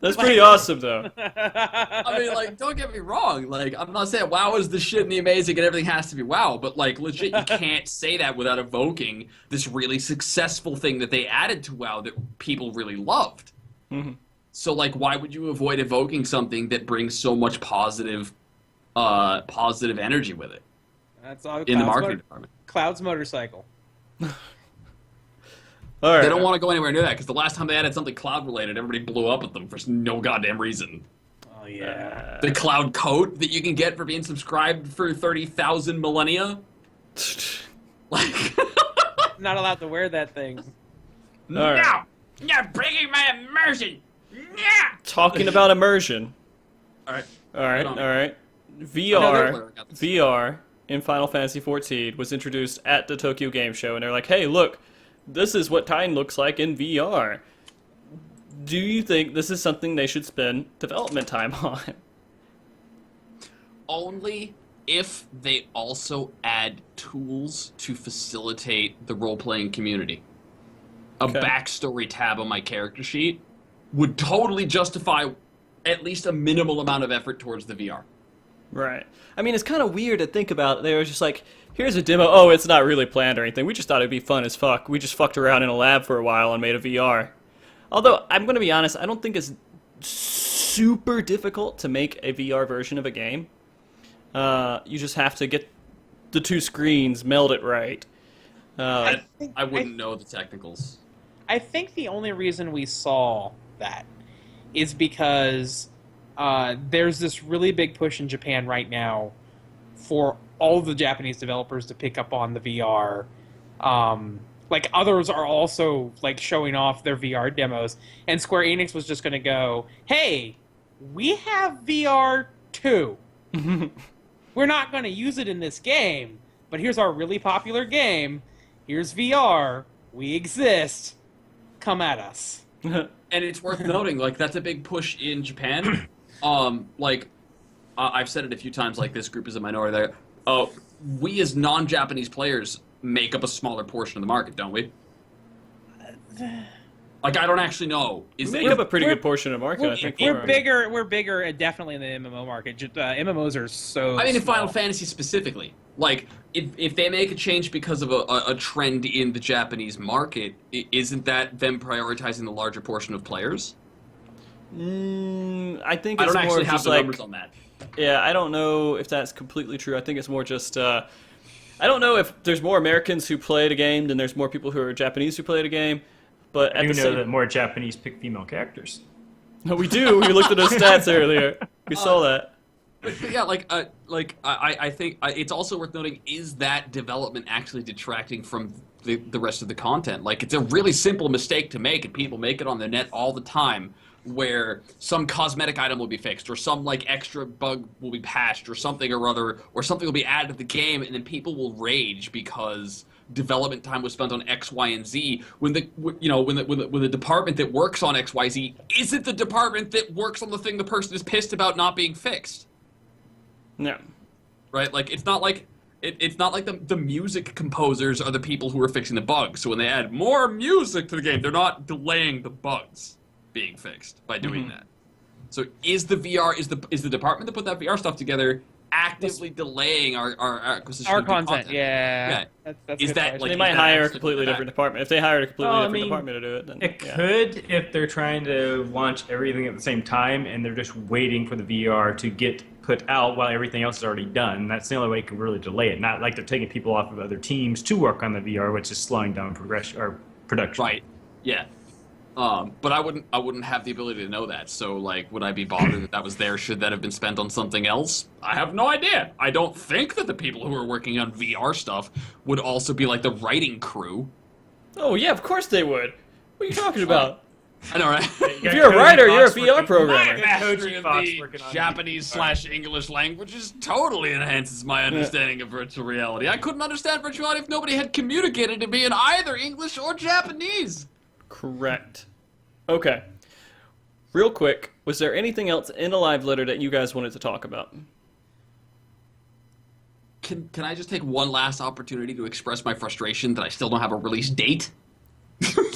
That's pretty awesome, though. I mean, like, don't get me wrong. Like, I'm not saying WoW is the shit and the amazing and everything has to be WoW, but, like, legit, you can't say that without evoking this really successful thing that they added to WoW that people really loved. So, like, why would you avoid evoking something that brings so much positive energy with it? That's all. In the marketing department. Cloud's motorcycle. All right. They don't want to go anywhere near that, because the last time they added something cloud-related, everybody blew up at them for no goddamn reason. Oh, yeah. The cloud coat that you can get for being subscribed for 30,000 millennia? Like... Not allowed to wear that thing. All right. No! You're breaking my immersion! Yeah! Talking about immersion. Alright. All right. VR in Final Fantasy XIV was introduced at the Tokyo Game Show, and they're like, hey, look, this is what Titan looks like in VR. Do you think this is something they should spend development time on? Only if they also add tools to facilitate the role-playing community. A backstory tab on my character sheet would totally justify at least a minimal amount of effort towards the VR. Right. I mean, it's kind of weird to think about. They were just like, here's a demo. Oh, it's not really planned or anything. We just thought it'd be fun as fuck. We just fucked around in a lab for a while and made a VR. Although, I'm going to be honest, I don't think it's super difficult to make a VR version of a game. You just have to get the two screens, meld it right. I wouldn't know the technicals. I think the only reason we saw that is because there's this really big push in Japan right now for all the Japanese developers to pick up on the VR. Like, others are also, like, showing off their VR demos. And Square Enix was just going to go, hey, we have VR too. We're not going to use it in this game, but here's our really popular game. Here's VR. We exist. Come at us. And it's worth noting, like, that's a big push in Japan. I've said it a few times, like, this group is a minority there. Oh, we as non-Japanese players make up a smaller portion of the market, don't we? Like, I don't actually know. We make up a pretty good portion of the market, I think. We're bigger, definitely in the MMO market. MMOs are so I mean, in small. Final Fantasy specifically. Like, if they make a change because of a trend in the Japanese market, isn't that them prioritizing the larger portion of players? I think I it's don't more actually have just the like, numbers on that. yeah, I don't know if that's completely true. I think it's more just, I don't know if there's more Americans who play the game than there's more people who are Japanese who play the game. But at I the do know same, that more Japanese pick female characters. no, we do. We looked at those stats earlier. We saw that. But yeah, I think it's also worth noting, is that development actually detracting from the rest of the content? Like, it's a really simple mistake to make, and people make it on the net all the time, where some cosmetic item will be fixed, or some, like, extra bug will be patched, or something or other, or something will be added to the game, and then people will rage because development time was spent on X, Y, and Z, when the department that works on X, Y, Z isn't the department that works on the thing the person is pissed about not being fixed. No. Right? Like, it's not like the music composers are the people who are fixing the bugs. So when they add more music to the game, they're not delaying the bugs being fixed by doing that. So is the department that put that VR stuff together actively delaying our acquisition Our of new content? Yeah. That's Is good that, question. like, They might that hire a actually completely back? different department. If they hired a completely Oh, I different mean, department to do it, then It yeah. could if they're trying to launch everything at the same time and they're just waiting for the VR to get put out while everything else is already done. That's the only way it can really delay it. Not like they're taking people off of other teams to work on the VR, which is slowing down progression or production. Right. Yeah. But I wouldn't have the ability to know that. So, like, would I be bothered that was there? Should that have been spent on something else? I have no idea. I don't think that the people who are working on VR stuff would also be like the writing crew. Oh yeah, of course they would. What are you talking about? I know, right? If you're a writer, you're a VR programmer. Mastery of Fox the working on Japanese/English languages totally enhances my understanding of virtual reality. I couldn't understand virtual reality if nobody had communicated to me in either English or Japanese. Correct. Okay. Real quick, was there anything else in the live letter that you guys wanted to talk about? Can I just take one last opportunity to express my frustration that I still don't have a release date?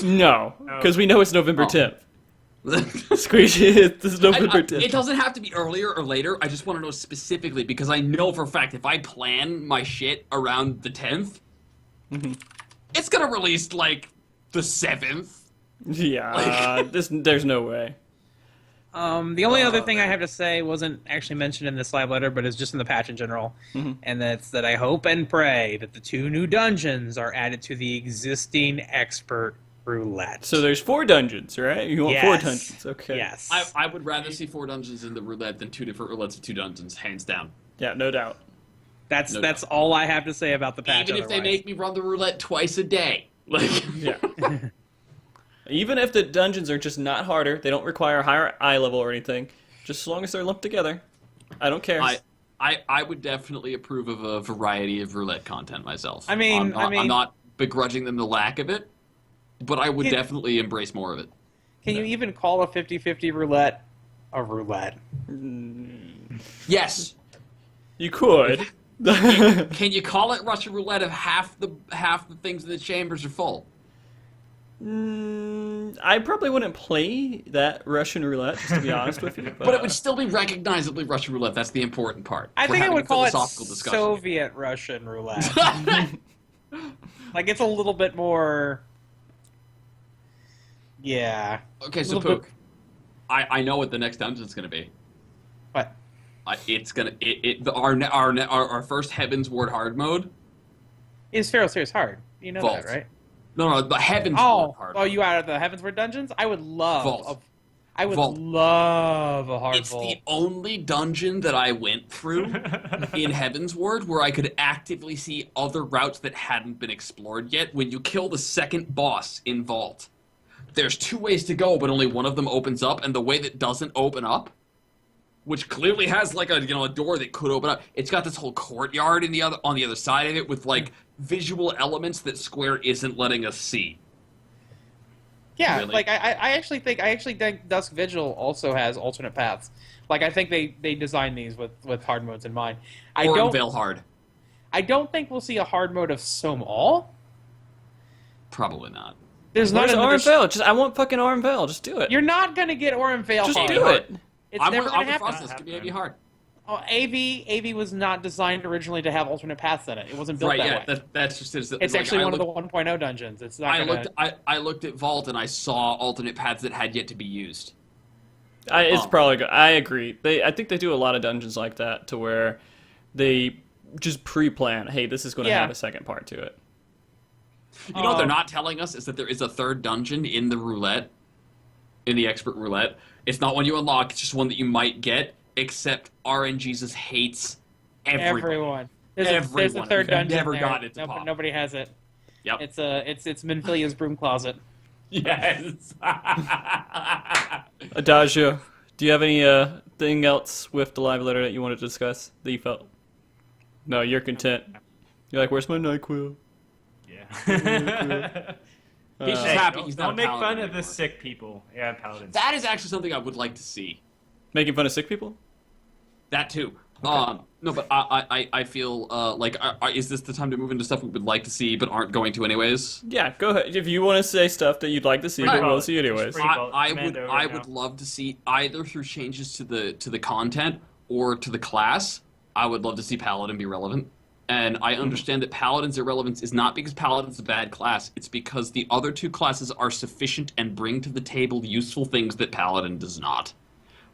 No, because we know it's November Oh. 10th. Squeegee, it's November 10th. It doesn't have to be earlier or later. I just want to know specifically, because I know for a fact if I plan my shit around the 10th, it's going to release, like, the 7th. Yeah, there's no way. The only other thing I man. have to say wasn't actually mentioned in this live letter, but is just in the patch in general, and that's that I hope and pray that the 2 new dungeons are added to the existing expert roulette. So there's 4 dungeons, right? You want 4 Yes. dungeons, okay. Yes. I would rather see 4 dungeons in the roulette than 2 different roulettes of 2 dungeons, hands down. Yeah, no doubt. That's No that's doubt. all I have to say about the patch. Even if they otherwise. make me run the roulette twice a day. Like, Yeah. Even if the dungeons are just not harder, they don't require higher eye level or anything, just as long as they're lumped together, I don't care. I would definitely approve of a variety of roulette content myself. I mean, I'm not begrudging them the lack of it, but I would Can- definitely embrace more of it. Can you even call a 50-50 roulette a roulette? Yes. You could. Can you call it Russian roulette if half the things in the chambers are full? I probably wouldn't play that Russian roulette, just to be honest with you. But it would still be recognizably Russian roulette. That's the important part. I We're think I having would a call it philosophical discussion. Soviet Russian roulette. Like, it's a little bit more... Yeah. Okay, so Little Pook, I know what the next dungeon's going to be. What? It's gonna our first Heaven's Ward hard mode. Is Pharaoh Serious hard? You know Vault. that, right? No, the Heaven's Ward hard. Oh, you out of the Heavensward dungeons? I would love. Vault. I would Vault. love a hard It's vault. the only dungeon that I went through in Heaven's Ward where I could actively see other routes that hadn't been explored yet. When you kill the second boss in Vault, there's 2 ways to go, but only one of them opens up, and the way that doesn't open up, which clearly has like a door that could open up, it's got this whole courtyard on the other side of it with like visual elements that Square isn't letting us see. Yeah, Really? like I actually think Dusk Vigil also has alternate paths. Like I think they designed these with hard modes in mind. I Or Veil Hard. don't think we'll see a hard mode of Somal. Probably not. There's not Where's another. Orin Vale? Just I want fucking Orin Vale. Just do it. You're not gonna get Orin Vale Just hard. do it. It's I'm never with gonna happen. process. Give me AB hard. Oh, AV was not designed originally to have alternate paths in it. It wasn't built Right, that yeah, way. that's just it. It's like, actually I one of the looked- 1.0 dungeons. It's not gonna... I looked at Vault and I saw alternate paths that had yet to be used. It's probably good. I agree. I think they do a lot of dungeons like that to where they just pre-plan. Hey, this is going to Yeah. have a second part to it. You know what they're not telling us is that there is a third dungeon in the roulette, in the expert roulette. It's not one you unlock, it's just one that you might get, except RNGesus hates everyone. There's a Everyone. third We've dungeon never there. got it to pop. Nobody has it. Yep. It's Minfilia's broom closet. Yes. Adagio, do you have any thing else with the live letter that you wanted to discuss that you felt? No, you're content. You're like, where's my NyQuil? Yeah. He's just Hey, happy he's not Don't a make paladin fun of anymore. the sick people. Yeah, paladins. That is actually something I would like to see. Making fun of sick people? That too. No, but I feel like is this the time to move into stuff we would like to see but aren't going to anyways? Yeah, go ahead. If you want to say stuff that you'd like to see, but we'll see anyways. Free vault commando I right would now. love to see either through changes to the content or to the class. I would love to see Paladin be relevant. And I understand that Paladin's irrelevance is not because Paladin's a bad class. It's because the other two classes are sufficient and bring to the table useful things that Paladin does not.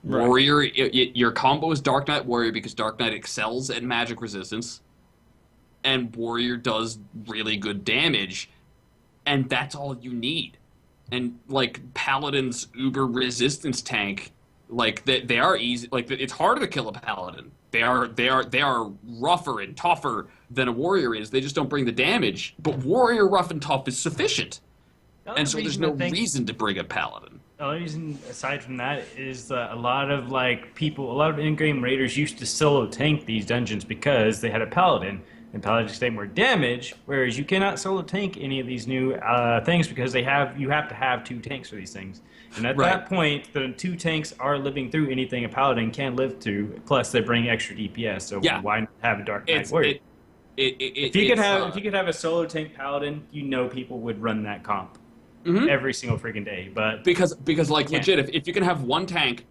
Right. Warrior, your combo is Dark Knight Warrior because Dark Knight excels at magic resistance, and Warrior does really good damage, and that's all you need. And like Paladin's uber resistance tank, like they are easy. Like it's harder to kill a Paladin. They are rougher and tougher than a Warrior is. They just don't bring the damage. But Warrior rough and tough is sufficient, and so there's no reason to bring a Paladin. The only reason, aside from that, is that a lot of in-game raiders used to solo tank these dungeons because they had a paladin, and paladins take more damage. Whereas you cannot solo tank any of these new things because you have to have 2 tanks for these things. And at that point, the 2 tanks are living through anything a paladin can live through. Plus, they bring extra DPS. So why not have a Dark Knight Warrior? If you could have a solo tank paladin, people would run that comp. Every single freaking day, but because like legit, if you can have one tank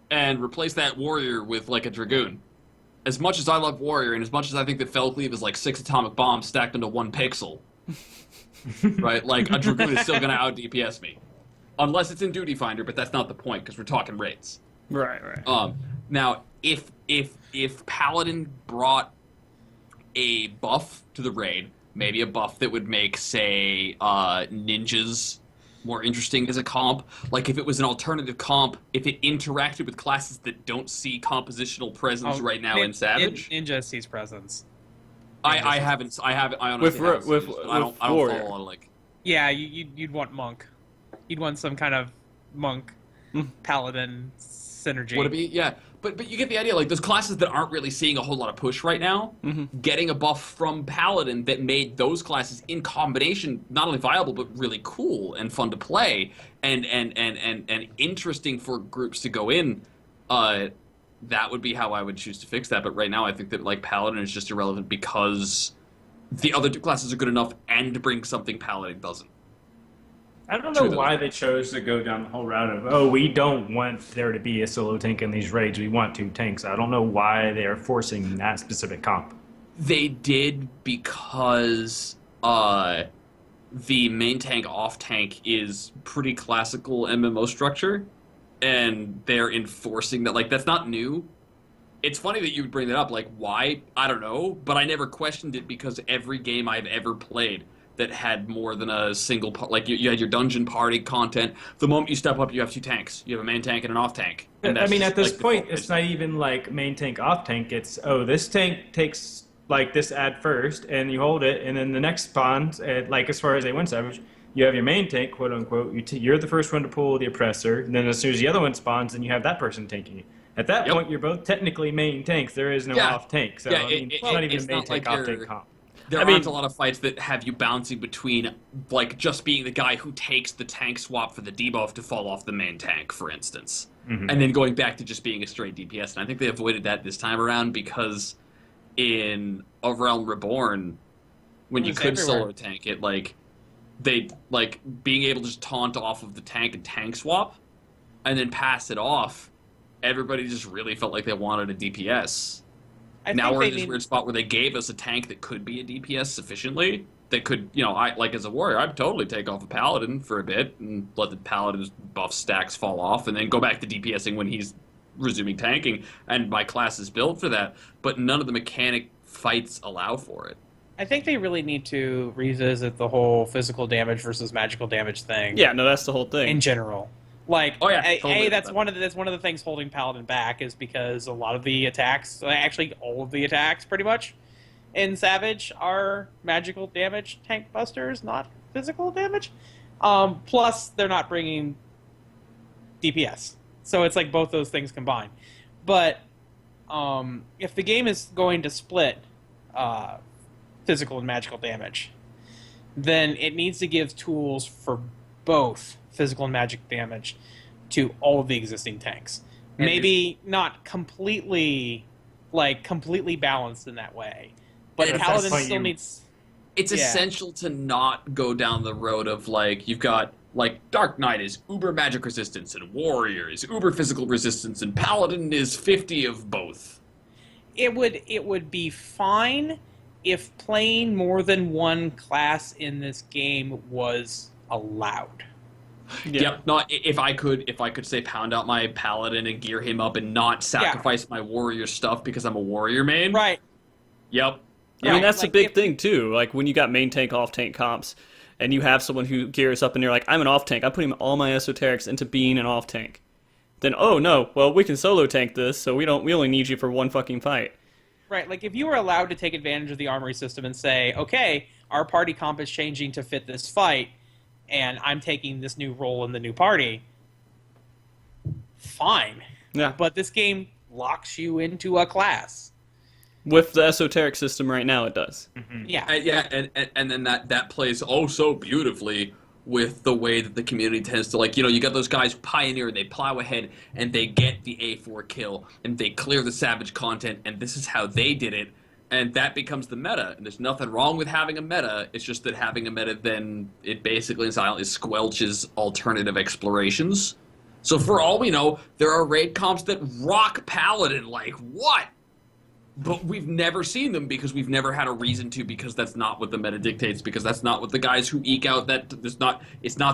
and replace that warrior with like a dragoon, as much as I love warrior and as much as I think that Fell Cleave is like 6 atomic bombs stacked into 1 pixel, right? Like a dragoon is still gonna out DPS me, unless it's in Duty Finder, but that's not the point because we're talking raids. Right. Now if Paladin brought a buff to the raid, maybe a buff that would make say ninjas more interesting as a comp. Like if it was an alternative comp, if it interacted with classes that don't see compositional presence right now in Savage. Ninja sees presence. I honestly haven't with seen it, but I don't Warrior. follow like. Yeah, you'd want monk. You'd want some kind of monk paladin synergy. Would it be? Yeah, But you get the idea, like, those classes that aren't really seeing a whole lot of push right now, getting a buff from Paladin that made those classes in combination not only viable, but really cool and fun to play, and interesting for groups to go in, that would be how I would choose to fix that. But right now, I think that, like, Paladin is just irrelevant because the other two classes are good enough and bring something Paladin doesn't. I don't know why they chose to go down the whole route of, oh, we don't want there to be a solo tank in these raids. We want 2 tanks. I don't know why they are forcing that specific comp. They did because the main tank off tank is pretty classical MMO structure, and they're enforcing that. Like, that's not new. It's funny that you would bring that up. Like, why? I don't know, but I never questioned it because every game I've ever played that had more than a single, like you had your dungeon party content. The moment you step up, you have 2 tanks. You have a main tank and an off tank. And I mean, just, at this like, point, it's not even like main tank, off tank. It's, oh, this tank takes like this ad first, and you hold it, and then the next spawns, like as far as A1 Savage, you have your main tank, quote unquote. You're the first one to pull the oppressor, and then as soon as the other one spawns, then you have that person tanking you. At that point, you're both technically main tanks. There is no off tank. So, I mean, it's not even a main tank, off tank comp. There aren't a lot of fights that have you bouncing between, like, just being the guy who takes the tank swap for the debuff to fall off the main tank, for instance. And then going back to just being a straight DPS. And I think they avoided that this time around because in A Realm Reborn, when you could solo tank it, like, they, like, being able to just taunt off of the tank and tank swap and then pass it off, everybody just really felt like they wanted a DPS. Now we're in this weird spot where they gave us a tank that could be a DPS sufficiently. That could, you know, like as a warrior, I'd totally take off a paladin for a bit and let the paladin's buff stacks fall off and then go back to DPSing when he's resuming tanking. And my class is built for that, but none of the mechanic fights allow for it. I think they really need to revisit the whole physical damage versus magical damage thing. Yeah, no, that's the whole thing. In general. Like, totally that's one of the things holding Paladin back is because a lot of the attacks, actually all of the attacks pretty much, in Savage are magical damage tank busters, not physical damage. Plus, they're not bringing DPS. So it's like both those things combined. But if the game is going to split physical and magical damage, then it needs to give tools for both physical and magic damage to all of the existing tanks. Maybe not completely balanced in that way, but Paladin still needs. It's essential to not go down the road of, like, you've got, like, Dark Knight is uber magic resistance and Warrior is uber physical resistance and Paladin is 50 of both. It would be fine if playing more than one class in this game was allowed. Yep. Not if I could say pound out my paladin and gear him up and not sacrifice my warrior stuff because I'm a warrior main. Right. Yep. I mean, that's a big thing, too. Like, when you got main tank, off tank comps, and you have someone who gears up and you're like, I'm an off tank, I'm putting all my esoterics into being an off tank. Then, oh no, well, we can solo tank this, so we only need you for one fucking fight. Right, like, if you were allowed to take advantage of the armory system and say, okay, our party comp is changing to fit this fight, and I'm taking this new role in the new party, fine. Yeah. But this game locks you into a class. With the esoteric system right now, it does. Yeah. And then that plays oh so beautifully with the way that the community tends to, like, you know, you got those guys who pioneer, they plow ahead, and they get the A4 kill, and they clear the Savage content, and this is how they did it. And that becomes the meta. And there's nothing wrong with having a meta. It's just that having a meta, then it basically and silently squelches alternative explorations. So for all we know, there are raid comps that rock Paladin. Like, what? But we've never seen them because we've never had a reason to, because that's not what the meta dictates, because that's not what the guys who eke out that it's not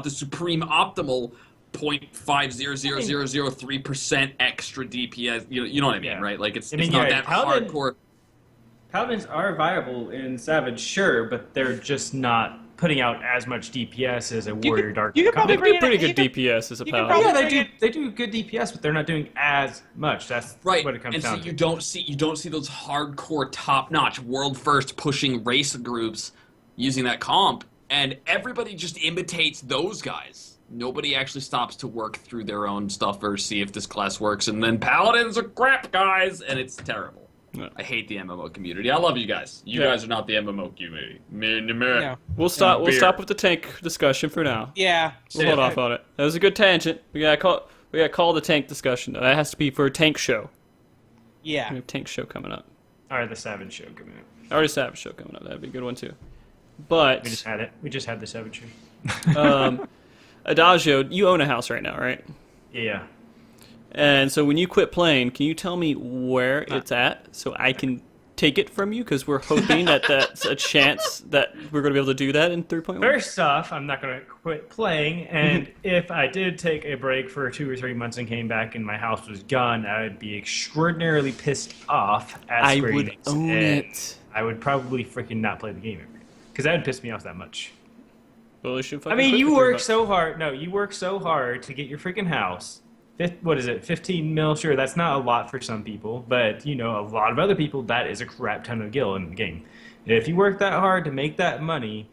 the supreme optimal 0.500003% extra DPS. You know what I mean, right? Like, it's not that hardcore. Paladins are viable in Savage, sure, but they're just not putting out as much DPS as a Warrior Dark. They do pretty good DPS as a Paladin. Yeah, they do good DPS, but they're not doing as much. That's what it comes down to. And so you don't see those hardcore, top-notch, world-first pushing race groups using that comp, and everybody just imitates those guys. Nobody actually stops to work through their own stuff or see if this class works, and then paladins are crap, guys, and it's terrible. Yeah. I hate the MMO community. I love you guys. You guys are not the MMO community. No. We'll stop with the tank discussion for now. Yeah. We'll hold off on it. That was a good tangent. We gotta call the tank discussion. That has to be for a tank show. Yeah. We have a tank show coming up. Or the Savage show coming up. Already Savage show coming up. That'd be a good one too. But We just had it. We just had the Savage show. Adagio, you own a house right now, right? Yeah. And so when you quit playing, can you tell me where it's at so I can take it from you? Because we're hoping that that's a chance that we're going to be able to do that in 3.1. First off, I'm not going to quit playing, and if I did take a break for 2 or 3 months and came back and my house was gone, I would be extraordinarily pissed off at I Square would Enix, own and it. I would probably freaking not play the game every day. Because that would piss me off that much. Well, you should I fucking mean, quit you for 3 work bucks. so hard. No, you work so hard to get your freaking house. What is it, 15 mil? Sure, that's not a lot for some people, but, you know, a lot of other people, that is a crap ton of gil in the game. If you work that hard to make that money,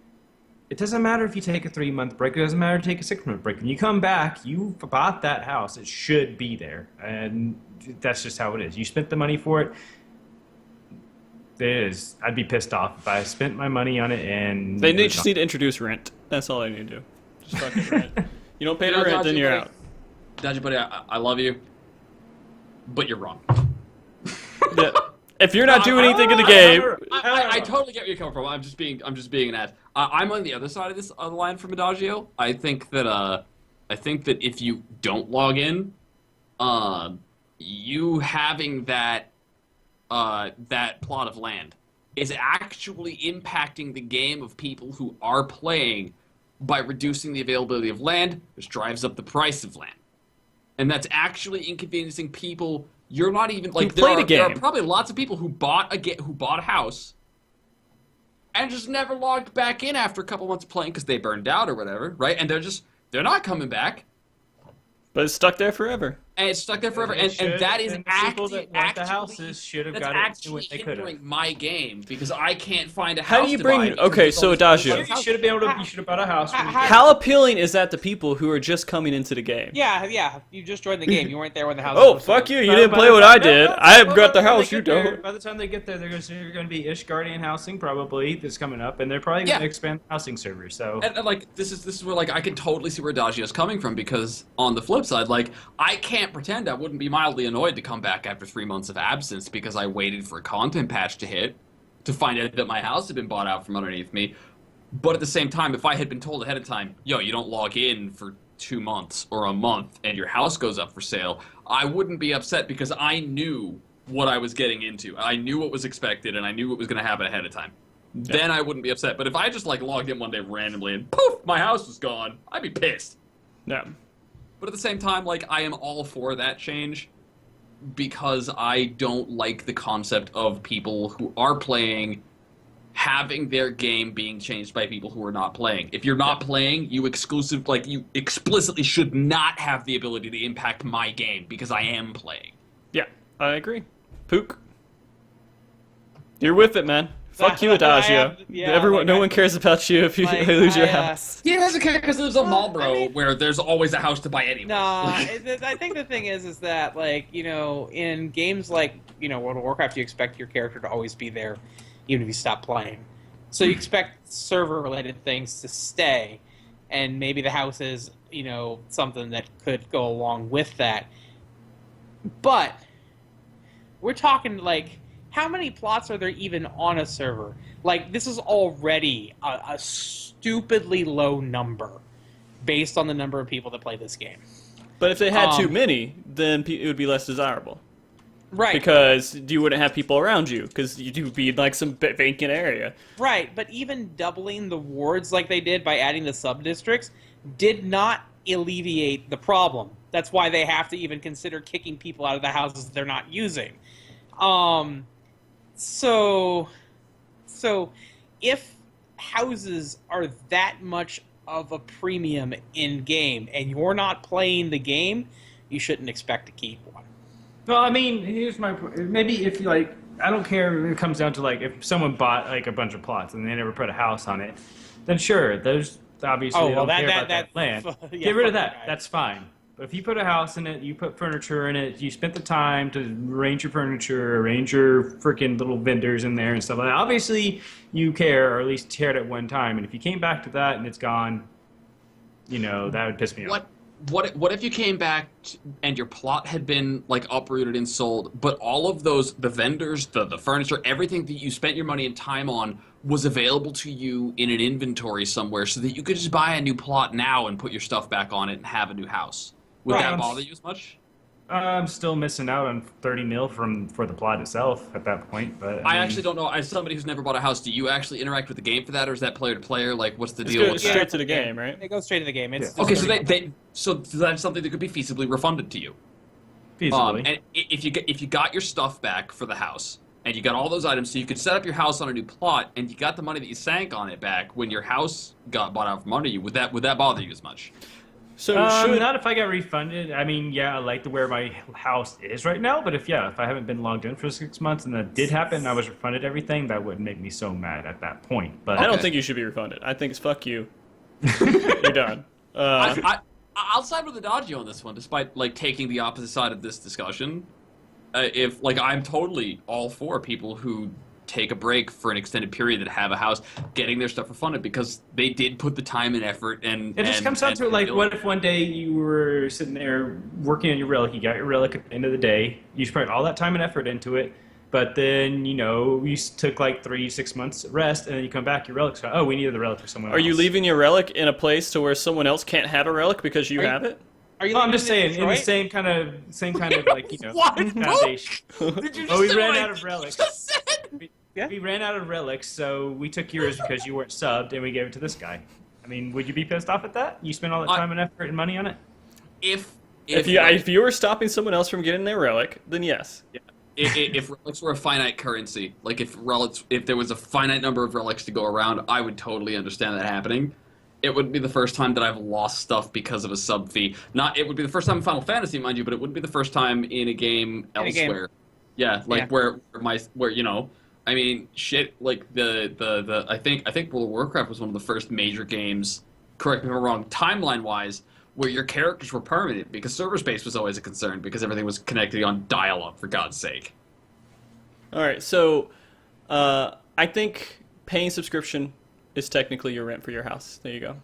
it doesn't matter if you take a 3-month break. It doesn't matter to take a 6-month break. When you come back, you bought that house. It should be there, and that's just how it is. You spent the money for it. It is. I'd be pissed off if I spent my money on it and... They just need to introduce rent. That's all they need to do. Just fucking rent. You don't pay the rent, then you're out. Dodgy buddy, I love you, but you're wrong. Yeah. If you're not doing anything in the game, I totally get where you're coming from. I'm just being an ass. I'm on the other side of this line from Adagio. I think that if you don't log in, you having that plot of land is actually impacting the game of people who are playing by reducing the availability of land, which drives up the price of land. And that's actually inconveniencing people. You're not even like there are probably lots of people who bought a house and just never logged back in after a couple months of playing because they burned out or whatever, right? And they're not coming back. but it's stuck there forever. And it's stuck there forever, and that is actually the houses should have got it when they could have. hindering my game because I can't find a house. How do you to bring? buy because Okay, there's so always- Adagio, You should have been able to. You should have bought a house. how appealing is that to people who are just coming into the game? Yeah. You just joined the game. You weren't there when the house. Oh, was fuck sold. you! You didn't play what I did. I got the house. You don't. By the time they get there, there's going to be Ishgardian housing probably that's coming up, and they're probably going to expand housing servers. So And like this is where like I can totally see where Adagio's coming from because on the flip side, like I can't pretend I wouldn't be mildly annoyed to come back after 3 months of absence because I waited for a content patch to hit to find out that my house had been bought out from underneath me. But at the same time, if I had been told ahead of time, yo, you don't log in for 2 months or a month and your house goes up for sale, I wouldn't be upset because I knew what I was getting into. I knew what was expected and I knew what was going to happen ahead of time. Yeah. Then I wouldn't be upset. But if I just like logged in one day randomly and poof, my house was gone, I'd be pissed. Yeah. But at the same time, like, I am all for that change because I don't like the concept of people who are playing having their game being changed by people who are not playing. If you're not playing, you explicitly should not have the ability to impact my game because I am playing. Yeah, I agree. Pook. You're with it, man. Fuck you, Adagio. No one cares about you if you lose your house. He doesn't care because there's a Marlboro where there's always a house to buy anyway. I think the thing is that, like, you know, in games like, you know, World of Warcraft, you expect your character to always be there, even if you stop playing. So you expect server-related things to stay, and maybe the house is, you know, something that could go along with that. But we're talking, like, how many plots are there even on a server? Like, this is already a stupidly low number based on the number of people that play this game. But if they had too many, then it would be less desirable. Right. Because you wouldn't have people around you, because you'd be in, like, some vacant area. Right, but even doubling the wards like they did by adding the sub-districts did not alleviate the problem. That's why they have to even consider kicking people out of the houses they're not using. So if houses are that much of a premium in-game and you're not playing the game, you shouldn't expect to keep one. Well, I mean, here's my point. Maybe if, like, I don't care if it comes down to, like, if someone bought, like, a bunch of plots and they never put a house on it, then sure, those obviously Oh, they well, don't care about that that land. yeah, Get rid of fuck that. guy. That's fine. But if you put a house in it, you put furniture in it, you spent the time to arrange your furniture, arrange your freaking little vendors in there and stuff like that. Obviously, you care, or at least cared at one time. And if you came back to that and it's gone, that would piss me off. What if you came back and your plot had been like uprooted and sold, but all of those, the vendors, the furniture, everything that you spent your money and time on was available to you in an inventory somewhere, so that you could just buy a new plot now and put your stuff back on it and have a new house? Would that bother you as much? I'm still missing out on 30 mil for the plot itself at that point. But I mean, actually don't know. As somebody who's never bought a house, do you actually interact with the game for that, or is that player to player? Like, what's the It's deal good, with straight that? to the game, right? It goes straight to the game. It's Yeah. Okay, so that's something that could be feasibly refunded to you. feasibly. And if you got your stuff back for the house, and you got all those items, so you could set up your house on a new plot, and you got the money that you sank on it back when your house got bought out from under you, would that bother you as much? So not if I got refunded. I mean, yeah, I like where my house is right now, but if I haven't been logged in for 6 months and that did happen and I was refunded everything, that wouldn't make me so mad at that point. But I don't Okay. think you should be refunded. I think it's fuck you. You're done. I'll side with the Adagio on this one, despite like taking the opposite side of this discussion. If like I'm totally all for people who take a break for an extended period that have a house getting their stuff refunded, because they did put the time and effort and it just comes down to like, what if one day you were sitting there working on your relic, you got your relic at the end of the day, you spent all that time and effort into it, but then you took like 3-6 months rest, and then you come back, your relic's gone. Oh, we needed the relic for someone else. Are you leaving your relic in a place to where someone else can't have a relic because you have it? Are you? Oh, I'm living just saying, in the Detroit? same kind of like What? foundation. Did you just Oh, we say ran what I out of relics. just said? Yeah. We ran out of relics, so we took yours because you weren't subbed, and we gave it to this guy. I mean, would you be pissed off at that? You spent all that time and effort and money on it? If If you were stopping someone else from getting their relic, then yes. if relics were a finite currency, like if there was a finite number of relics to go around, I would totally understand that happening. It wouldn't be the first time that I've lost stuff because of a sub fee. It would be the first time in Final Fantasy, mind you, but it wouldn't be the first time in a game elsewhere. Yeah, like where I mean, shit, like I think World of Warcraft was one of the first major games, correct me if I'm wrong, timeline-wise, where your characters were permanent, because server space was always a concern, because everything was connected on dial-up, for God's sake. All right, so I think paying subscription is technically your rent for your house. There you go.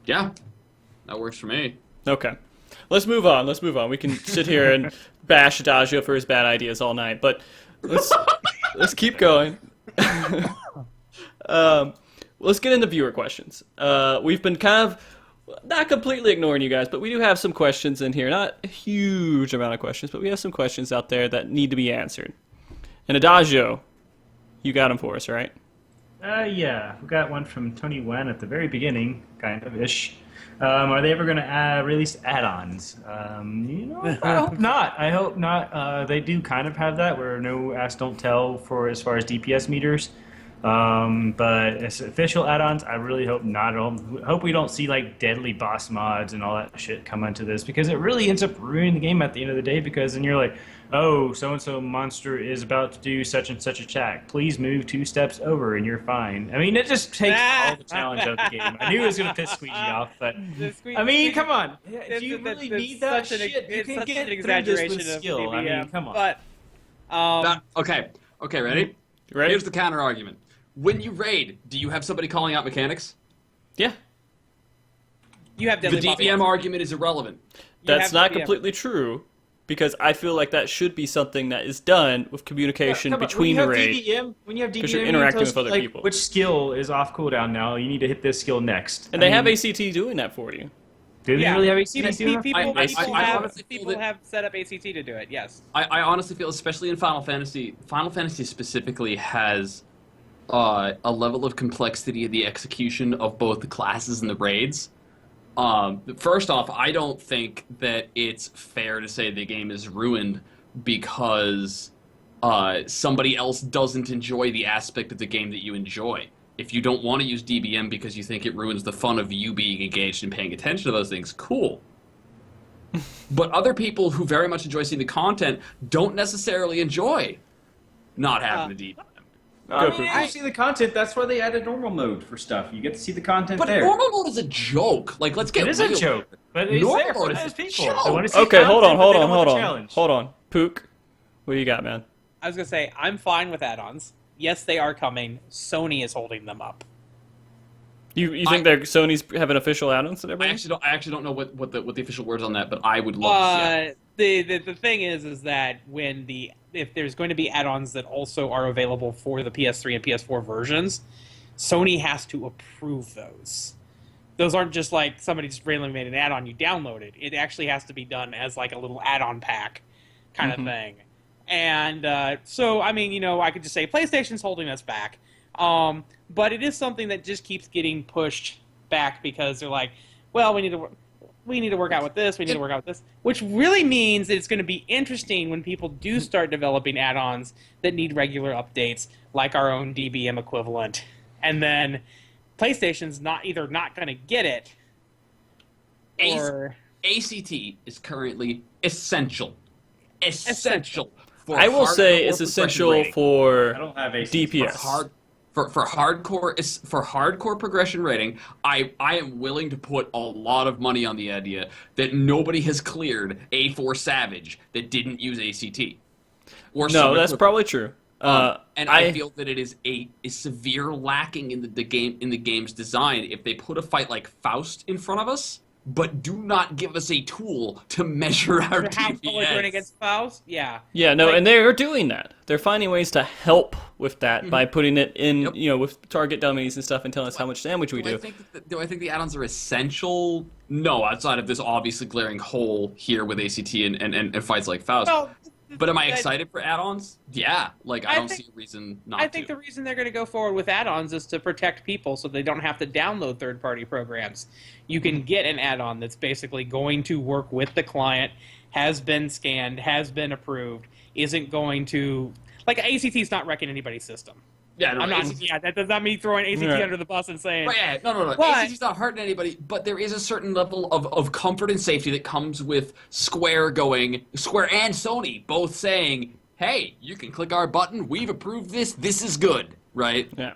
Yeah, that works for me. Okay. Let's move on. We can sit here and bash Adagio for his bad ideas all night, but let's keep going. Let's get into viewer questions. We've been kind of not completely ignoring you guys, but we do have some questions in here. Not a huge amount of questions, but we have some questions out there that need to be answered. And Adagio, you got them for us, right? Yeah. We got one from Tony Wen at the very beginning, kind of-ish. Are they ever going to release add-ons? I hope not. I hope not. They do kind of have that, where no ask, don't tell for as far as DPS meters. But as official add-ons, I really hope not. I hope we don't see like deadly boss mods and all that shit come into this, because it really ends up ruining the game at the end of the day, because then you're like, oh, so-and-so monster is about to do such and such attack. Please move 2 steps over and you're fine. I mean, it just takes all the challenge out of the game. I knew it was going to piss Squeegee off, but I mean, come on. If you really need that shit, you can get through this with skill. I mean, come on. But Okay, ready? Ready? Here's the counter argument. When you raid, do you have somebody calling out mechanics? Yeah. you have The deadly buff DPM against- argument is irrelevant. you That's have not DPM. completely true, because I feel like that should be something that is done with communication Come on, between the when you have raid. DPM, when you have DPM, 'cause you're you interacting tell with us, other like, people. which skill is off cooldown now? You need to hit this skill next. And they have mean, ACT doing that for you. Do they Yeah. really have People, ACT doing that? people, I people honestly feel people that- have set up ACT to do it. Yes. I honestly feel, especially in Final Fantasy specifically has a level of complexity in the execution of both the classes and the raids. First off, I don't think that it's fair to say the game is ruined because somebody else doesn't enjoy the aspect of the game that you enjoy. If you don't want to use DBM because you think it ruins the fun of you being engaged and paying attention to those things, cool. But other people who very much enjoy seeing the content don't necessarily enjoy not having the DBM. I Go, mean, Pook. you see the content. That's why they added normal mode for stuff. You get to see the content But there. normal mode is a joke. Like, let's get It is real. a joke, but it's Normal there for mode is those a people. joke. They want to see Okay, hold on, content, but hold they on, don't want hold the on, challenge. hold on. Pook, what do you got, man? I was gonna say I'm fine with add-ons. Yes, they are coming. Sony is holding them up. You think that Sony's have an official add-ons that I everything? actually don't know what the official words on that, but I would love to see it. The thing is that if there's going to be add-ons that also are available for the PS3 and PS4 versions, Sony has to approve those. Those aren't just like somebody just randomly made an add-on, you download it. It actually has to be done as like a little add-on pack kind of thing. And so, I mean, I could just say PlayStation's holding us back. But it is something that just keeps getting pushed back because they're like, well, we need to work out with this, we need to work out with this, which really means that it's going to be interesting when people do start developing add-ons that need regular updates, like our own DBM equivalent. And then PlayStation's either not going to get it, or... ACT is currently essential. For I will say hardcore it's progression essential rating. I for don't have a DPS. For hardcore progression rating, I am willing to put a lot of money on the idea that nobody has cleared A4 Savage that didn't use ACT. Or No, some that's equivalent. probably true. And I feel that it is a severe lacking in the game's design if they put a fight like Faust in front of us, but do not give us a tool to measure our how we're going DPS. against Faust? Yeah. Yeah, no, Like- and they're doing that. They're finding ways to help with that by putting it in, Yep. with target dummies and stuff and telling us how much damage we do. Do I think the add-ons are essential? No, outside of this obviously glaring hole here with ACT and fights like Faust. Well, But am I that- excited for add-ons? Yeah, like I don't see a reason not to. I think the reason they're going to go forward with add-ons is to protect people so they don't have to download third-party programs. You can get an add-on that's basically going to work with the client, has been scanned, has been approved, isn't going to... Like, ACT's not wrecking anybody's system. Yeah, no, I'm not... ACT Yeah, that does not mean throwing ACT Right. under the bus and saying... Right, yeah, no. But- ACT's not hurting anybody, but there is a certain level of comfort and safety that comes with Square and Sony both saying, hey, you can click our button, we've approved this is good, right? Yeah.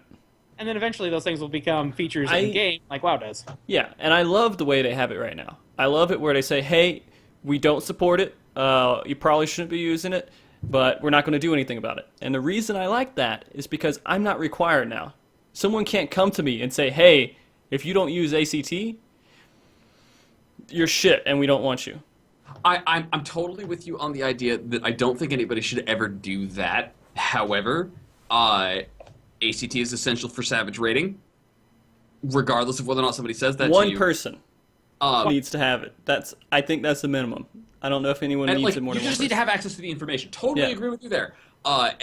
And then eventually those things will become features I- in-game, like WoW does. Yeah, and I love the way they have it right now. I love it where they say, hey, we don't support it, you probably shouldn't be using it, but we're not going to do anything about it. And the reason I like that is because I'm not required now. Someone can't come to me and say, hey, if you don't use ACT, you're shit and we don't want you. I'm totally with you on the idea that I don't think anybody should ever do that. However, ACT is essential for Savage rating, regardless of whether or not somebody says that to One you. person needs to have it. I think that's the minimum. I don't know if anyone And needs like, it more you than one just need to person. have access to the information. Totally Yeah. agree with you there. But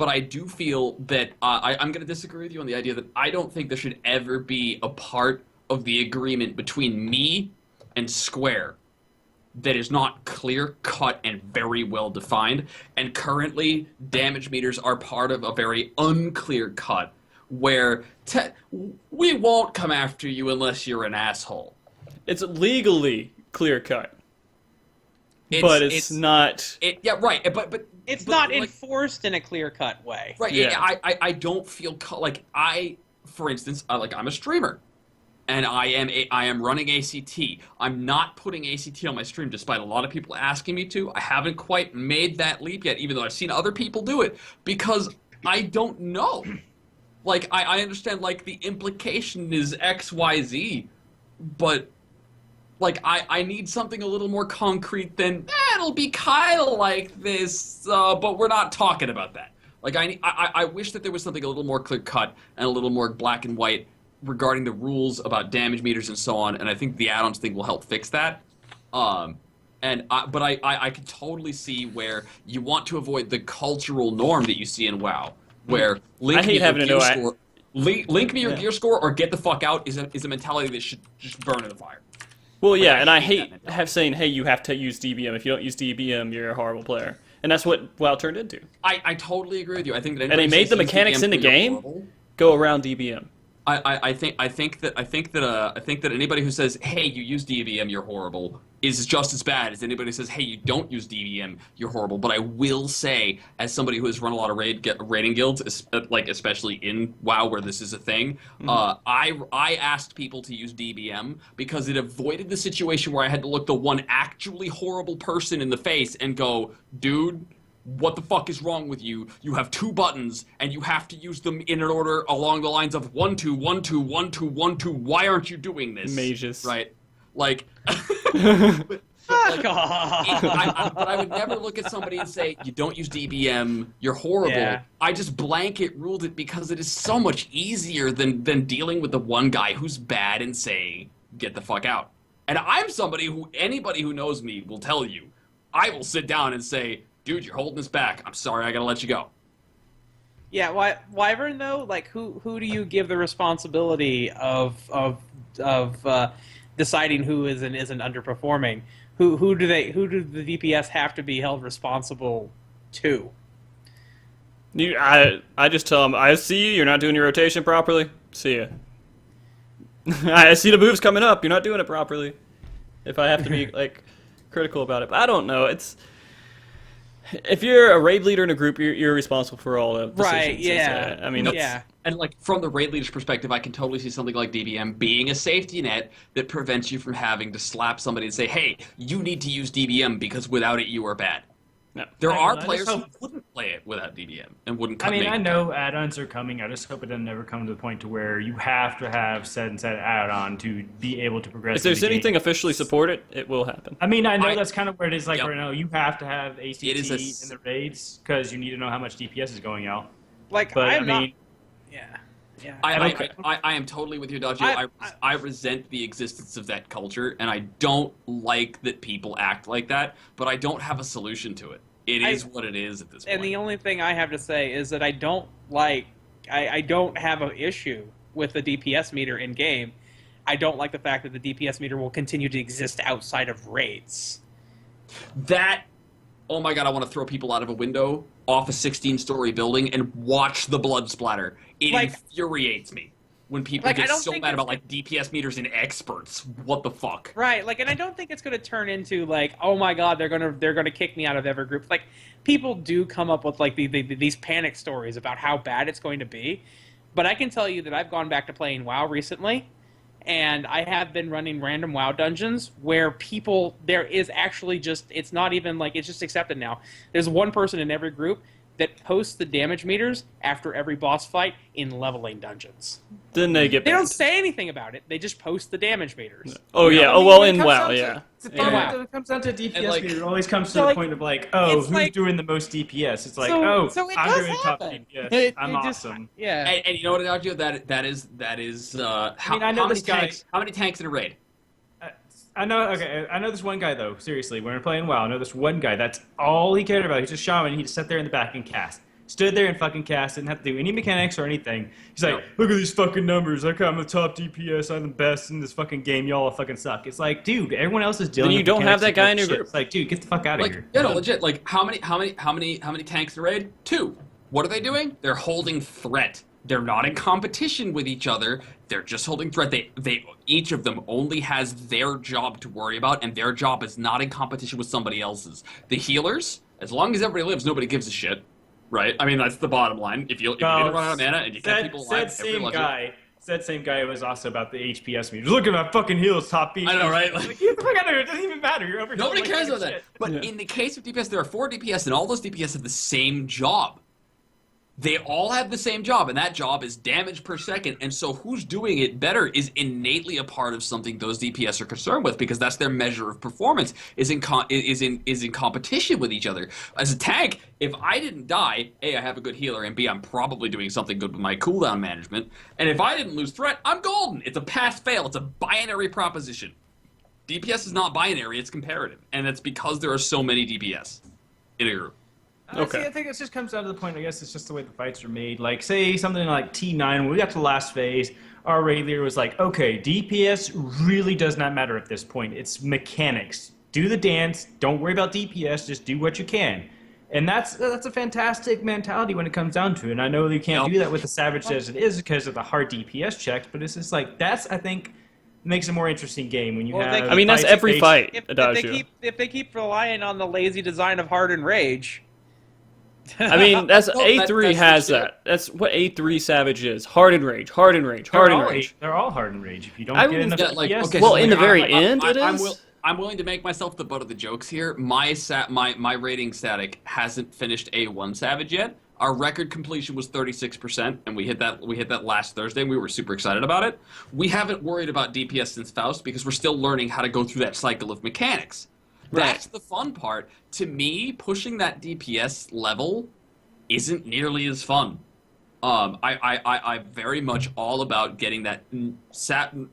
I do feel that I'm going to disagree with you on the idea that I don't think there should ever be a part of the agreement between me and Square that is not clear cut and very well defined. And currently, damage meters are part of a very unclear cut where we won't come after you unless you're an asshole. It's legally clear cut, but it's not. Yeah, right. But It's but, not like, enforced in a clear-cut way. right. Yeah. I don't feel like for instance, I'm a streamer, and I am running ACT. I'm not putting ACT on my stream, despite a lot of people asking me to. I haven't quite made that leap yet, even though I've seen other people do it, because I don't know. Like I understand like the implication is XYZ, but like I need something a little more concrete than it'll be kind of like this, but we're not talking about that. Like I wish that there was something a little more clear cut and a little more black and white regarding the rules about damage meters and so on. And I think the add-ons thing will help fix that. But I could totally see where you want to avoid the cultural norm that you see in WoW, where link me your gear score, link me your gear score or get the fuck out is a mentality that should just burn in the fire. Well, yeah, I and I hate hate that saying, hey, you have to use DBM. If you don't use DBM, you're a horrible player. And that's what WoW turned into. I totally agree with you. I think that And they made the mechanics in the game go around DBM. I think that anybody who says, "Hey, you use DBM, you're horrible," is just as bad as anybody who says, hey, you don't use DBM, you're horrible. But I will say, as somebody who has run a lot of raiding guilds, like especially in WoW where this is a thing, I asked people to use DBM because it avoided the situation where I had to look the one actually horrible person in the face and go, dude, what the fuck is wrong with you? You have 2 buttons, and you have to use them in an order along the lines of 1 2 1 2 1 2 1 2. Why aren't you doing this? Mages, right? Like, but I would never look at somebody and say, you don't use DBM, you're horrible. Yeah. I just blanket ruled it because it is so much easier than dealing with the one guy who's bad and saying, get the fuck out. And I'm somebody who, anybody who knows me will tell you, I will sit down and say, dude, you're holding this back. I'm sorry, I gotta let you go. Yeah, Wyvern though, like who do you give the responsibility of deciding who is and isn't underperforming? Who do the DPS have to be held responsible to? I just tell them, I see you. You're not doing your rotation properly. See ya. I see the moves coming up. You're not doing it properly. If I have to be like critical about it, but I don't know. It's if you're a raid leader in a group, you're responsible for all the decisions. Right? Yeah. I mean, yeah. And like from the raid leader's perspective, I can totally see something like DBM being a safety net that prevents you from having to slap somebody and say, hey, you need to use DBM because without it you are bad. No. There are just players who hope- wouldn't play it without DBM and wouldn't I cut mean, me. I know add-ons are coming. I just hope it doesn't ever come to the point to where you have to have said and said add-on to be able to progress. if there's in the anything game. officially supported, it will happen. I mean, I know that's kind of where it is. Like Yep. right now, you have to have ACT It is a in the raids because you need to know how much DPS is going out. Like But I'm I mean, yeah. I am totally with you, Dodgy. I resent the existence of that culture, and I don't like that people act like that, but I don't have a solution to it. It is what it is at this point. And the only thing I have to say is that I don't have an issue with the DPS meter in game. I don't like the fact that the DPS meter will continue to exist outside of raids. That, oh my god, I want to throw people out of a window off a 16-story building and watch the blood splatter. It infuriates me when people Like, I get don't so think mad it's about like DPS meters and experts. What the fuck? Right, like, and I don't think it's going to turn into like, oh my god, they're gonna kick me out of every group. Like, people do come up with like these panic stories about how bad it's going to be, but I can tell you that I've gone back to playing WoW recently, and I have been running random WoW dungeons where there is actually just, it's not even like, it's just accepted now. There's one person in every group that posts the damage meters after every boss fight in leveling dungeons. Then they get They don't banned. say anything about it. They just post the damage meters. Oh yeah. I Oh mean, well, when it in comes WoW, down to- yeah. When it comes down to DPS And, like- meter, it always comes to So, the like, point of like, oh, it's who's like- doing the most DPS? It's like, So it I'm does doing top happen. DPS. I'm It just- awesome. Yeah. And you know what, Adagio? That is. How, I know how this many guy- tanks? How many tanks in a raid? I know. Okay, I know this one guy though. Seriously, when we're playing WoW, I know this one guy. That's all he cared about. He's a shaman. He just sat there in the back and cast. Stood there and fucking cast. Didn't have to do any mechanics or anything. He's like, No. look at these fucking numbers. Like, I'm the top DPS. I'm the best in this fucking game. Y'all all fucking suck. It's like, dude, everyone else is dealing. Then you with don't have mechanics that and guy in your shit. group. It's like, dude, get the fuck out of Like, here. yeah, no, legit. Like, how many tanks in a raid? 2. What are they doing? They're holding threat. They're not in competition with each other. They're just holding threat. They each of them only has their job to worry about, and their job is not in competition with somebody else's. The healers, as long as everybody lives, nobody gives a shit, right? I mean, that's the bottom line. If you didn't run out of mana and you kept people alive, Said same guy was also about the HPS meter. Look at my fucking heals, top beat. I know, right? Like, get the fuck out of here. It doesn't even matter. You're over here Nobody like cares fucking about that. shit. But Yeah. in the case of DPS, there are 4 DPS, and all those DPS have the same job. They all have the same job, and that job is damage per second. And so who's doing it better is innately a part of something those DPS are concerned with, because that's their measure of performance, is in competition with each other. As a tank, if I didn't die, A, I have a good healer, and B, I'm probably doing something good with my cooldown management. And if I didn't lose threat, I'm golden. It's a pass-fail. It's a binary proposition. DPS is not binary, it's comparative. And it's because there are so many DPS in a group. Okay. See, I think it just comes down to the point, I guess it's just the way the fights are made. Like, say something like T9, when we got to the last phase, our raid leader was like, okay, DPS really does not matter at this point. It's mechanics. Do the dance, don't worry about DPS, just do what you can. And that's a fantastic mentality when it comes down to it. And I know you can't do that with the Savage as it is because of the hard DPS checks, but it's just like, that's, I think, makes a more interesting game when you Well, they have. keep- I mean, that's fights every based- fight. If they Adagio. keep relying on the lazy design of Hardened Rage. I mean, that's No, A3 that's has legit. that. That's what A3 Savage is. Hardened Rage, Hardened Rage, Hardened Rage. They're all Hardened Rage. If you don't I get wouldn't- enough Yeah, like, DPS, okay, Well, so in like, the very end, it I'm, is? I'm willing to make myself the butt of the jokes here. My rating static hasn't finished A1 Savage yet. Our record completion was 36%, and we hit that last Thursday, and we were super excited about it. We haven't worried about DPS since Faust because we're still learning how to go through that cycle of mechanics. Right. That's the fun part. To me, pushing that DPS level isn't nearly as fun. I'm very much all about getting that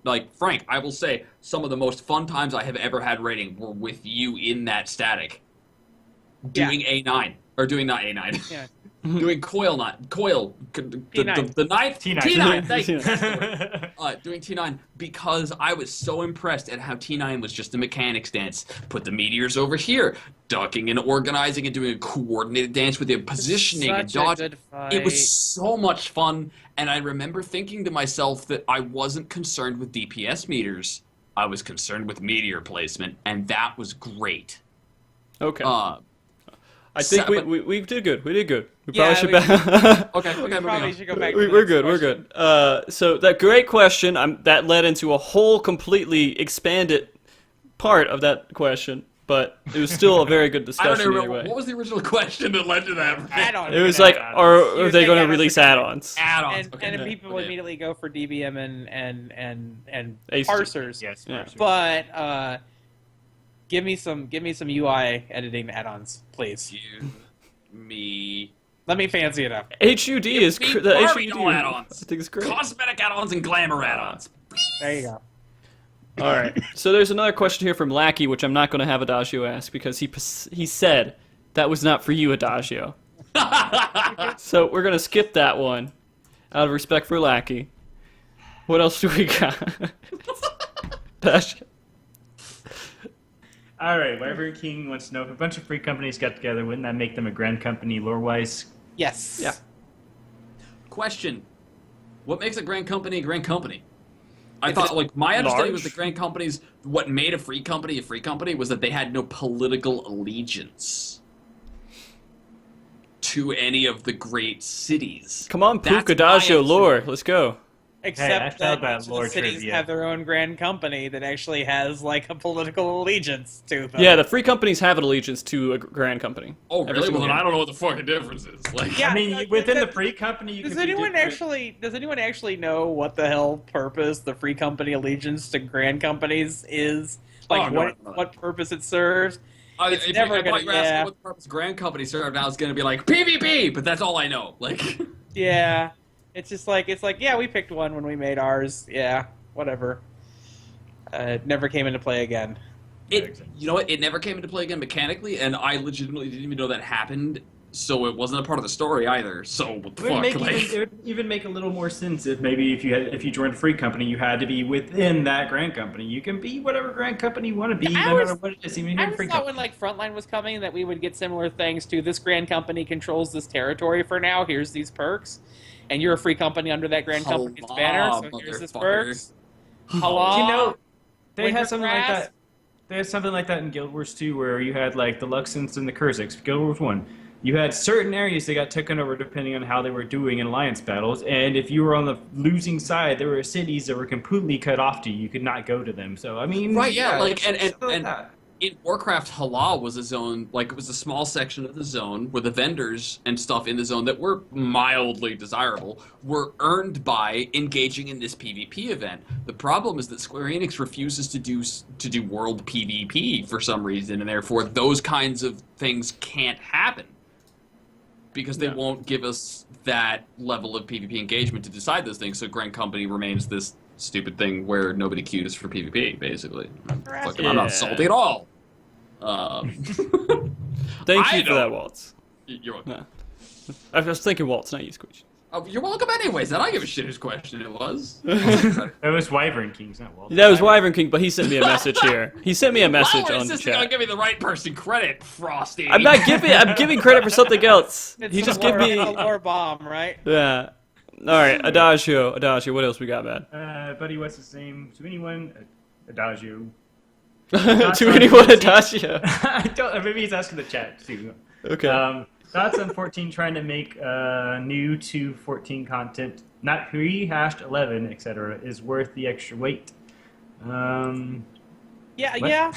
like Frank, I will say some of the most fun times I have ever had rating were with you in that static. Doing A9 or doing not A9. Yeah. Doing T9. the ninth T9. T9. Thank you. Doing T9 because I was so impressed at how T9 was just a mechanics dance. Put the meteors over here, ducking and organizing and doing a coordinated dance with the positioning and Such a dodging. good fight. It was so much fun, and I remember thinking to myself that I wasn't concerned with DPS meters. I was concerned with meteor placement, and that was great. Okay. I So- think we did good. We did good. We Yeah, probably should we- back. Okay, We moving probably on. should go back. We're good. We're good. So that great question. That led into a whole completely expanded part of that question, but it was still a very good I don't discussion even either remember way. what was the original question that led to that. Add-ons. It was like, are You're they saying going to add-ons release are good. add-ons? Add-ons. and Okay. and people Okay. immediately go for DBM and Ace- parsers. Yes, Yeah. parsers. But give me some UI editing add-ons, please. Give me Let me fancy it up. HUD is me the Barbie HUD. doll add-ons. I think it's great. cosmetic add-ons and glamour add-ons. There you go. All right. So there's another question here from Lackey, which I'm not going to have Adagio ask because he said that was not for you, Adagio. So we're going to skip that one out of respect for Lackey. What else do we got? Adagio. All right, Wyvern King wants to know if a bunch of free companies got together, wouldn't that make them a grand company lore-wise? Yes. Yeah. Question: what makes a grand company a grand company? I thought, like, my understanding was large? the grand companies. What made a free company was that they had no political allegiance to any of the great cities. Come on, That's Pook, my Adagio, understanding. lore. Let's go. Except I thought that that each of lore the cities trivia. have their own grand company that actually has like a political allegiance to them. Yeah, the free companies have an allegiance to a grand company. Oh, Every really? single Well, then one. I don't know what the fucking difference is. Like, Yeah. I mean, that- within that- the free company, you Does can anyone be different. actually know what the hell purpose the free company allegiance to grand companies is? Like Oh, no, what no, no. what purpose it serves? It's if never I thought gonna- you were asking yeah. what the purpose grand company served, I was going to be like PvP, but that's all I know. Like, Yeah. It's like yeah, we picked one when we made ours. Yeah, whatever. It never came into play again. you know what? It never came into play again mechanically, and I legitimately didn't even know that happened. So it wasn't a part of the story either. So what the It would, fuck? it would even make a little more sense if maybe if you joined a free company, you had to be within that grand company. You can be whatever grand company you want to be, I no was- matter what it is. Even if I you're a always free thought company. when like Frontline was coming that we would get similar things to this grand company controls this territory for now. Here's these perks, and you're a free company under that grand company's Hello, banner. So here's this motherfucker. perks. Hello. You know, they had Winter something like grass? that. They had something like that in Guild Wars 2, where you had like the Luxons and the Kurziks. Guild Wars 1, you had certain areas that got taken over depending on how they were doing in alliance battles, and if you were on the losing side, there were cities that were completely cut off to you. You could not go to them. So I mean, Right, yeah, like, and something like that. in Warcraft, Halal was a zone, like it was a small section of the zone where the vendors and stuff in the zone that were mildly desirable were earned by engaging in this PvP event. The problem is that Square Enix refuses to do world PvP for some reason, and therefore those kinds of things can't happen because they Yeah. won't give us that level of PvP engagement to decide those things. So Grand Company remains this stupid thing where nobody queued us for PvP, basically. Fucking, I'm Yeah. not salty at all. Thank I you for don't- that, Waltz. You're welcome. Yeah. I was thinking Waltz, not you, Squeegee. Oh, you're welcome anyways. I don't give a shit whose question it was. That was Wyvern Kings, not Walter. That was Wyvern King, but he sent me a message here. He sent me a message Wow, on the insisting on chat. giving the right person credit, Frosty. I'm giving credit for something else. It's He a just lore, give me a lore bomb, right? yeah. All right, Adagio. What else we got, man? Buddy, what's his name? To anyone, Adagio. To anyone, Adagio. I don't. Maybe he's asking the chat too. Okay. Thoughts on 14 trying to make new to 14 content, not rehashed 11, etc., is worth the extra weight. Yeah, What? yeah.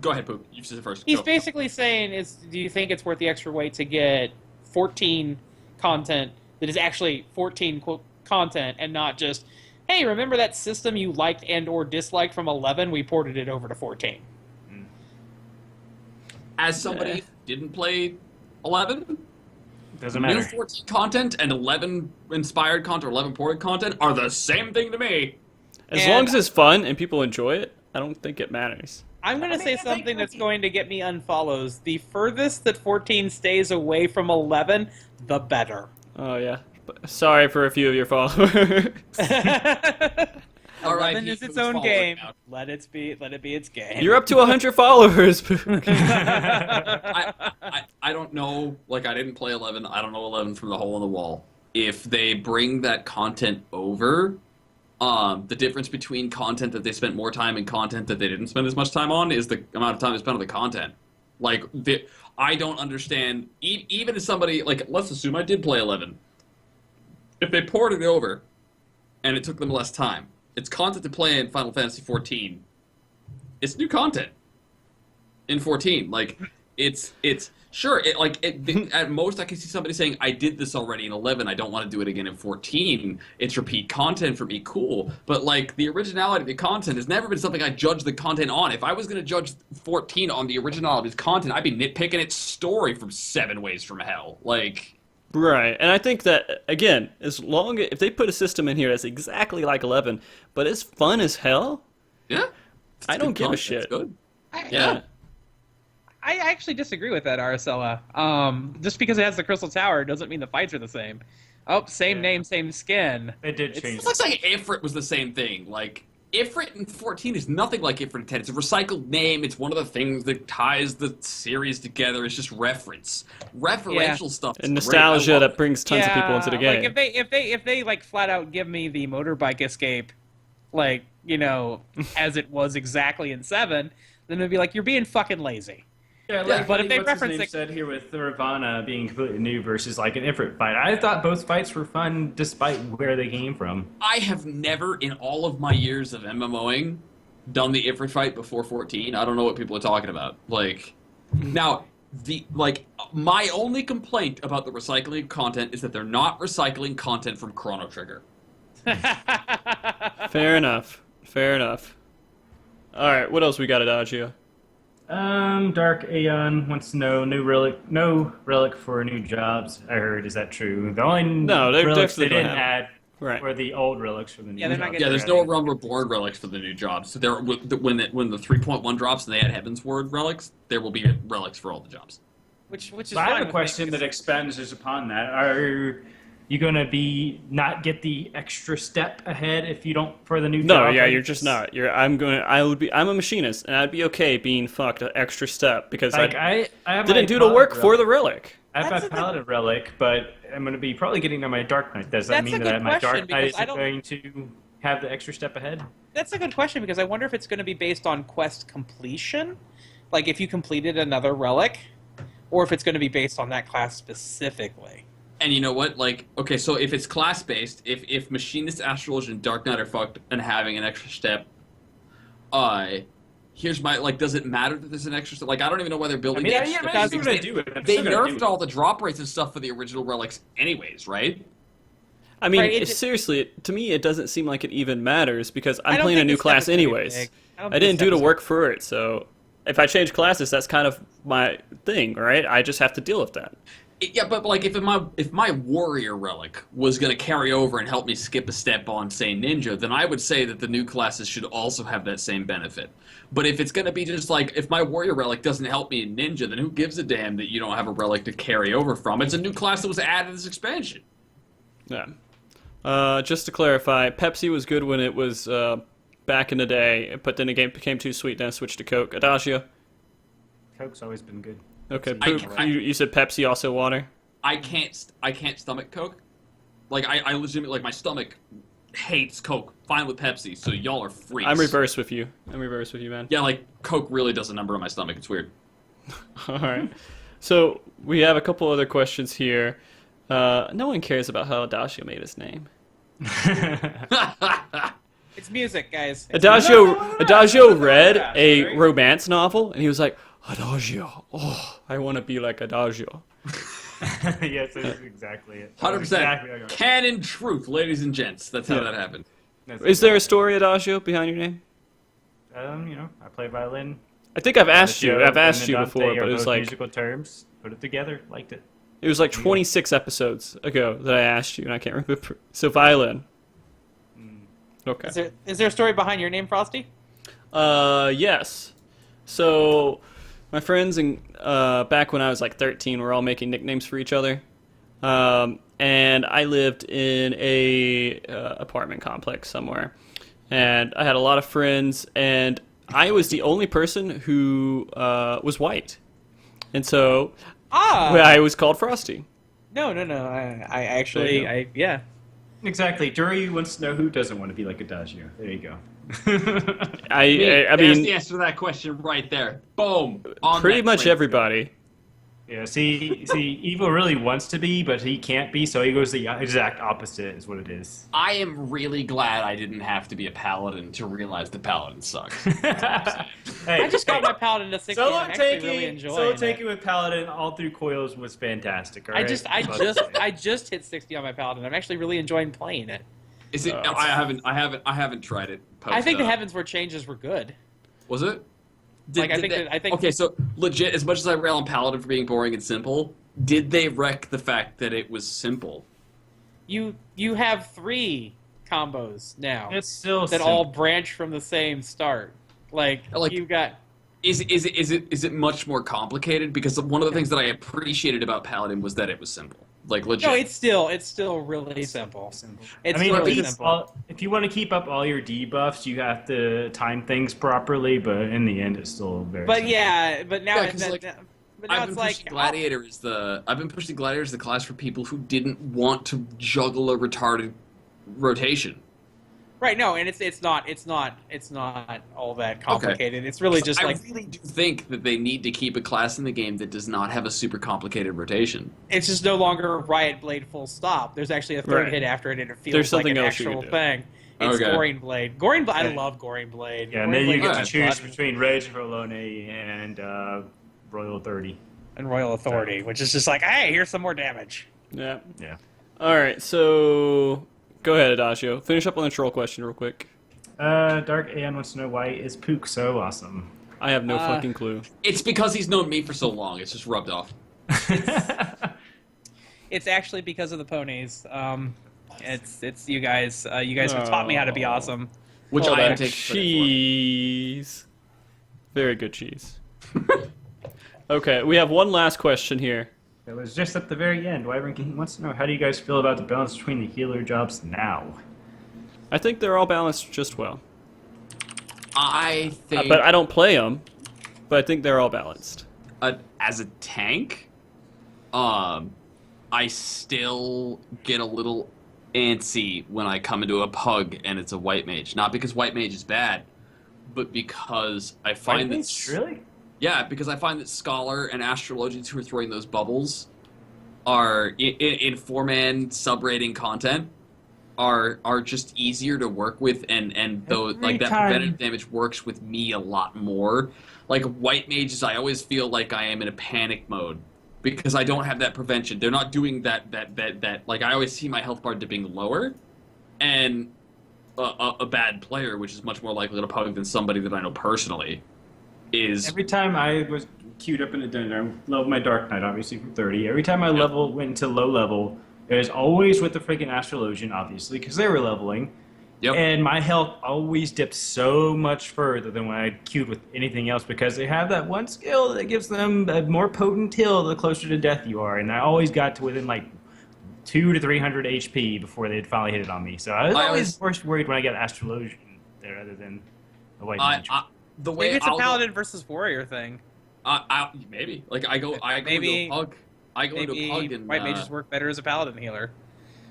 Go ahead, Poop. You said it first. He's Go. basically saying, do you think it's worth the extra weight to get 14 content that is actually 14 content and not just, hey, remember that system you liked and or disliked from 11? We ported it over to 14. As somebody who didn't play 11, Doesn't new matter. 14 content and 11 inspired content or 11 ported content are the same thing to me. As And- long as it's fun and people enjoy it, I don't think it matters. I'm going to say I think something that's going to get me unfollows. The furthest that 14 stays away from 11, the better. Oh yeah. Sorry for a few of your followers. All right, 11 is its who's own following game. now? Let it be its game. You're up to 100 followers. I don't know. Like, I didn't play 11. I don't know 11 from the hole in the wall. If they bring that content over, the difference between content that they spent more time and content that they didn't spend as much time on is the amount of time they spent on the content. Like, I don't understand. Even as somebody, like, let's assume I did play 11. If they ported it over and it took them less time, it's content to play in Final Fantasy 14. It's new content in 14. Like, it's sure. At most, I can see somebody saying, "I did this already in 11. I don't want to do it again in 14." It's repeat content for me, cool. But like the originality of the content has never been something I judge the content on. If I was going to judge 14 on the originality of its content, I'd be nitpicking its story from 7 Ways from Hell. Like. Right, and I think that again, if they put a system in here that's exactly like 11, but it's fun as hell, Yeah, I don't give a content. shit. It's good. Yeah, I actually disagree with that, Aracella. Just because it has the Crystal Tower doesn't mean the fights are the same. Oh, same Yeah. name, same skin. They did change. It's like Ifrit was the same thing. Like, Ifrit in 14 is nothing like Ifrit in 10. It's a recycled name. It's one of the things that ties the series together. It's just reference. Referential stuff. is and great. nostalgia I love that brings tons of people into the game. Like if they like flat out give me the motorbike escape, like, you know, as it was exactly in 7, then it'd be like, you're being fucking lazy. Yeah, like, but if they reference it it- said here with Ravana being completely new versus like an Ifrit fight, I thought both fights were fun despite where they came from. I have never, in all of my years of MMOing, done the Ifrit fight before 14. I don't know what people are talking about. Like, now, my only complaint about the recycling content is that they're not recycling content from Chrono Trigger. Fair enough. All right, what else we got, Adagio? Dark Aeon wants to know no relic for new jobs. I heard, is that true? The only No, they relics definitely they don't didn't have- add Right. were the old relics for the new Yeah, they're not jobs. getting- Yeah, there's no Realm Reborn relics for the new jobs. So when the 3.1 drops and they add Heaven's Word relics, there will be relics for all the jobs. which is But I fine have a with me, question because- that expands upon that. Are you going to be not get the extra step ahead if you don't for the new No, job? yeah, you're just not. I'm a machinist, and I'd be okay being fucked an extra step because Like I I have didn't my do the work Paladin for relic. the relic. I have That's my the- Paladin relic, but I'm going to be probably getting on my Dark Knight. Does that That's a mean good that my question, Dark Knight because I isn't don't- going to have the extra step ahead? That's a good question, because I wonder if it's going to be based on quest completion, like if you completed another relic, or if it's going to be based on that class specifically. And you know what? Like, okay, so if it's class-based, if Machinist, Astrology, and Dark Knight are fucked and having an extra step, here's my, like, does it matter that there's an extra step? Like, I don't even know why they're building the extra I'm step, still because going to do it. I'm they still gonna do nerfed it. all the drop rates and stuff for the original relics anyways, right? I mean, Right, seriously, to me, it doesn't seem like it even matters because I I'm don't playing a think new the step class is gonna be anyways. big. I don't I think didn't the do step the is work for it, so if I change classes, that's kind of my thing, right? I just have to deal with that. Yeah, but like if my warrior relic was going to carry over and help me skip a step on, say, ninja, then I would say that the new classes should also have that same benefit. But if it's going to be just like, if my warrior relic doesn't help me in ninja, then who gives a damn that you don't have a relic to carry over from? It's a new class that was added this expansion. Yeah. Just to clarify, Pepsi was good when it was back in the day, but then the game became too sweet, then I switched to Coke. Adagio? Coke's always been good. Okay, I- Poop, you said Pepsi, also water? I can't stomach Coke. Like I legitimately like my stomach hates Coke. Fine with Pepsi. So y'all are freaks. I'm reverse with you. Man. Yeah, like Coke really does a number on my stomach. It's weird. All right. So we have a couple other questions here. No one cares about how Adagio made his name. It's music, guys. Adagio read a romance novel, and he was like, Adagio. Oh, I want to be like Adagio. Yes, that's exactly it. 100%. Exactly. Canon truth, ladies and gents. That's how that happened. Is there a story, Adagio, behind your name? I play violin. I think I've asked you. I've asked you and before, Dante but it was both like musical terms. Put it together, liked it. it was like 26 episodes ago that I asked you, and I can't remember. So violin. Okay. Is there a story behind your name, Frosty? Yes. So my friends and back when I was like 13, were all making nicknames for each other. And I lived in a apartment complex somewhere, and I had a lot of friends, and I was the only person who was white, and so I was called Frosty. No. I actually, yeah. Exactly. Jury wants to know who doesn't want to be like Adagio. There you go. I There's mean, the answer to that question right there. Boom. On pretty that much train. everybody. Yeah, see, Evil really wants to be, but he can't be, so he goes the exact opposite is what it is. I am really glad I didn't have to be a paladin to realize the paladin sucks. Hey, I just got my paladin to 60. solo I'm actually taking, really enjoying solo it. taking with Paladin all through coils was fantastic. All right? I just hit 60 on my paladin. I'm actually really enjoying playing it. Is it? I haven't tried it. I think the heavens were changes were good. Was it? I think. Okay, so legit. As much as I rail on Paladin for being boring and simple, did they wreck the fact that it was simple? You have 3 combos now. It's still that all branch from the same start. Like you got. Is it much more complicated? Because one of the things that I appreciated about Paladin was that it was simple. Like legit. No, it's still really simple. It's I mean, really simple. if you want to keep up all your debuffs, you have to time things properly, but in the end, it's still very But simple. yeah, but now, Yeah, 'cause, like, I've been pushing Gladiator as the class for people who didn't want to juggle a retarded rotation. right. No, and it's not all that complicated. Okay. It's really just I like really do think that they need to keep a class in the game that does not have a super complicated rotation. it's just no longer Riot Blade full stop. There's actually a third Right. hit after it, and it feels There's like something an else you actual can do. thing. It's Okay. Goring Blade. Goring Blade. I Yeah. love Goring Blade. Yeah, and Goring then you Blade get to is choose fun. between Rage for Lone and Royal 30. and Royal Authority, which is just like, hey, here's some more damage. Yeah. Yeah. All right. So go ahead, Adagio. Finish up on the troll question real quick. Dark Aeon wants to know why is Pook so awesome? I have no fucking clue. It's because he's known me for so long. It's just rubbed off. It's actually because of the ponies. It's you guys. You guys have taught me how to be awesome. Which All I am that taking credit cheese. Very good cheese. Okay, we have one last question here. It was just at the very end. Wyvern King wants to know, how do you guys feel about the balance between the healer jobs now? I think they're all balanced just well. I think But I don't play them. But I think they're all balanced. as a tank, I still get a little antsy when I come into a pug and it's a white mage. Not because white mage is bad, but because I find that Really? yeah, because I find that scholar and astrologians who are throwing those bubbles are in 4-man sub-rating content are just easier to work with, and though like that preventative damage works with me a lot more. Like white mages, I always feel like I am in a panic mode because I don't have that prevention. They're not doing that like I always see my health bar dipping lower, and a bad player, which is much more likely to pug than somebody that I know personally, is Every time I was queued up in a dungeon, I love my Dark Knight, obviously, from 30. Every time I went to low level, it was always with the freaking Astrologian, obviously, because they were leveling. Yep. And my health always dipped so much further than when I queued with anything else, because they have that one skill that gives them a more potent heal the closer to death you are. And I always got to within, like, 200 to 300 HP before they'd finally hit it on me. So I was always worse worried when I got Astrologian there rather than the white mage. the way Maybe it's a I'll go- paladin versus warrior thing. maybe like I go Maybe- into a pug I go into a pug Maybe and white mages work better as a paladin healer.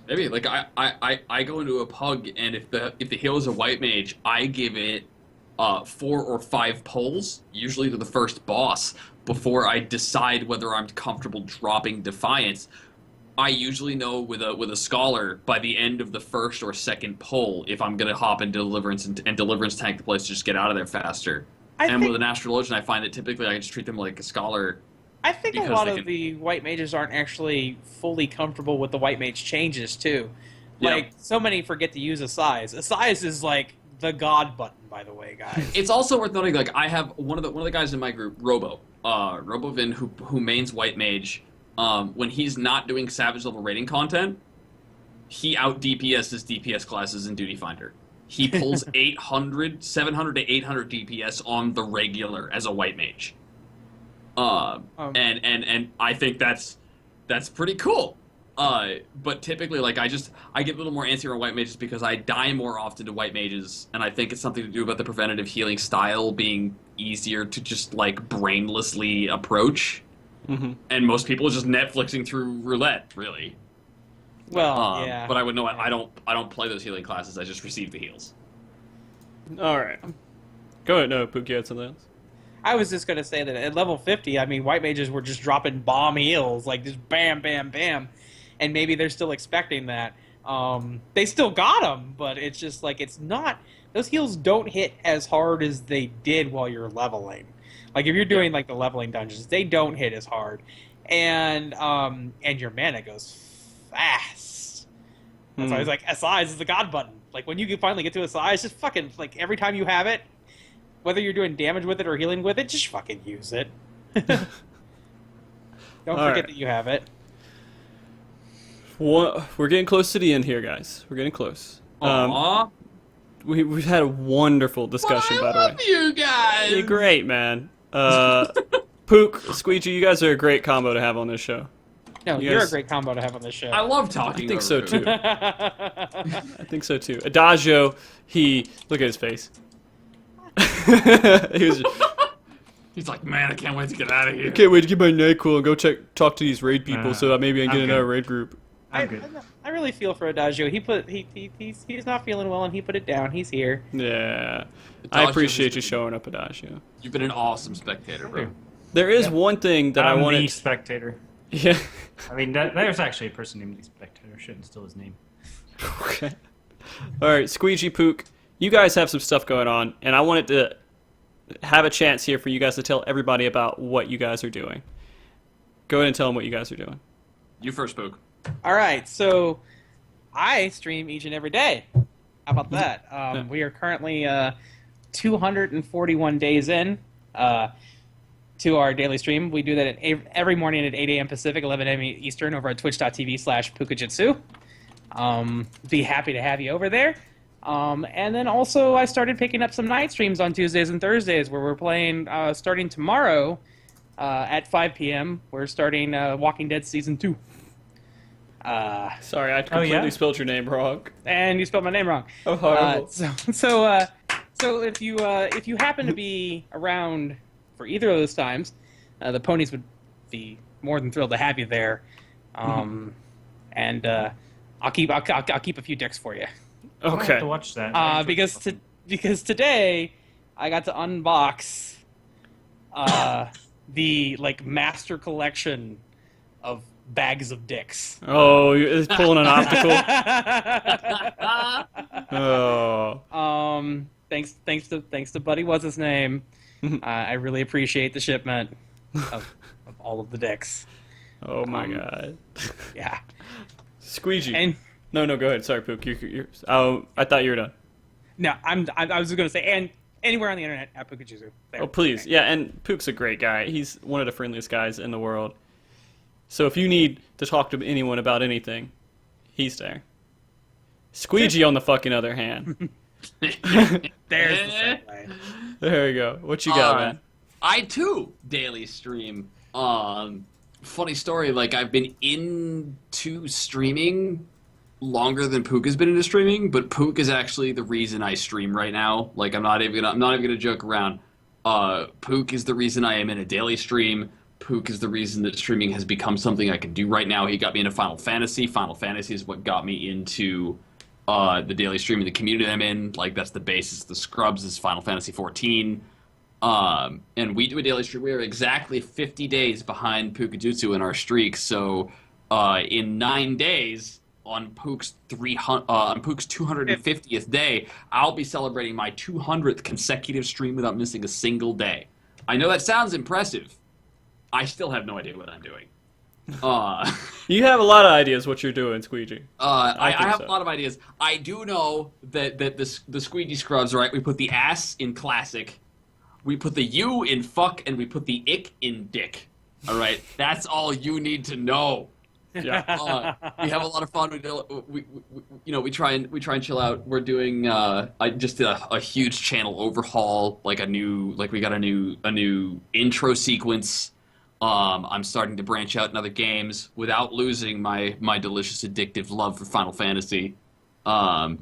maybe like I go into a pug and if the heal is a white mage, I give it 4 or 5 pulls, usually to the first boss, before I decide whether I'm comfortable dropping Defiance. I usually know with a scholar by the end of the first or second pull if I'm gonna hop into Deliverance and Deliverance tank the place to just get out of there faster. And with an Astrologian, I find that typically I just treat them like a scholar. I think a because lot they of can- the white mages aren't actually fully comfortable with the white mage changes too. Yeah. Like so many forget to use Assize. Assize is like the god button, by the way, guys. It's also worth noting, like I have one of the guys in my group, Robovin, who mains white mage. When he's not doing savage level rating content, he out DPSs DPS classes in Duty Finder. He pulls 700 to 800 DPS on the regular as a white mage. And I think that's pretty cool. But typically, like I get a little more antsy on white mages because I die more often to white mages, and I think it's something to do about the preventative healing style being easier to just like brainlessly approach. Mm-hmm. And most people are just Netflixing through roulette, really. Well, yeah. But I would know I don't play those healing classes. I just receive the heals. All right. Go ahead. No, Pookie had something else. I was just gonna say that at level 50, I mean, white mages were just dropping bomb heals, like just bam, bam, bam, and maybe they're still expecting that. They still got them, but it's just like it's not. Those heals don't hit as hard as they did while you're leveling. Like if you're doing like the leveling dungeons, they don't hit as hard, and your mana goes fast. That's why I was like, Assize is the god button. Like when you can finally get to Assize, just fucking like every time you have it, whether you're doing damage with it or healing with it, just fucking use it. Don't forget that you have it. We're getting close to the end here, guys. We're getting close. Aww. We've had a wonderful discussion, by the way. I love you guys. You're great, man. Pook, Squeegee, you guys are a great combo to have on this show. No, You you're a guys- great combo to have on this show. I love talking. I think over so, food. too. I think so too. Adagio, look at his face. He was. He's like, man, I can't wait to get out of here. Can't wait to get my NyQuil and go talk to these raid people, Nah, so that maybe I can get I'm another good. raid group. I'm good. I really feel for Adagio. He's not feeling well, and he put it down. He's here. Yeah, I Adagio appreciate has you been- showing up, Adagio. You've been an awesome spectator, bro. There is one thing that I I'm the wanted. spectator. Yeah. I mean, there's actually a person named the spectator. Shouldn't steal his name. Okay. All right, Squeegee, Pook, you guys have some stuff going on, and I wanted to have a chance here for you guys to tell everybody about what you guys are doing. Go ahead and tell them what you guys are doing. You first, Pook. All right, so I stream each and every day. How about that? We are currently 241 days in to our daily stream. We do that every morning at 8 a.m. Pacific, 11 a.m. Eastern over at twitch.tv/Pookajutsu. Be happy to have you over there. And then also I started picking up some night streams on Tuesdays and Thursdays where we're playing, starting tomorrow at 5 p.m. We're starting Walking Dead Season 2. Sorry, I completely spelled your name wrong. And you spelled my name wrong. Oh, horrible. So if you happen to be around for either of those times, the ponies would be more than thrilled to have you there. And I'll keep a few decks for you. I'll have Okay. to watch that. Because today I got to unbox the like master collection of bags of dicks. Oh, you're pulling an optical. Oh. Thanks to Buddy. What's his name? I really appreciate the shipment of all of the dicks. Oh my god. Yeah. Squeegee. And No, go ahead. Sorry, Pook. Oh, I thought you were done. no, I was just gonna say, and anywhere on the internet at Pookajutsu. There. Oh, please. Yeah, and Pook's a great guy. He's one of the friendliest guys in the world. So if you need to talk to anyone about anything, he's there. Squeegee, on the fucking other hand. There's the segue. There we go. What you got, man? I too daily stream. Funny story. Like I've been into streaming longer than Pook has been into streaming, but Pook is actually the reason I stream right now. Like I'm not even gonna joke around. Pook is the reason I am in a daily stream. Pook is the reason that streaming has become something I can do right now. He got me into Final Fantasy. Final Fantasy is what got me into the daily streaming, the community I'm in. Like, that's the basis. The Scrubs is Final Fantasy 14. And we do a daily stream. We are exactly 50 days behind Pookajutsu in our streak. So in 9 days, on Pook's 250th day, I'll be celebrating my 200th consecutive stream without missing a single day. I know that sounds impressive. I still have no idea what I'm doing. You have a lot of ideas what you're doing, Squeegee. I have a lot of ideas. I do know that the Squeegee Scrubs, right? We put the ass in classic, we put the U in fuck, and we put the ick in dick. All right, that's all you need to know. Yeah. We have a lot of fun. We try and chill out. We're doing I just did a huge channel overhaul, we got a new intro sequence. I'm starting to branch out in other games without losing my delicious addictive love for Final Fantasy. And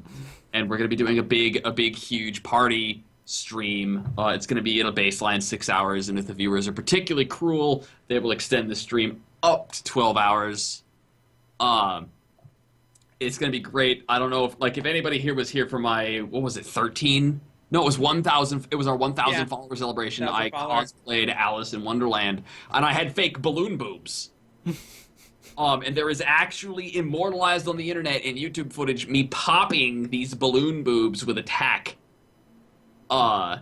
we're gonna be doing a big huge party stream. It's gonna be in a baseline 6 hours, and if the viewers are particularly cruel, they will extend the stream up to 12 hours. It's gonna be great. I don't know if anybody here was here for my, what was it, 13? No, it was 1,000. It was our 1,000 follower celebration. I cosplayed Alice in Wonderland, and I had fake balloon boobs. And there is actually immortalized on the internet in YouTube footage me popping these balloon boobs with a tack. And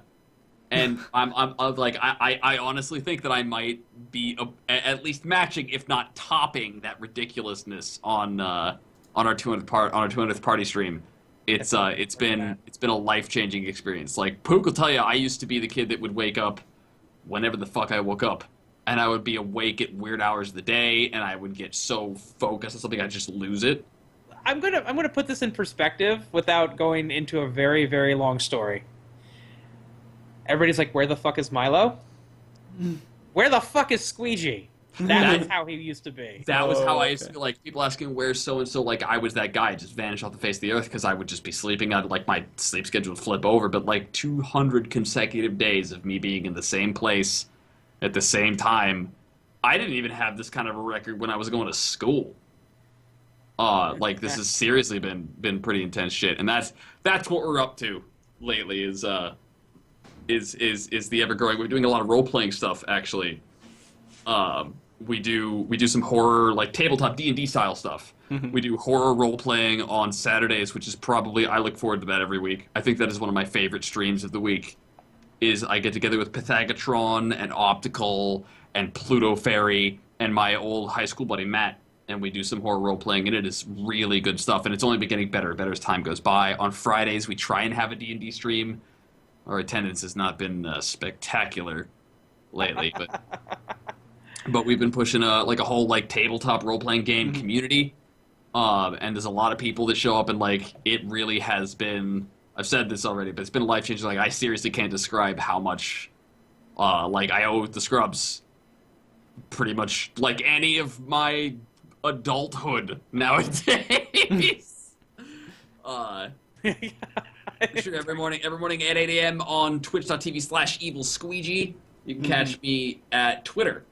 I honestly think that I might be at least matching, if not topping, that ridiculousness on our 200th party stream. It's been a life-changing experience. Like, Pook will tell you, I used to be the kid that would wake up whenever the fuck I woke up, and I would be awake at weird hours of the day, and I would get so focused on something I'd just lose it. I'm gonna put this in perspective without going into a very, very long story. Everybody's like, where the fuck is Milo? Where the fuck is Squeegee? That was how he used to be. That was how I used to be. Like, people asking where's so-and-so, like, I was that guy, just vanished off the face of the earth because I would just be sleeping. My sleep schedule would flip over, but, 200 consecutive days of me being in the same place at the same time. I didn't even have this kind of a record when I was going to school. This has seriously been pretty intense shit, and that's what we're up to lately is the ever-growing. We're doing a lot of role-playing stuff, actually. We do some horror, tabletop D&D style stuff. We do horror role-playing on Saturdays, which is probably, I look forward to that every week. I think that is one of my favorite streams of the week, is I get together with Pythagatron and Optical and Pluto Fairy and my old high school buddy Matt, and we do some horror role-playing, and it is really good stuff, and it's only been getting better and better as time goes by. On Fridays, we try and have a D&D stream. Our attendance has not been spectacular lately, but we've been pushing a whole tabletop role-playing game community, and there's a lot of people that show up, and it really has been, I've said this already, but it's been life-changing. I seriously can't describe how much I owe the Scrubs pretty much any of my adulthood nowadays. Sure, every morning at 8 a.m. on twitch.tv/EvilSqueegee. You can catch me at Twitter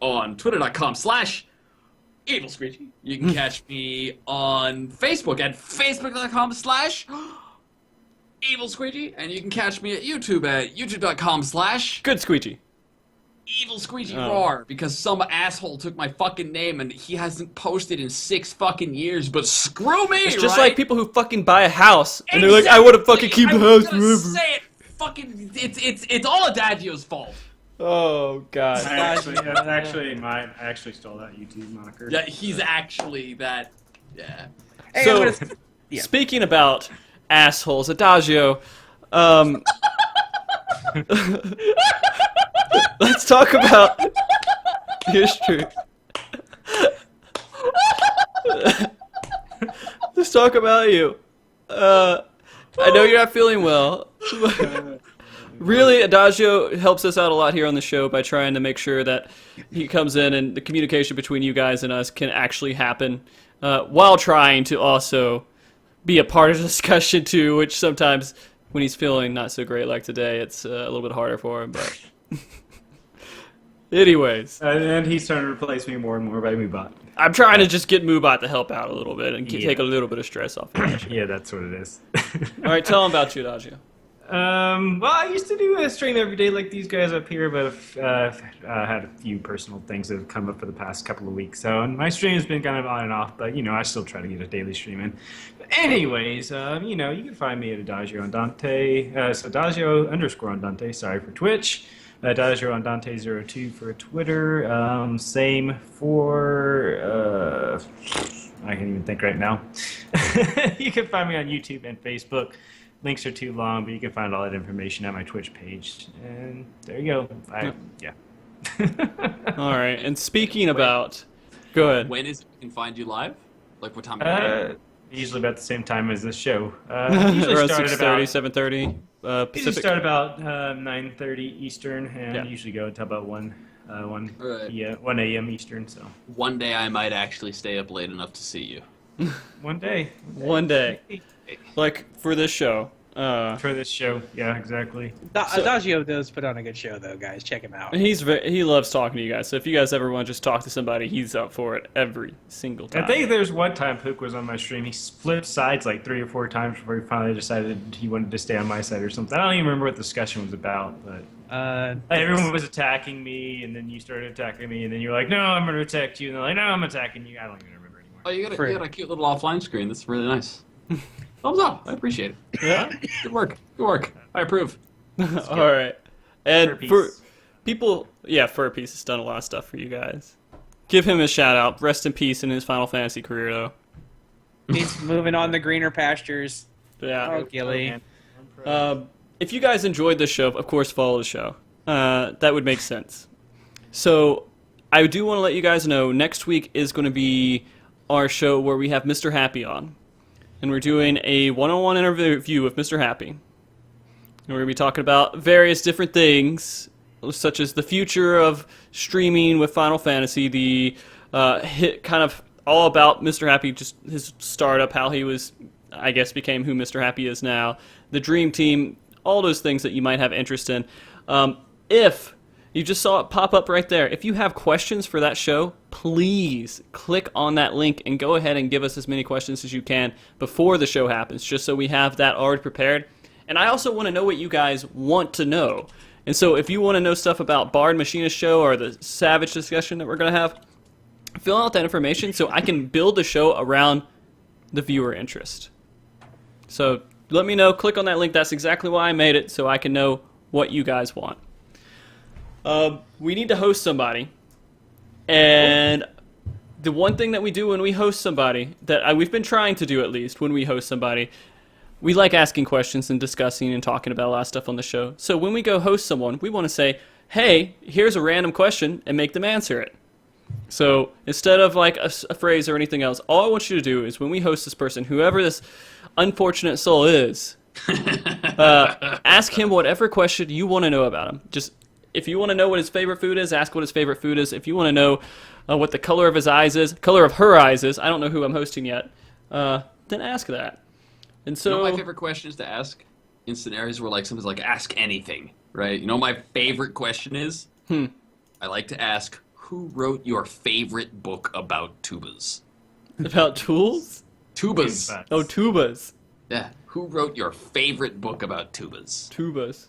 on twitter.com/EvilSqueegee. You can catch me on Facebook at facebook.com/EvilSqueegee. And you can catch me at YouTube at youtube.com/ Good Squeegee. EvilSqueegee Roar, because some asshole took my fucking name and he hasn't posted in 6 fucking years, but screw me, It's just right? like people who fucking buy a house and they're like, I want to fucking keep the house forever. Say it. Fucking, it's all Adagio's fault. Oh god. I actually stole that YouTube moniker. Yeah, he's actually that. Yeah. Hey, So, speaking about assholes, Adagio, let's talk about history. Let's talk about you. I know you're not feeling well. Really, Adagio helps us out a lot here on the show by trying to make sure that he comes in and the communication between you guys and us can actually happen, while trying to also be a part of the discussion too, which sometimes when he's feeling not so great like today, it's a little bit harder for him, but Anyways, And he's trying to replace me more and more by Moobot. I'm trying to just get Moobot to help out a little bit and Yeah. take a little bit of stress off. Yeah, that's what it is. All right, tell them about you, Adagio. Well, I used to do a stream every day like these guys up here, but I've had a few personal things that have come up for the past couple of weeks. So my stream has been kind of on and off, but, I still try to get a daily stream in. But anyways, you can find me at Adagio on Dante. So Adagio_on sorry, for Twitch. Adagio on Dante02 for Twitter. Same for... I can't even think right now. You can find me on YouTube and Facebook. Links are too long, but you can find all that information at my Twitch page. And there you go. Yeah. All right, and speaking about... Go ahead. When is it we can find you live? Like what time? Usually about the same time as this show. Around Usually start 6:30, about 7:30 usually Pacific. start about 9:30 Eastern, and Yeah. usually go until about 1 Right. 1 a.m. Eastern. So One day I might actually stay up late enough to see you. one day. One day. Like, for this show. For this show, yeah, exactly. Adagio does put on a good show, though, guys. Check him out. He loves talking to you guys, so if you guys ever want to just talk to somebody, he's up for it every single time. I think there's one time Pook was on my stream. He flipped sides like 3 or 4 times before he finally decided he wanted to stay on my side or something. I don't even remember what the discussion was about, but everyone was attacking me, and then you started attacking me, and then you were like, "No, I'm going to attack you," and they're like, "No, I'm attacking you." I don't even remember anymore. Oh, you got a cute little offline screen. That's really nice. Thumbs up. I appreciate it. Yeah? Good work. Good work. I approve. All right. And Furpiece. for people, Furpiece has done a lot of stuff for you guys. Give him a shout out. Rest in peace in his Final Fantasy career, though. He's moving on the greener pastures. Yeah. Oh, Gilly. If you guys enjoyed this show, of course, follow the show. That would make sense. So, I do want to let you guys know, next week is going to be our show where we have Mr. Happy on. And we're doing a one-on-one interview with Mr. Happy. And we're going to be talking about various different things, such as the future of streaming with Final Fantasy, the hit kind of all about Mr. Happy, just his startup, how he was, I guess, became who Mr. Happy is now, the Dream Team, all those things that you might have interest in. If you just saw it pop up right there, if you have questions for that show, please click on that link and go ahead and give us as many questions as you can before the show happens, just so we have that already prepared. And I also want to know what you guys want to know. And so if you want to know stuff about Bard Machinist Show or the Savage discussion that we're going to have, fill out that information so I can build the show around the viewer interest. So let me know. Click on that link. That's exactly why I made it, so I can know what you guys want. We need to host somebody. And the one thing that we do when we host somebody, that we've been trying to do at least when we host somebody, we like asking questions and discussing and talking about a lot of stuff on the show. So when we go host someone, we want to say, hey, here's a random question, and make them answer it. So instead of like a phrase or anything else, all I want you to do is when we host this person, whoever this unfortunate soul is, ask him whatever question you want to know about him. Just if you want to know what his favorite food is, ask what his favorite food is. If you want to know what the color of his eyes is, color of her eyes is, I don't know who I'm hosting yet, then ask that. And so, You know what my favorite question is to ask in scenarios where like someone's like, ask anything, right? You know what my favorite question is? I like to ask, who wrote your favorite book about tubas? about tools? Tubas. Oh, tubas. Yeah. Who wrote your favorite book about tubas? Tubas.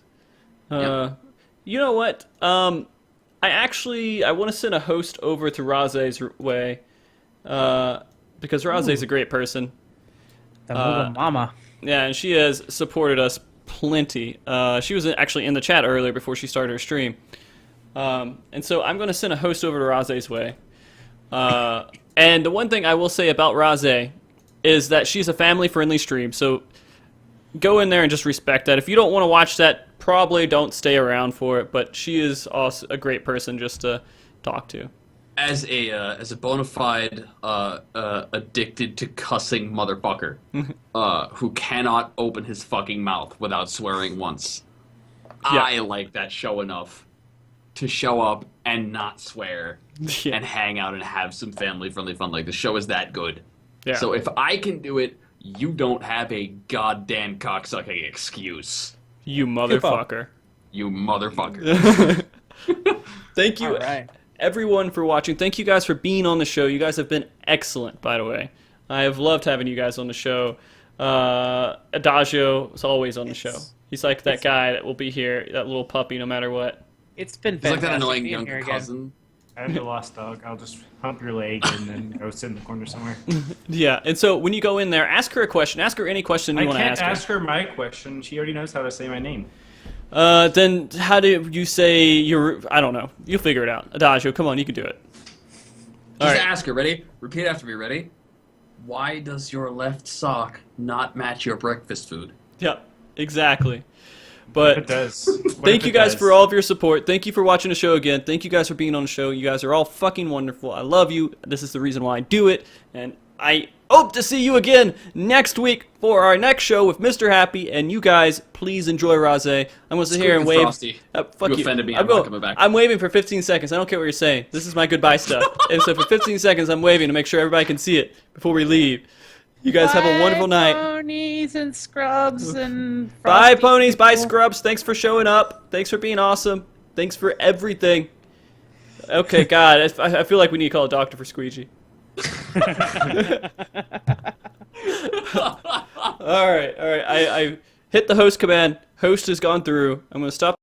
Yep. You know what? I want to send a host over to Raze's way, because Raze's a great person. The Moolah Mama. Yeah, and she has supported us plenty. She was actually in the chat earlier before she started her stream. And so I'm going to send a host over to Raze's way. And the one thing I will say about Raze is that she's a family-friendly stream, so go in there and just respect that. If you don't want to watch that, probably don't stay around for it, but she is also a great person just to talk to. As a bona fide addicted to cussing motherfucker who cannot open his fucking mouth without swearing once, Yeah. I like that show enough to show up and not swear Yeah. and hang out and have some family-friendly fun. Like, the show is that good. Yeah. So if I can do it, you don't have a goddamn cocksucking excuse. You motherfucker. You motherfucker. Thank you, All right. everyone, for watching. Thank you guys for being on the show. You guys have been excellent, by the way. I have loved having you guys on the show. Adagio is always on the show. He's like that guy that will be here, that little puppy, no matter what. It's been He's like fantastic that annoying being younger here again. cousin. I have the lost dog. I'll just hump your leg and then go sit in the corner somewhere. Yeah, and so when you go in there, ask her a question. Ask her any question you I want to can't ask her. ask her my question. She already knows how to say my name. Then how do you say your? I don't know. You'll figure it out. Adagio, come on, you can do it. All Just right. ask her. Ready? Repeat after me. Ready? Why does your left sock not match your breakfast food? Yep, exactly. It But does. What thank if you it guys does? for all of your support. Thank you for watching the show again. Thank you guys for being on the show. You guys are all fucking wonderful. I love you. This is the reason why I do it. And I hope to see you again next week for our next show with Mr. Happy. And you guys, please enjoy Raze. I'm going to sit here and Squeak and wave. Frosty. Fuck You you. offended me. I'm I'm not coming back. I'm waving for 15 seconds. I don't care what you're saying. This is my goodbye stuff. And so for 15 seconds, I'm waving to make sure everybody can see it before we leave. You guys have a wonderful night. Ponies and scrubs and Bye, frosty ponies. Bye, people. scrubs. Thanks for showing up. Thanks for being awesome. Thanks for everything. Okay, God, I feel like we need to call a doctor for Squeegee. All right. I hit the host command. Host has gone through. I'm going to stop.